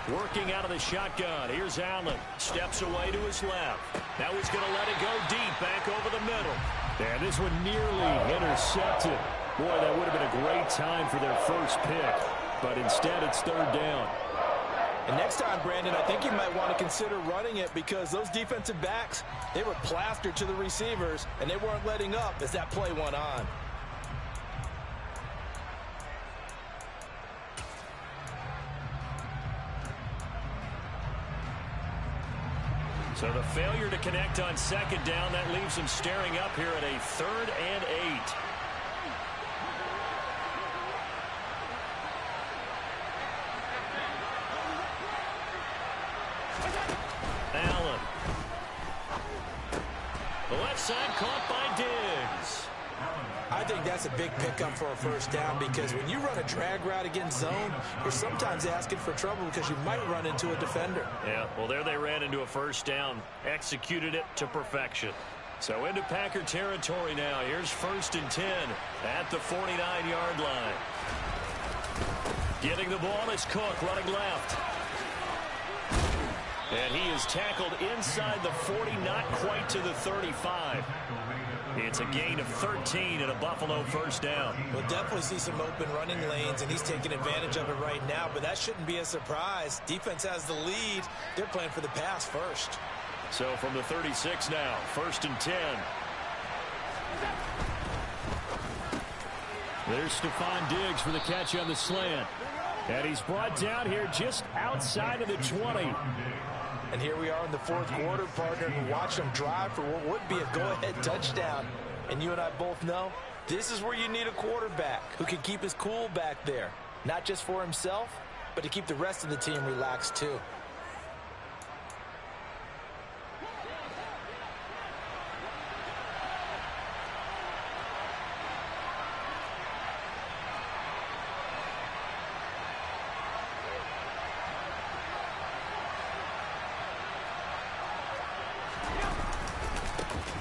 Working out of the shotgun. Here's Allen. Steps away to his left. Now he's going to let it go deep back over the middle. And this one nearly intercepted. Boy, that would have been a great time for their first pick. But instead, it's 3rd down. And next time, Brandon, I think you might want to consider running it because those defensive backs, they were plastered to the receivers, and they weren't letting up as that play went on. So the failure to connect on second down, that leaves them staring up here at a 3rd and 8. Allen. The left side caught by Diggs. I think that's a big pickup for a first down because when you run a drag route against zone, you're sometimes asking for trouble because you might run into a defender. Yeah, well, there they ran into a first down. Executed it to perfection. So into Packer territory now. Here's 1st and 10 at the 49-yard line. Getting the ball is Cook running left. And he is tackled inside the 40, not quite to the 35. It's a gain of 13 and a Buffalo first down. We'll definitely see some open running lanes, and he's taking advantage of it right now, but that shouldn't be a surprise. Defense has the lead. They're playing for the pass first. So from the 36 now, 1st and 10. There's Stephon Diggs for the catch on the slant. And he's brought down here just outside of the 20. And here we are in the 4th quarter, partner, and watch them drive for what would be a go-ahead touchdown. And you and I both know this is where you need a quarterback who can keep his cool back there. Not just for himself, but to keep the rest of the team relaxed too.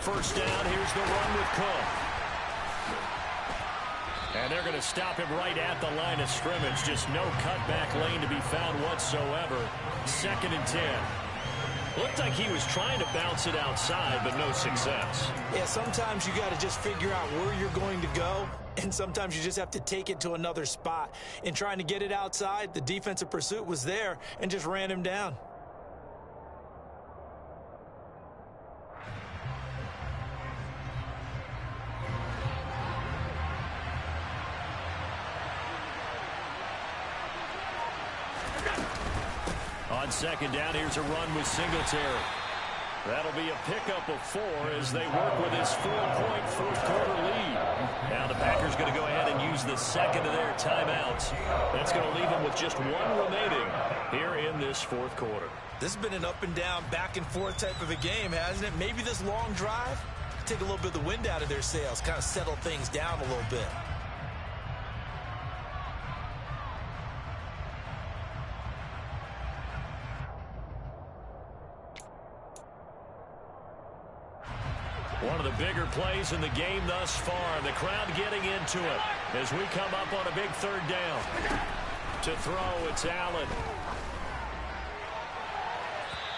First down, here's the run with Cook. And they're going to stop him right at the line of scrimmage. Just no cutback lane to be found whatsoever. 2nd and 10. Looked like he was trying to bounce it outside, but no success. Yeah, sometimes you got to just figure out where you're going to go, and sometimes you just have to take it to another spot. In trying to get it outside, the defensive pursuit was there and just ran him down. On 2nd down, here's a run with Singletary. That'll be a pickup of 4 as they work with his 4-point 4th quarter lead. Now the Packers going to go ahead and use the 2nd of their timeouts. That's going to leave them with just 1 remaining here in this 4th quarter. This has been an up and down, back and forth type of a game, hasn't it? Maybe this long drive, take a little bit of the wind out of their sails, kind of settle things down a little bit. One of the bigger plays in the game thus far. The crowd getting into it as we come up on a big 3rd down. To throw, it's Allen.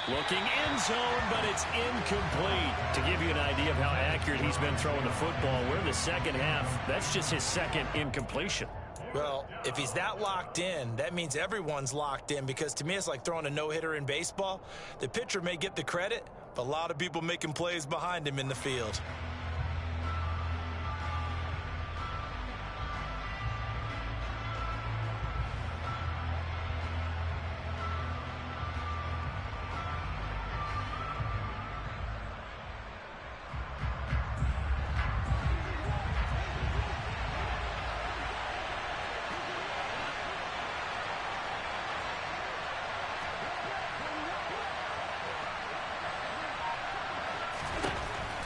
Looking end zone, but it's incomplete. To give you an idea of how accurate he's been throwing the football, we're in the 2nd half. That's just his 2nd incompletion. Well, if he's that locked in, that means everyone's locked in, because to me it's like throwing a no-hitter in baseball. The pitcher may get the credit, but a lot of people making plays behind him in the field.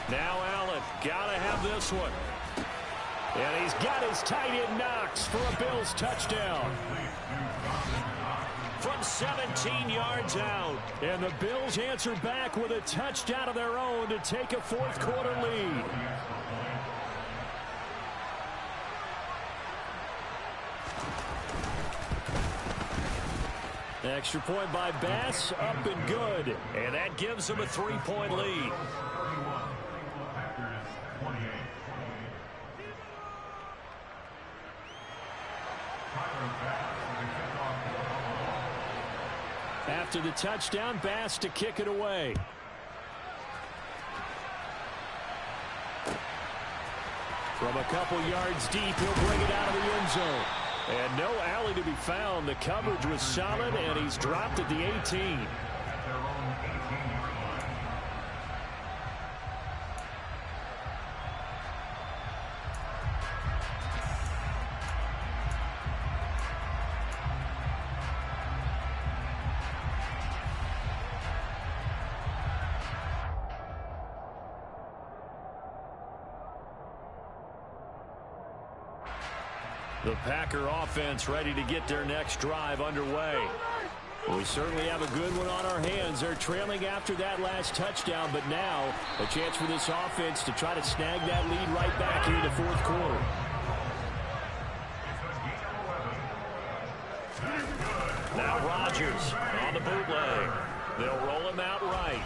Now Allen, gotta have this one. And he's got his tight end Knox for a Bills touchdown. From 17 yards out. And the Bills answer back with a touchdown of their own to take a 4th quarter lead. Extra point by Bass, up and good. And that gives them a 3-point lead. After the touchdown, Bass to kick it away. From a couple yards deep, he'll bring it out of the end zone. And no alley to be found. The coverage was solid, and he's dropped at the 18. The Packer offense ready to get their next drive underway. We certainly have a good one on our hands. They're trailing after that last touchdown, but now a chance for this offense to try to snag that lead right back here in the fourth quarter. Now Rodgers on the bootleg. They'll roll him out right.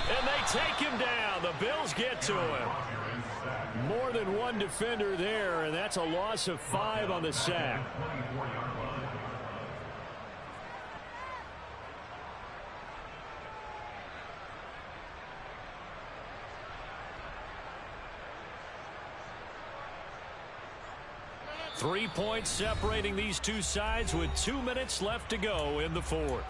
And they take him down. The Bills get to him. More than one defender there, and that's a loss of 5 on the sack. Three points separating these two sides with 2 minutes left to go in the fourth.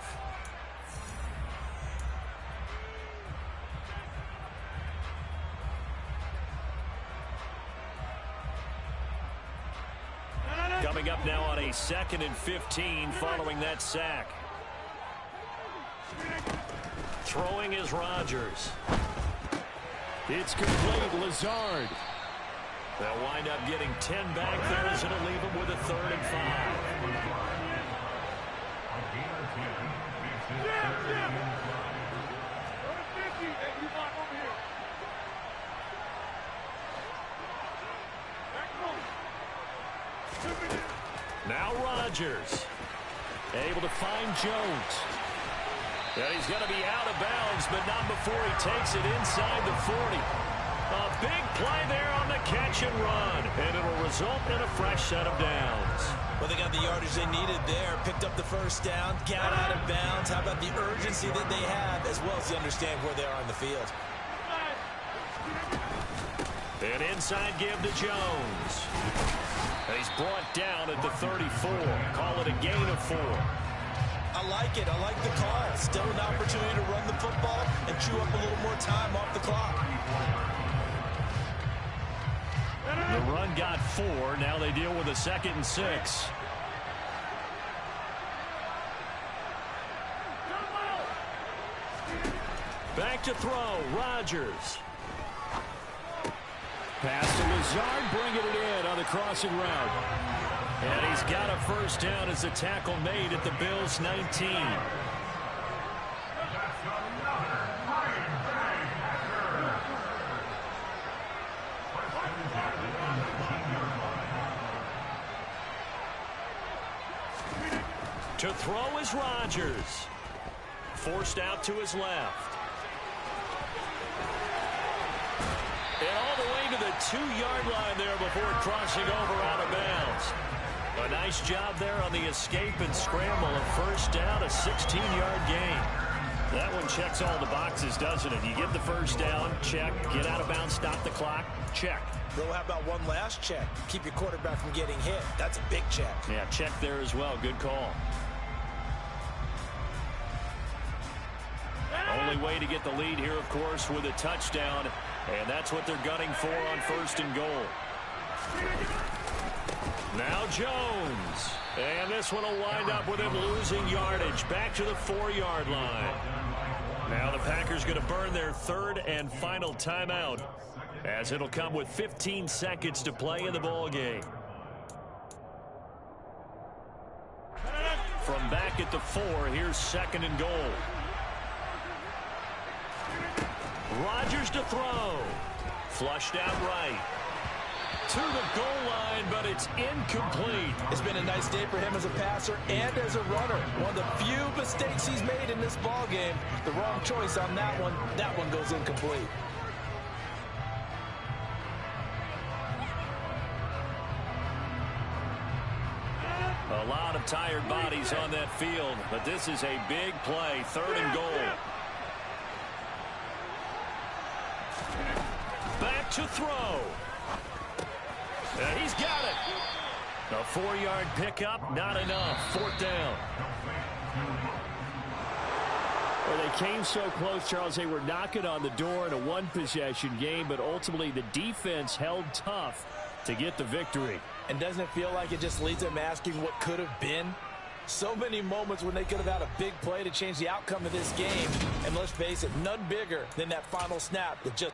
Coming up now on a 2nd and 15 following that sack. Throwing is Rodgers. It's complete. Lazard. They'll wind up getting 10 back there as it'll leave them with a 3rd and 5. Now Rodgers able to find Jones. And he's going to be out of bounds, but not before he takes it inside the 40. A big play there on the catch and run, and it'll result in a fresh set of downs. Well, they got the yardage they needed there, picked up the first down, got out of bounds. How about the urgency that they have, as well as they understand where they are on the field. An inside give to Jones. He's brought down at the 34. Call it a gain of 4. I like it. I like the call. Still an opportunity to run the football and chew up a little more time off the clock. The run got 4. Now they deal with a 2nd and 6. Back to throw. Rodgers. Pass to Lazard, bringing it in on the crossing route. And he's got a first down as the tackle made at the Bills' 19. To throw is Rodgers. Forced out to his left. And all the way to the 2-yard line there before crossing over out of bounds. A nice job there on the escape and scramble. A first down, a 16-yard gain. That one checks all the boxes, doesn't it? You get the first down, check. Get out of bounds, stop the clock, check. Well, how about one last check? Keep your quarterback from getting hit. That's a big check. Yeah, check there as well. Good call. Only way to get the lead here, of course, with a touchdown. And that's what they're gunning for on 1st and goal. Now Jones. And this one will wind up with him losing yardage. Back to the 4-yard line. Now the Packers going to burn their 3rd and final timeout, as it'll come with 15 seconds to play in the ball game. From back at the 4, here's 2nd and goal. Rodgers to throw. Flushed out right. To the goal line, but it's incomplete. It's been a nice day for him as a passer and as a runner. One of the few mistakes he's made in this ball game. The wrong choice on that one. That one goes incomplete. A lot of tired bodies on that field, but this is a big play. 3rd and goal. Back to throw. And he's got it. A 4-yard pickup, not enough. 4th down. Well, they came so close, Charles. They were knocking on the door in a 1-possession game, but ultimately the defense held tough to get the victory. And doesn't it feel like it just leads them asking what could have been? So many moments when they could have had a big play to change the outcome of this game. And let's face it, none bigger than that final snap that just